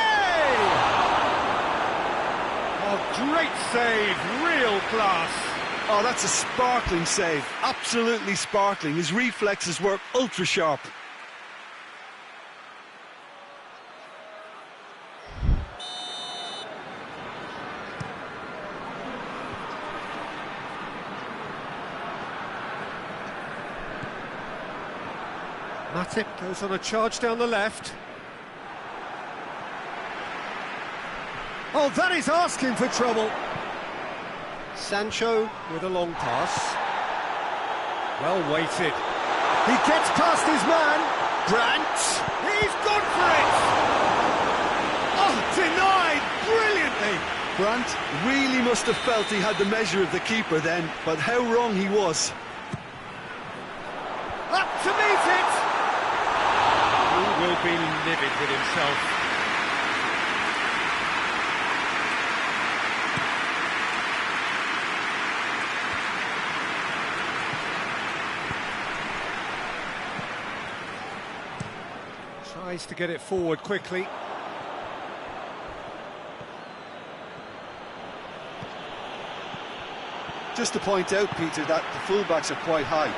[SPEAKER 1] Oh, great save, real class.
[SPEAKER 2] oh, that's a sparkling save, absolutely sparkling. His reflexes work ultra-sharp.
[SPEAKER 1] Matip goes on a charge down the left. Oh, that is asking for trouble. Sancho with a long pass. Well weighted. He gets past his man. Brandt. He's gone for it. Oh, denied brilliantly.
[SPEAKER 2] Brandt really must have felt he had the measure of the keeper then, but how wrong he was.
[SPEAKER 1] Up to meet it. He will be livid with himself. Tries to get it forward quickly.
[SPEAKER 2] Just to point out, Peter, that the fullbacks are quite high.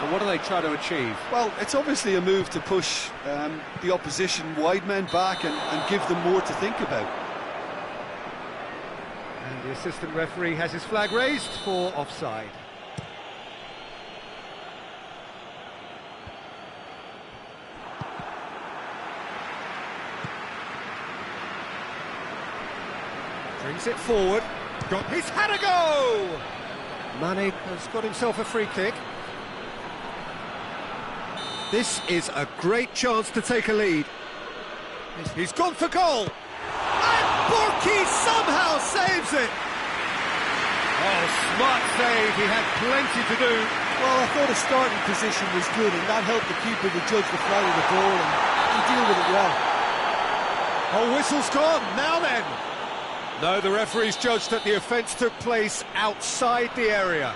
[SPEAKER 1] And what do they try to achieve?
[SPEAKER 2] Well, it's obviously a move to push the opposition wide men back and give them more to think about.
[SPEAKER 1] And the assistant referee has his flag raised for offside. Brings it forward. He's had a go! Mane has got himself a free kick. This is a great chance to take a lead. He's gone for goal! And Borky somehow saves it! Oh, smart save, he had plenty to do.
[SPEAKER 3] Well, I thought his starting position was good, and that helped the keeper to judge the flight of the ball and deal with it well.
[SPEAKER 1] Oh, whistle's gone, now then! No, the referee's judged that the offence took place outside the area.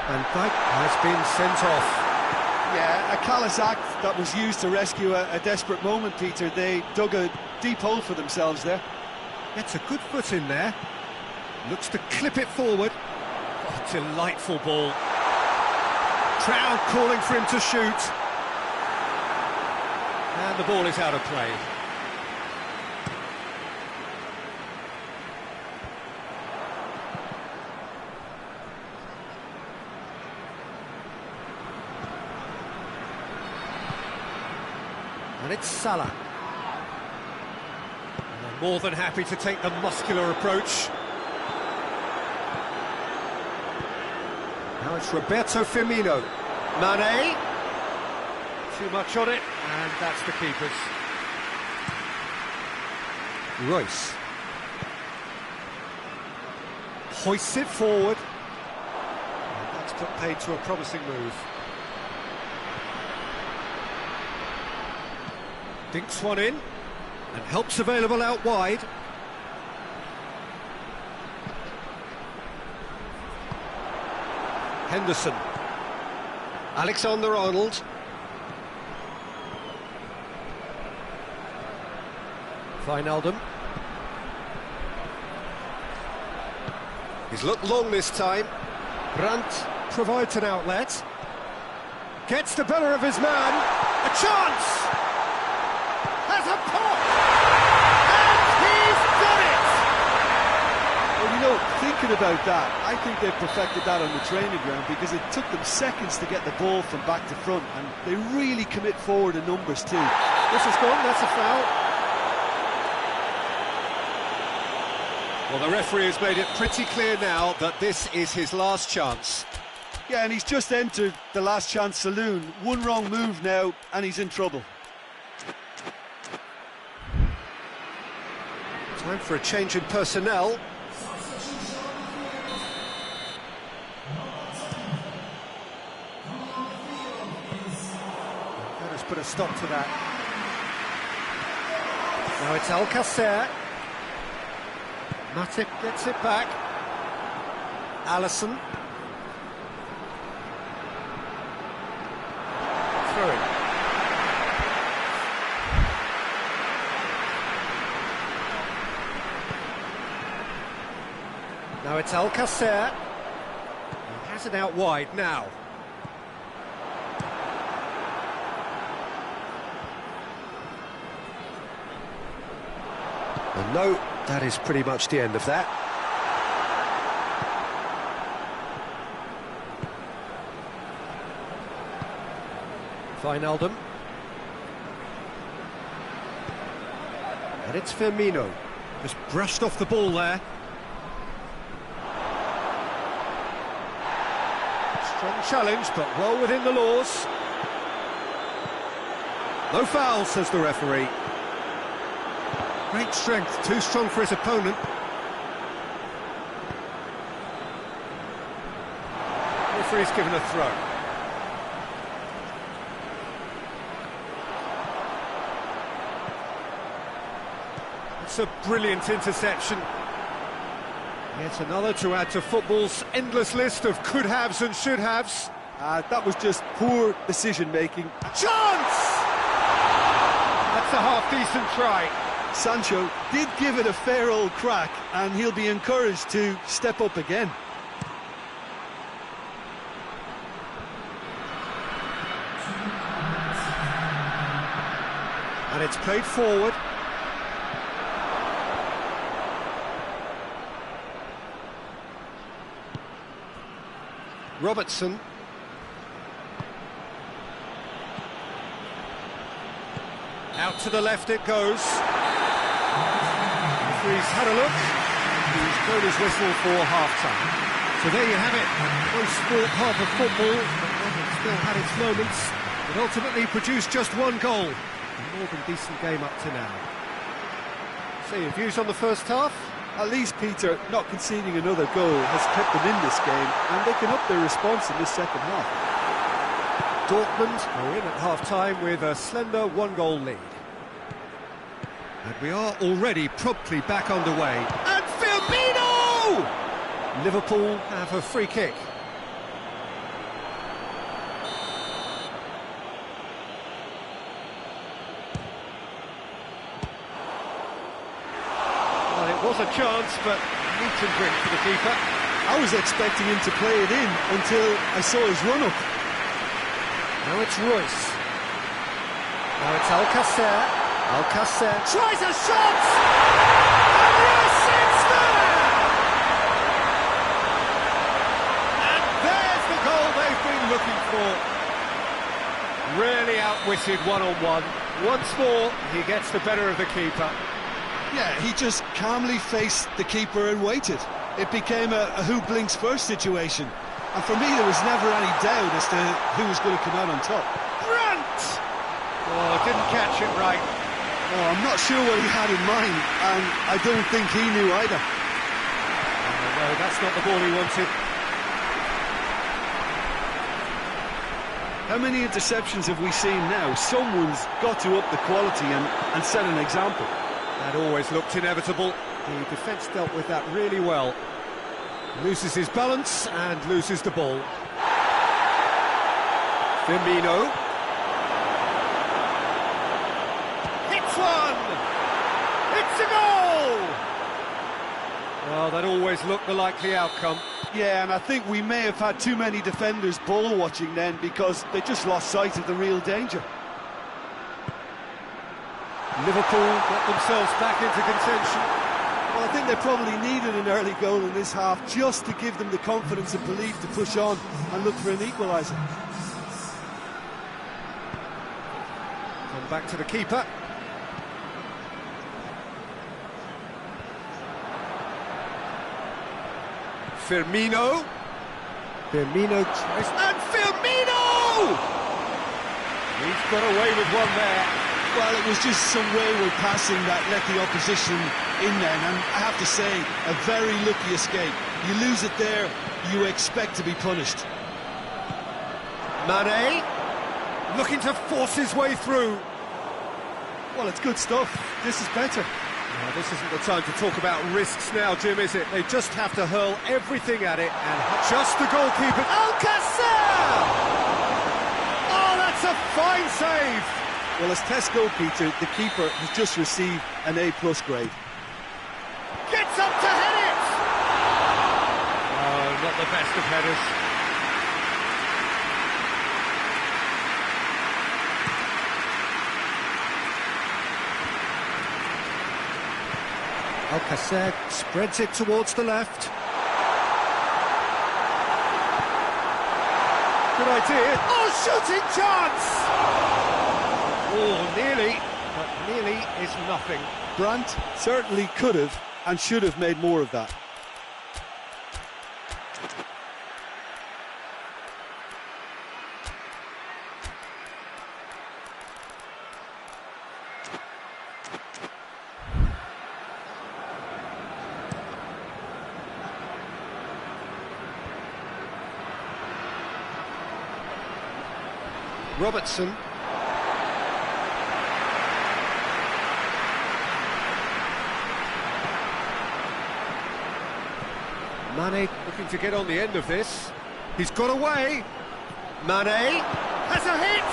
[SPEAKER 1] And Dijk has been sent off.
[SPEAKER 3] Yeah, a callous act that was used to rescue a desperate moment, Peter. They dug a deep hole for themselves there.
[SPEAKER 1] Gets a good foot in there. Looks to clip it forward. Oh, delightful ball. Crowd calling for him to shoot. And the ball is out of play. And it's Salah. And they're more than happy to take the muscular approach. Now it's Roberto Firmino. Mane. Too much on it, and that's the keeper's. Royce. Hoists it forward. And that's put paid to a promising move. Dinks one in, and help's available out wide. Henderson. Alexander-Arnold. Wijnaldum. He's looked long this time. Brandt provides an outlet. Gets the better of his man. A chance! Has a pop! And he's done it!
[SPEAKER 3] Well, you know, thinking about that, I think they've perfected that on the training ground because it took them seconds to get the ball from back to front, and they really commit forward in numbers too.
[SPEAKER 1] This is gone, that's a foul. Well, the referee has made it pretty clear now that this is his last chance.
[SPEAKER 3] Yeah, and he's just entered the last chance saloon. One wrong move now, and he's in trouble.
[SPEAKER 1] Time for a change in personnel. Let us put a stop to that. Now it's Alcacer. Matip gets it back. Alisson. Throw it. Now it's Alcacer. He has it out wide now. And no, that is pretty much the end of that. Wijnaldum. And it's Firmino. Just brushed off the ball there. Strong challenge, but well within the laws. No foul, says the referee. Great strength, too strong for his opponent. The referee's given a throw. It's a brilliant interception. Yet another to add to football's endless list of could-haves and should-haves.
[SPEAKER 3] That was just poor decision-making.
[SPEAKER 1] Chance! That's a half-decent try.
[SPEAKER 3] Sancho did give it a fair old crack, and he'll be encouraged to step up again.
[SPEAKER 1] And it's played forward. Robertson. Out to the left it goes. Referee's had a look. He's blown his whistle for half-time. So there you have it. One sport half of football, but one that still had its moments. It ultimately produced just one goal. A more than decent game up to now. So your views on the first half?
[SPEAKER 3] At least, Peter, not conceding another goal has kept them in this game, and they can up their response in this second half.
[SPEAKER 1] Dortmund are in at half-time with a slender one-goal lead. And we are already promptly back underway. And Firmino! Liverpool have a free kick. Well, it was a chance, but neat and drink for the keeper.
[SPEAKER 3] I was expecting him to play it in until I saw his run-up.
[SPEAKER 1] Now it's Royce. Now it's Alcacer. Alcacer tries a shot! And yes, it's there! And there's the goal they've been looking for. Really outwitted one-on-one. Once more, he gets the better of the keeper.
[SPEAKER 3] Yeah, he just calmly faced the keeper and waited. It became a who blinks first situation. And for me, there was never any doubt as to who was going to come out on top.
[SPEAKER 1] Grant! Oh, didn't catch it right.
[SPEAKER 3] Oh, I'm not sure what he had in mind, and I don't think he knew either.
[SPEAKER 1] Oh, no, that's not the ball he wanted.
[SPEAKER 3] How many interceptions have we seen now? Someone's got to up the quality and set an example.
[SPEAKER 1] That always looked inevitable. The defence dealt with that really well. Loses his balance and loses the ball. Firmino. Hits one! It's a goal! Well, that always looked the likely outcome.
[SPEAKER 3] Yeah, and I think we may have had too many defenders ball watching then because they just lost sight of the real danger.
[SPEAKER 1] Liverpool got themselves back into contention.
[SPEAKER 3] Well, I think they probably needed an early goal in this half just to give them the confidence and belief to push on and look for an equaliser.
[SPEAKER 1] Come back to the keeper. Firmino. Firmino tries... And Firmino! He's got away with one there.
[SPEAKER 2] Well, it was just some wayward passing that let the opposition in then, and I have to say, a very lucky escape. You lose it there, you expect to be punished.
[SPEAKER 1] Mane, looking to force his way through.
[SPEAKER 3] Well, it's good stuff. This is better.
[SPEAKER 1] Now, this isn't the time to talk about risks now, Jim, is it? They just have to hurl everything at it, and just the goalkeeper... Alcacer! Oh, that's a fine save!
[SPEAKER 3] Well, as test goalkeeper, the keeper has just received an A+ grade.
[SPEAKER 1] Gets up to head it! Oh, not the best of headers. Alcacer spreads it towards the left. Good idea. Oh, shooting chance! Oh, nearly, but nearly is nothing.
[SPEAKER 3] Brandt certainly could have and should have made more of that.
[SPEAKER 1] Robertson. Mane looking to get on the end of this. He's got away. Mane has a hit.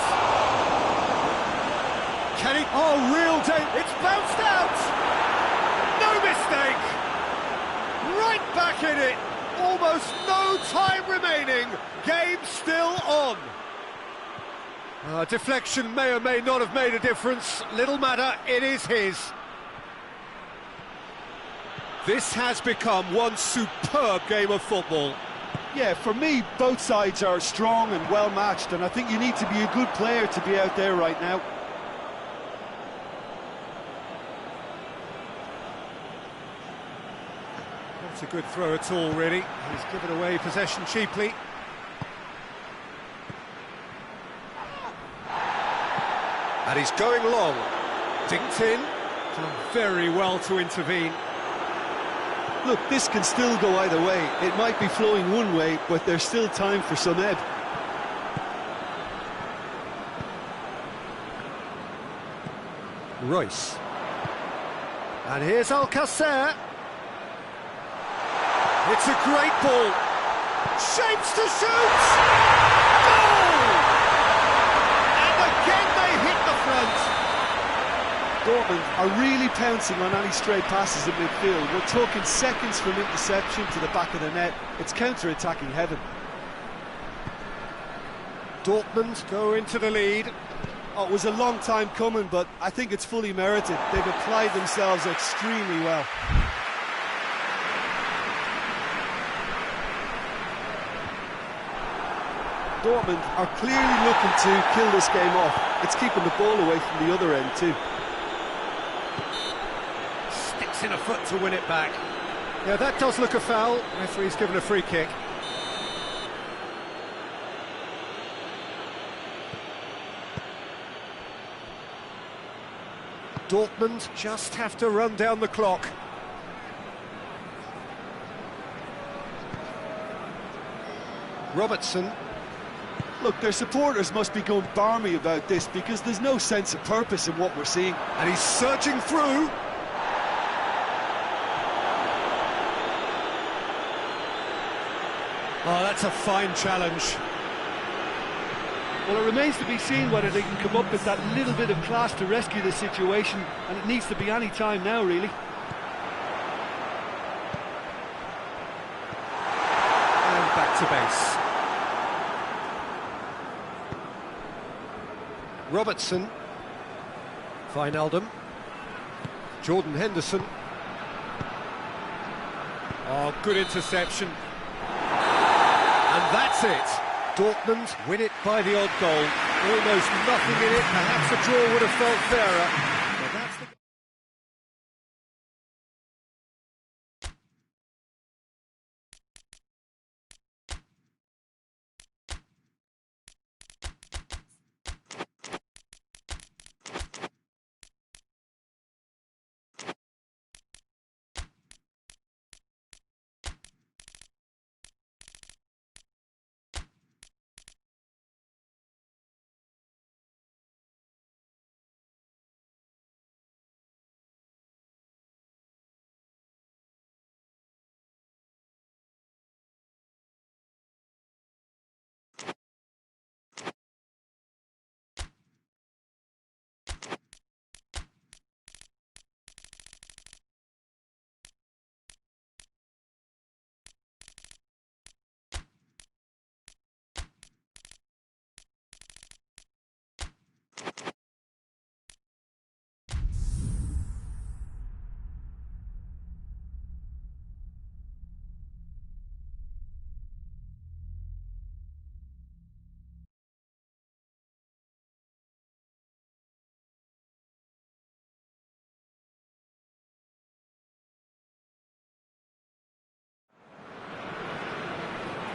[SPEAKER 1] Can he? Oh, real danger. It's bounced out. No mistake. Right back in it. Almost no time remaining. Game still on. Deflection may or may not have made a difference. Little matter, it is his. This has become one superb game of football.
[SPEAKER 3] Yeah, for me, both sides are strong and well matched, and I think you need to be a good player to be out there right now.
[SPEAKER 1] Not a good throw at all, really. He's given away possession cheaply. And he's going long. Dinked in. Done very well to intervene.
[SPEAKER 3] Look, this can still go either way. It might be flowing one way, but there's still time for some ebb.
[SPEAKER 1] Royce. And here's Alcacer. It's a great ball. Shapes to shoot! Goal! And again they hit the front.
[SPEAKER 3] Dortmund are really pouncing on any stray passes in midfield. We're talking seconds from interception to the back of the net. It's counter-attacking heaven.
[SPEAKER 1] Dortmund go into the lead.
[SPEAKER 3] Oh, it was a long time coming, but I think it's fully merited. They've applied themselves extremely well. Dortmund are clearly looking to kill this game off. It's keeping the ball away from the other end too.
[SPEAKER 1] Sticks in a foot to win it back. Yeah, that does look a foul. Referee's given a free kick. Dortmund just have to run down the clock. Robertson.
[SPEAKER 3] Look, their supporters must be going barmy about this because there's no sense of purpose in what we're seeing.
[SPEAKER 1] And he's surging through. Oh, that's a fine challenge.
[SPEAKER 3] Well, it remains to be seen whether they can come up with that little bit of class to rescue the situation, and it needs to be any time now, really.
[SPEAKER 1] And back to base. Robertson. Wijnaldum. Jordan Henderson. Oh, good interception. And that's it. Dortmund win it by the odd goal. Almost nothing in it. Perhaps a draw would have felt fairer.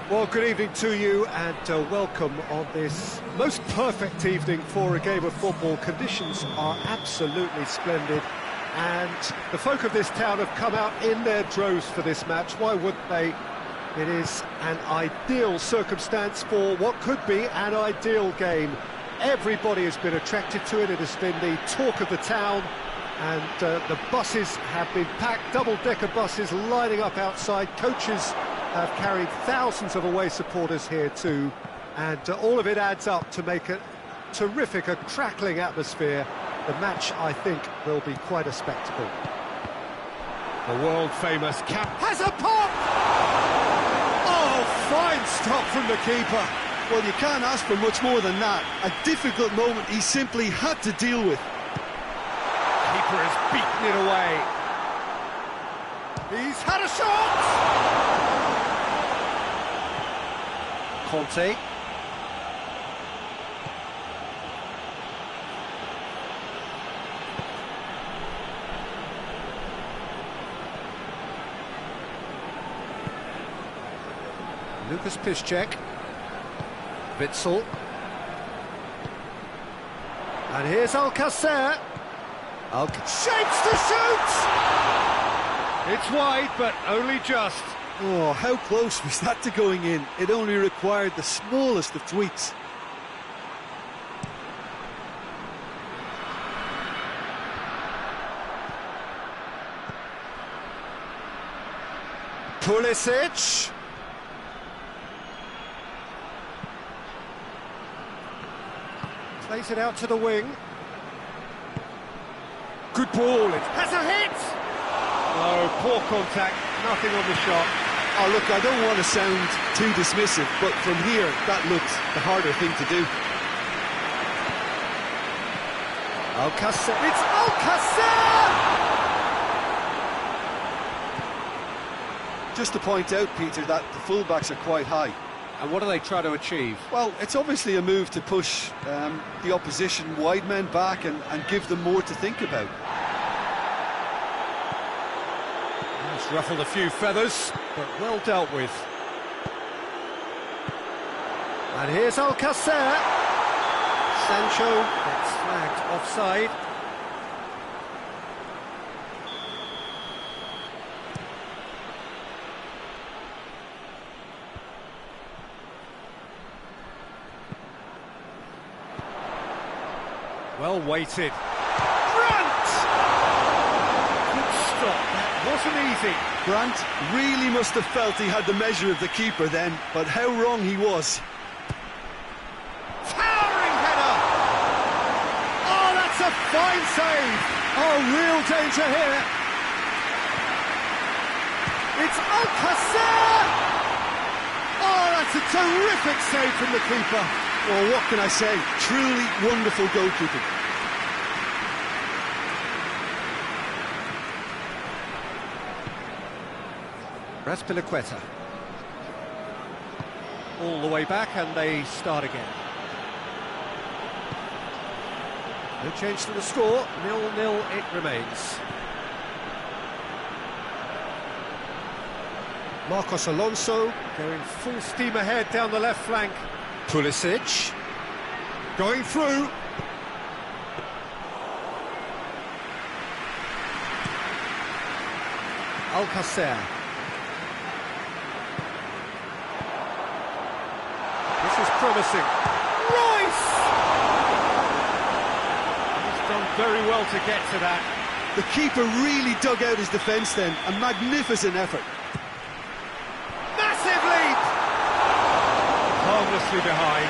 [SPEAKER 1] Well, good evening to you and welcome on this most perfect evening for a game of football. Conditions are absolutely splendid and the folk of this town have come out in their droves for this match. Why wouldn't they? It is an ideal circumstance for what could be an ideal game. Everybody has been attracted to it. It has been the talk of the town and the buses have been packed, double-decker buses lining up outside. Coaches have carried thousands of away supporters here too, and all of it adds up to make a terrific, a crackling atmosphere. The match, I think, will be quite a spectacle. The world-famous cap has a pop! Oh, fine stop from the keeper.
[SPEAKER 3] Well, you can't ask for much more than that. A difficult moment he simply had to deal with.
[SPEAKER 1] Keeper has beaten it away. He's had a shot! Conte. Lucas Piszczek. Witsel. And here's Alcacer. Shapes to shoot! It's wide, but only just.
[SPEAKER 3] Oh, how close was that to going in? It only required the smallest of tweaks.
[SPEAKER 1] Pulisic. Plays it out to the wing. Good ball. It has a hit! No, poor contact, nothing on the shot.
[SPEAKER 3] Oh, look, I don't want to sound too dismissive, but from here, that looked the harder thing to do.
[SPEAKER 1] Alcacer. It's Alcacer!
[SPEAKER 3] Just to point out, Peter, that the fullbacks are quite high.
[SPEAKER 1] And what do they try to achieve?
[SPEAKER 3] Well, it's obviously a move to push the opposition wide men back and give them more to think about.
[SPEAKER 1] He's ruffled a few feathers, but well dealt with. And here's Alcacer. Sancho gets flagged offside. Well weighted. Brandt! Good stop, that wasn't easy.
[SPEAKER 3] Brandt really must have felt he had the measure of the keeper then, but how wrong he was.
[SPEAKER 1] Towering header! Oh, that's a fine save! Oh, real danger here. It's Alcacer! Oh, that's a terrific save from the keeper.
[SPEAKER 3] Well, what can I say? Truly wonderful goalkeeping.
[SPEAKER 1] Raspilicueta. All the way back and they start again. No change to the score, 0-0 it remains. Marcos Alonso going full steam ahead down the left flank. Pulisic going through. Alcacer. This is promising. Royce! He's done very well to get to that.
[SPEAKER 3] The keeper really dug out his defence then. A magnificent effort.
[SPEAKER 1] Massive leap! Harmlessly behind.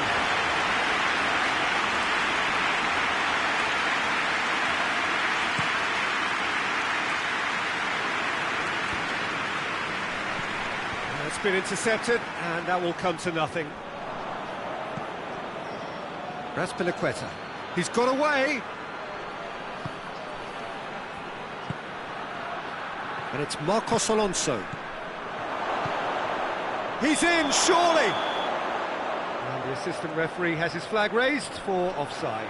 [SPEAKER 1] It's been intercepted, and that will come to nothing. Raspilicueta. He's got away. And it's Marcos Alonso. He's in, surely! And the assistant referee has his flag raised for offside.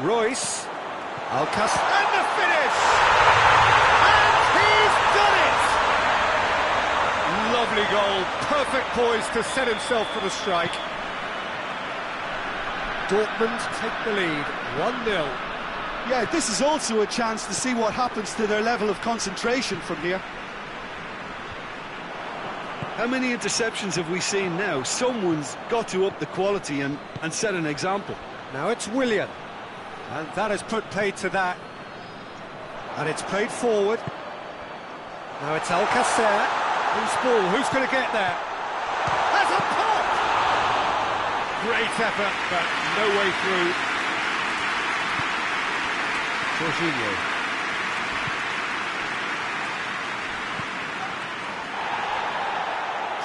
[SPEAKER 1] Royce. Alcas. And the finish! And he's done it! Lovely goal. Perfect poise to set himself for the strike. Dortmund take the lead, 1-0.
[SPEAKER 3] Yeah, this is also a chance to see what happens to their level of concentration from here.
[SPEAKER 2] How many interceptions have we seen now? Someone's got to up the quality and set an example.
[SPEAKER 1] Now it's Willian. And that has put paid to that. And it's played forward. Now it's Alcacer. Who's ball? Who's going to get there? Has a pop! Great effort, but no way through. Jorginho.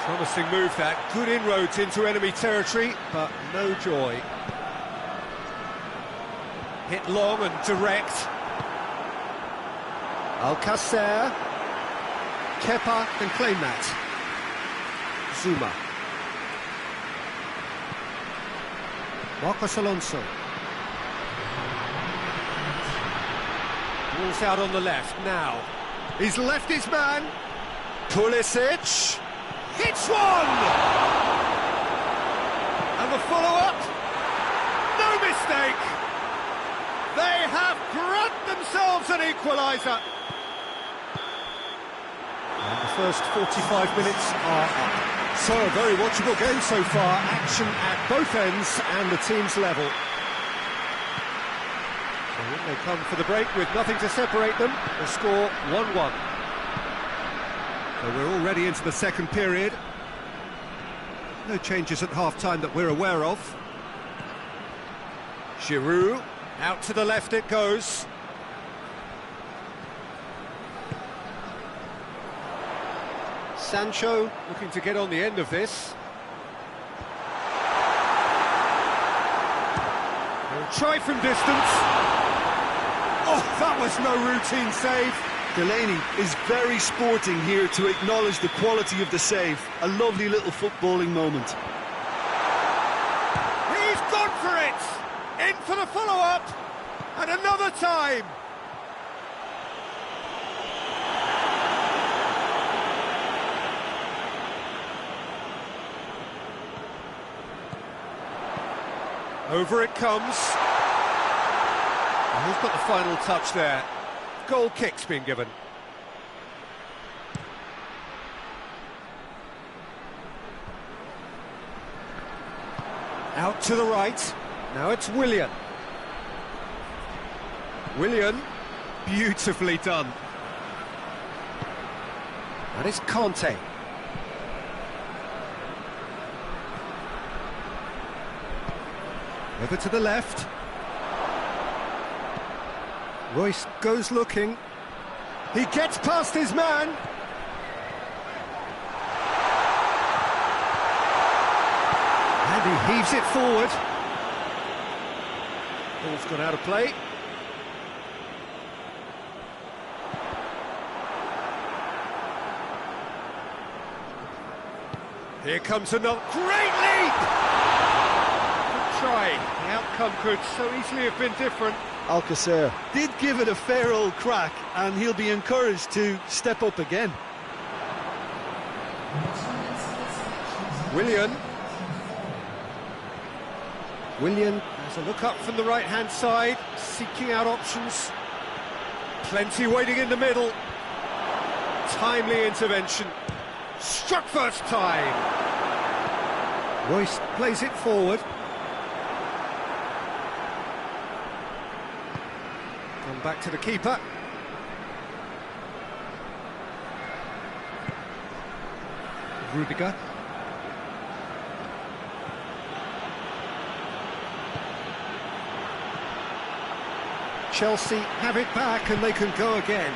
[SPEAKER 1] Promising move that. Good inroads into enemy territory, but no joy. Hit long and direct. Alcacer. Kepa can claim that. Zuma. Marcos Alonso. Ball's out on the left now. He's left his man. Pulisic. Hits one! And the follow-up? No mistake! They have grabbed themselves an equaliser. And the first 45 minutes are up. So, a very watchable game so far. Action at both ends and the team's level. So when they come for the break with nothing to separate them, the score 1-1. So we're already into the second period. No changes at half-time that we're aware of. Giroud, out to the left it goes. Sancho looking to get on the end of this. They'll try from distance. Oh, that was no routine save.
[SPEAKER 2] Delaney is very sporting here to acknowledge the quality of the save. A lovely little footballing moment.
[SPEAKER 1] He's gone for it! In for the follow-up! And another time! Over it comes. And who's got the final touch there? Goal kick's been given. Out to the right. Now it's Willian. Willian, beautifully done. That is Conte. Over to the left. Royce goes looking. He gets past his man. And he heaves it forward. Ball's gone out of play. Here comes another great leap! Good try. The outcome could so easily have been different.
[SPEAKER 2] Alcacer
[SPEAKER 3] Did give it a fair old crack, and he'll be encouraged to step up again.
[SPEAKER 1] Willian. Willian has a look up from the right-hand side, seeking out options. Plenty waiting in the middle. Timely intervention. Struck first time. Royce plays it forward. Come back to the keeper. Rudiger. Chelsea have it back and they can go again.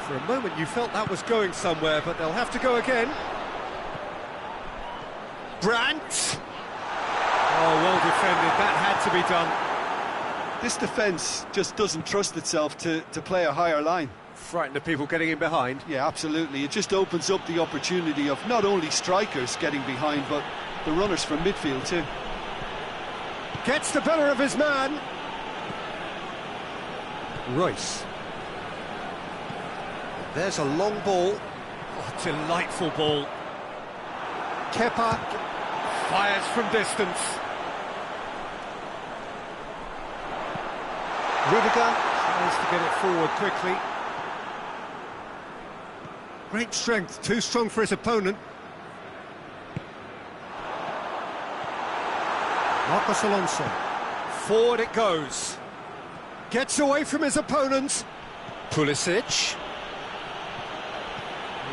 [SPEAKER 1] For a moment you felt that was going somewhere, but they'll have to go again. Brandt! Oh, well defended, that had to be done.
[SPEAKER 2] This defence just doesn't trust itself to play a higher line.
[SPEAKER 1] frighten the people getting in behind.
[SPEAKER 2] Yeah, absolutely. It just opens up the opportunity of not only strikers getting behind, but the runners from midfield too.
[SPEAKER 1] Gets the better of his man. Royce. There's a long ball. Oh, delightful ball. Kepa fires from distance. Rudiger tries to get it forward quickly. Great strength, too strong for his opponent. Marcos Alonso. Forward it goes. Gets away from his opponent. Pulisic.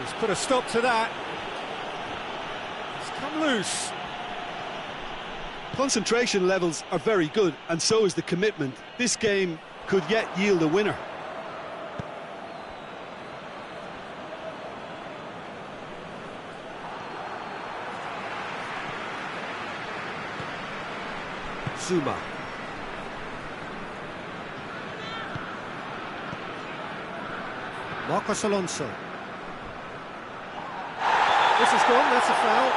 [SPEAKER 1] He's put a stop to that. It's come loose.
[SPEAKER 2] Concentration levels are very good, and so is the commitment. This game could yet yield a winner.
[SPEAKER 1] Zuma. Marcos Alonso. This is gone, that's a foul.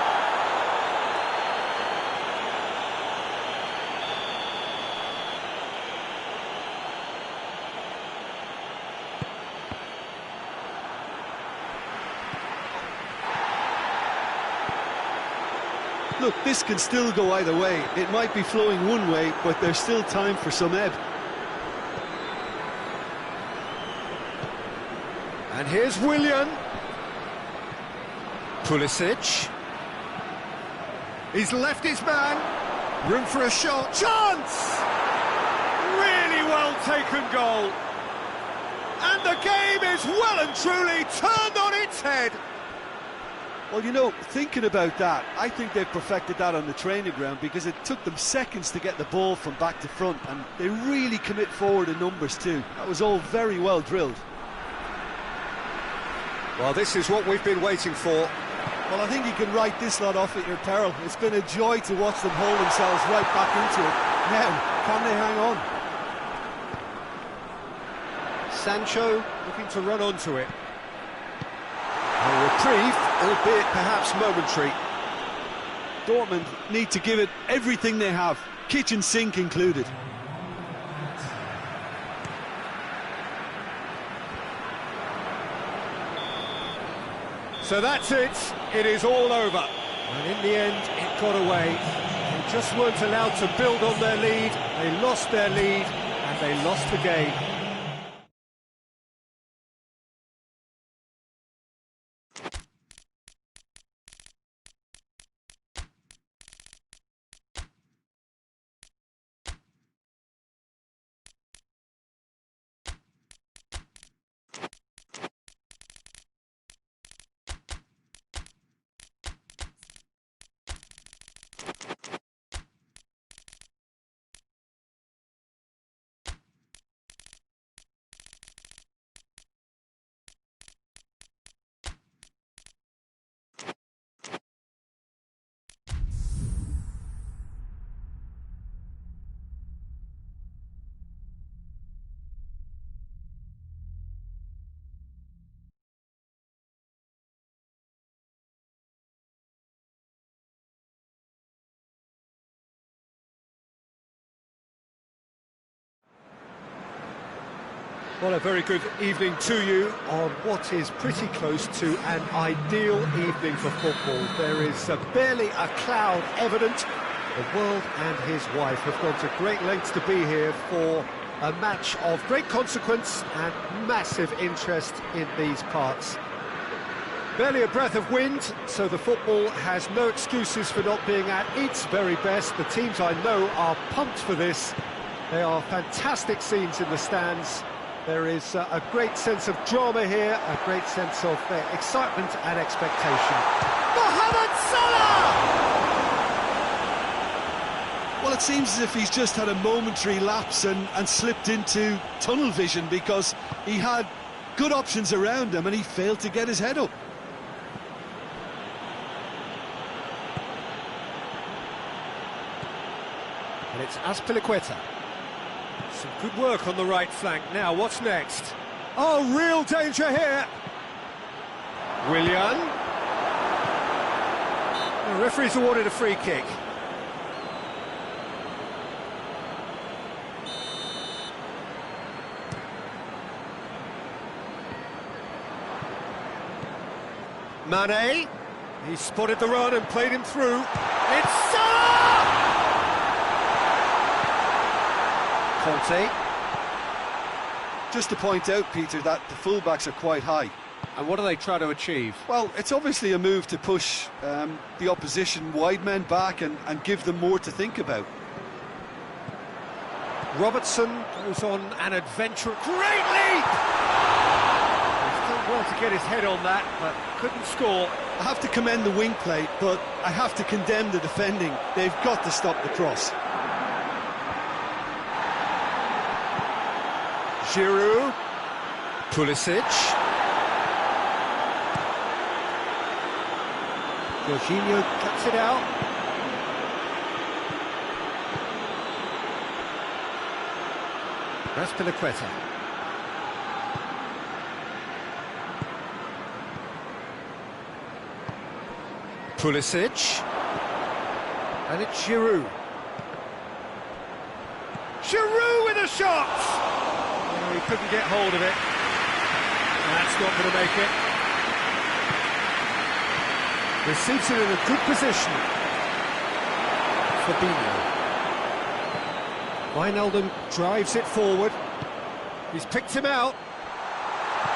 [SPEAKER 2] Look, this can still go either way. It might be flowing one way, but there's still time for some ebb.
[SPEAKER 1] And here's Willian. Pulisic. He's left his man. Room for a shot. Chance! Really well taken goal. And the game is well and truly turned on its head.
[SPEAKER 2] Well, you know, thinking about that, I think they've perfected that on the training ground, because it took them seconds to get the ball from back to front, and they really commit forward in numbers too. That was all very well drilled.
[SPEAKER 1] Well, this is what we've been waiting for.
[SPEAKER 3] Well, I think you can write this lot off at your peril. It's been a joy to watch them hold themselves right back into it. Now, can they hang on?
[SPEAKER 1] Sancho looking to run onto it. A reprieve, albeit perhaps momentary.
[SPEAKER 2] Dortmund need to give it everything they have, kitchen sink included.
[SPEAKER 1] So that's it. It is all over. And in the end, it got away. They just weren't allowed to build on their lead. They lost their lead, and they lost the game. Well, a very good evening to you on what is pretty close to an ideal evening for football. There is barely a cloud evident. The world and his wife have gone to great lengths to be here for a match of great consequence and massive interest in these parts. Barely a breath of wind, so the football has no excuses for not being at its very best. The teams I know are pumped for this. They are fantastic scenes in the stands. There is a great sense of drama here, a great sense of excitement and expectation. Mohamed Salah!
[SPEAKER 2] Well, it seems as if he's just had a momentary lapse and slipped into tunnel vision, because he had good options around him and he failed to get his head up.
[SPEAKER 1] And it's Azpilicueta. Some good work on the right flank. Now, what's next? Oh, real danger here. Willian. The referee's awarded a free kick. Mane. He spotted the run and played him through. It's Salah! Conte.
[SPEAKER 2] Just to point out, Peter, that the fullbacks are quite high.
[SPEAKER 1] And what do they try to achieve?
[SPEAKER 2] Well, it's obviously a move to push the opposition wide men back and give them more to think about.
[SPEAKER 1] Robertson goes on an adventure. Great leap! He's done well to get his head on that, but couldn't score.
[SPEAKER 2] I have to commend the wing play, but I have to condemn the defending. They've got to stop the cross.
[SPEAKER 1] Giroud. Pulisic. Jorginho cuts it out. Raspilicueta. Pulisic. And it's Giroud. Giroud with a shot! Oh, he couldn't get hold of it. That's not going to make it. Receives it in a good position. Fabinho. Wijnaldum drives it forward. He's picked him out.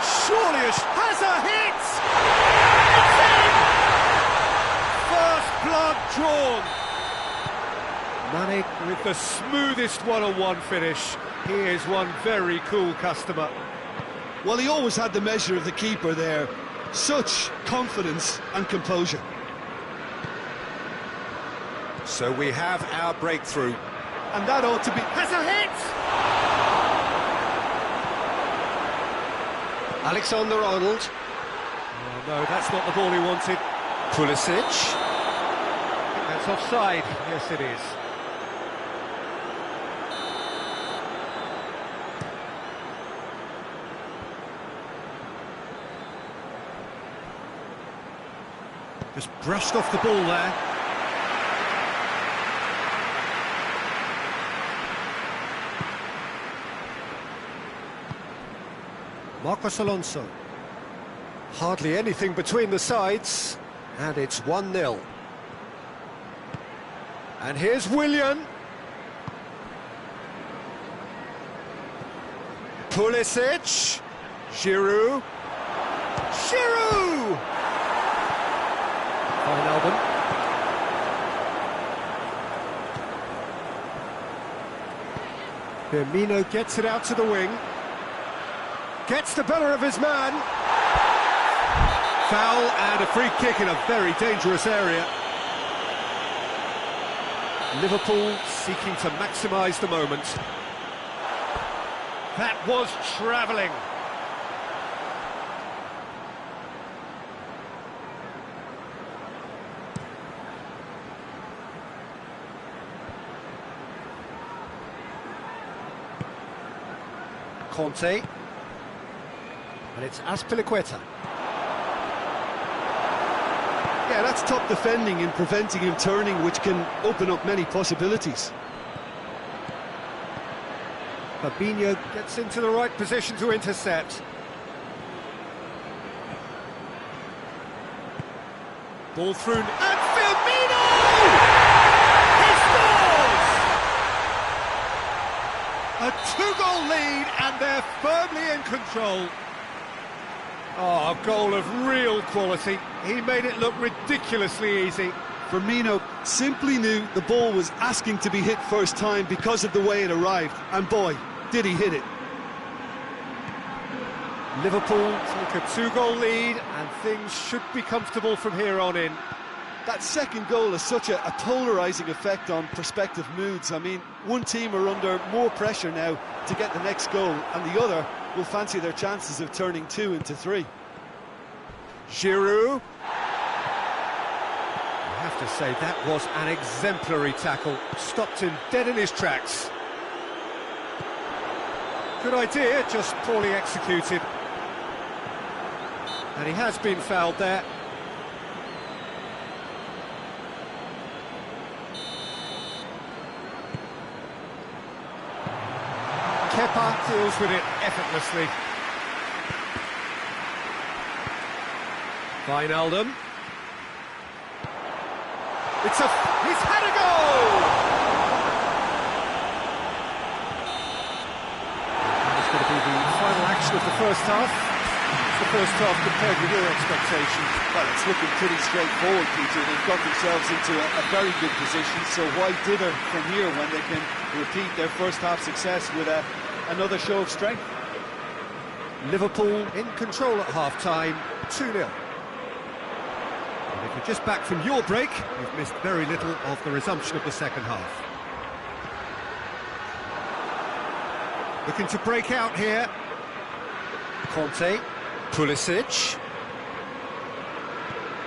[SPEAKER 1] Surely has a hit! It's in! First blood drawn. Mane with the smoothest one-on-one finish. He is one very cool customer.
[SPEAKER 2] Well, he always had the measure of the keeper there. Such confidence and composure.
[SPEAKER 1] So we have our breakthrough.
[SPEAKER 2] And that ought to be...
[SPEAKER 1] Has a hit! Alexander-Arnold. Oh no, that's not the ball he wanted. Pulisic. I think that's offside. Yes, it is. Just brushed off the ball there. Marcos Alonso. Hardly anything between the sides, and it's 1-0. And here's Willian. Pulisic. Giroud. Giroud! Wijnaldum. Firmino gets it out to the wing. Gets the better of his man. Foul and a free kick in a very dangerous area. Liverpool seeking to maximise the moment. That was travelling. Conte. And it's Azpilicueta.
[SPEAKER 2] Yeah, that's top defending and preventing him turning, which can open up many possibilities.
[SPEAKER 1] Fabinho gets into the right position to intercept. Ball through, and Firmino! He scores! A two-goal lead, and they're firmly in control. Oh, a goal of real quality. He made it look ridiculously easy.
[SPEAKER 2] Firmino simply knew the ball was asking to be hit first time because of the way it arrived, and boy, did he hit it.
[SPEAKER 1] Liverpool take a two-goal lead, and things should be comfortable from here on in.
[SPEAKER 2] That second goal has such a polarising effect on prospective moods. I mean, one team are under more pressure now to get the next goal, and the other will fancy their chances of turning 2 into 3.
[SPEAKER 1] Giroud. I have to say, that was an exemplary tackle. Stopped him dead in his tracks. Good idea, just poorly executed. And he has been fouled there. Kepa deals with it effortlessly. Wijnaldum. He's had a goal! It's going to be the final action of the first half. It's the first half compared with your expectations.
[SPEAKER 3] Well, it's looking pretty straightforward, Peter. They've got themselves into a very good position, so why dither from here when they can repeat their first half success with another show of strength?
[SPEAKER 1] Liverpool in control at half-time, 2-0. And if you're just back from your break, you've missed very little of the resumption of the second half. Looking to break out here. Conte, Pulisic.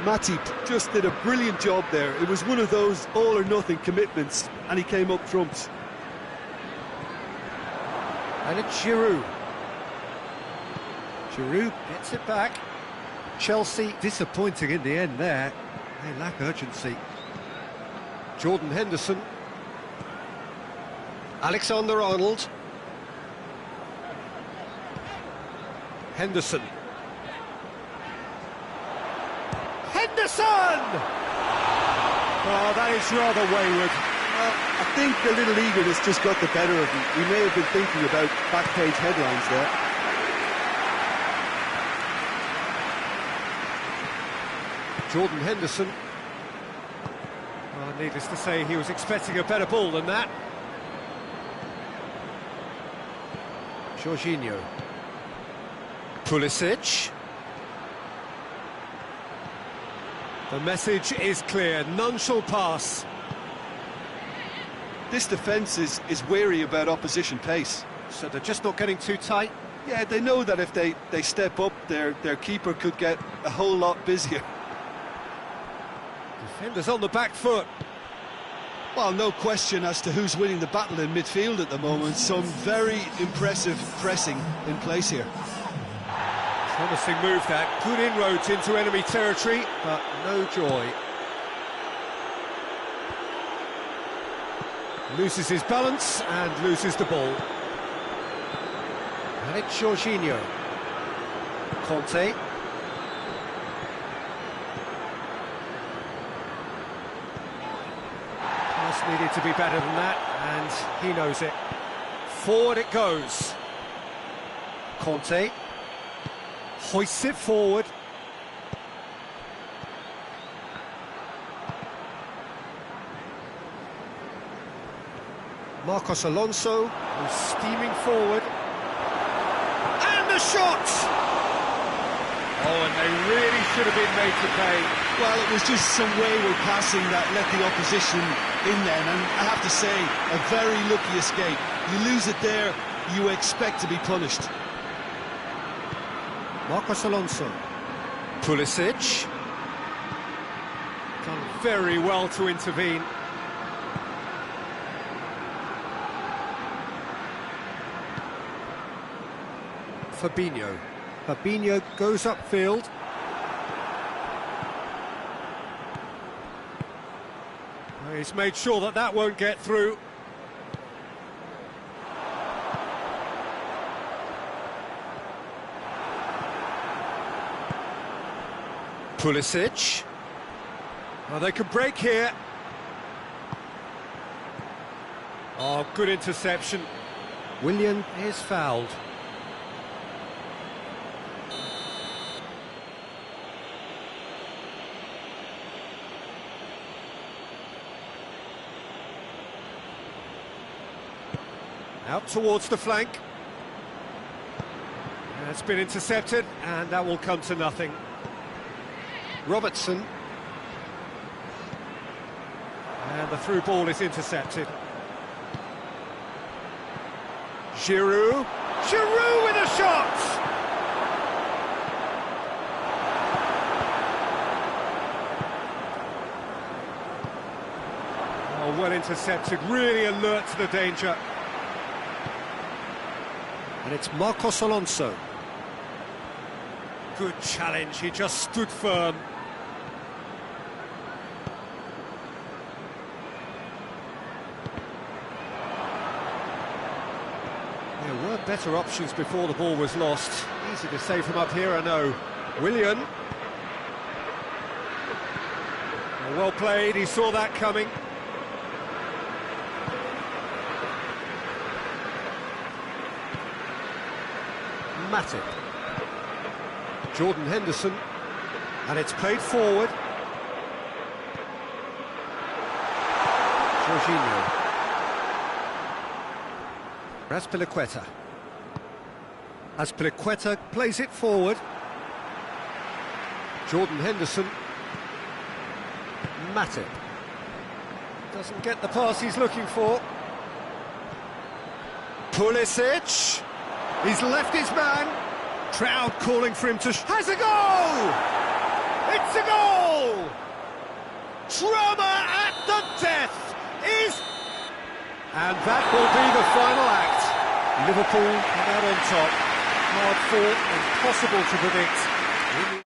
[SPEAKER 3] Matip just did a brilliant job there. It was one of those all-or-nothing commitments, and he came up trumps.
[SPEAKER 1] And it's Giroud. Giroud gets it back. Chelsea disappointing in the end there. They lack urgency. Jordan Henderson. Alexander-Arnold. Henderson. Henderson! Oh, that is rather wayward.
[SPEAKER 3] Well, I think a little eagerness just got the better of him. He may have been thinking about back-page headlines there.
[SPEAKER 1] Jordan Henderson. Well, needless to say, he was expecting a better ball than that. Jorginho. Pulisic. The message is clear, none shall pass.
[SPEAKER 3] This defence is wary about opposition pace.
[SPEAKER 1] So they're just not getting too tight?
[SPEAKER 3] Yeah, they know that if they step up, their keeper could get a whole lot busier.
[SPEAKER 1] Defenders on the back foot.
[SPEAKER 3] Well, no question as to who's winning the battle in midfield at the moment. Some very impressive pressing in place here.
[SPEAKER 1] Promising move that. Good inroads into enemy territory, but no joy. Loses his balance and loses the ball. And it's Jorginho. Conte. Pass needed to be better than that, and he knows it. Forward it goes. Conte. Hoists it forward. Marcos Alonso, who's steaming forward. And the shot! Oh, and they really should have been made to pay.
[SPEAKER 3] Well, it was just some wayward passing that let the opposition in then, and I have to say, a very lucky escape. You lose it there, you expect to be punished.
[SPEAKER 1] Marcos Alonso. Pulisic. Done very well to intervene. Fabinho. Fabinho goes upfield. He's made sure that that won't get through. Pulisic. Oh, they could break here. Oh, good interception. Willian is fouled. Out towards the flank. It's been intercepted, and that will come to nothing. Robertson. And the through ball is intercepted. Giroud. Giroud with a shot! Oh, well intercepted, really alert to the danger. And And it's Marcos Alonso. Good challenge, he just stood firm. There were better options before the ball was lost. Easy to say from up here, I know. Willian. Well played, he saw that coming. Matip. Jordan Henderson. And it's played forward. Jorginho. Azpilicueta. Azpilicueta plays it forward. Jordan Henderson. Matip. Doesn't get the pass he's looking for. Pulisic. He's left his man. Crowd calling for him to... Has a goal! It's a goal! Drama at the death is... And that will be the final act. Liverpool come out on top. Hard fought, impossible to predict.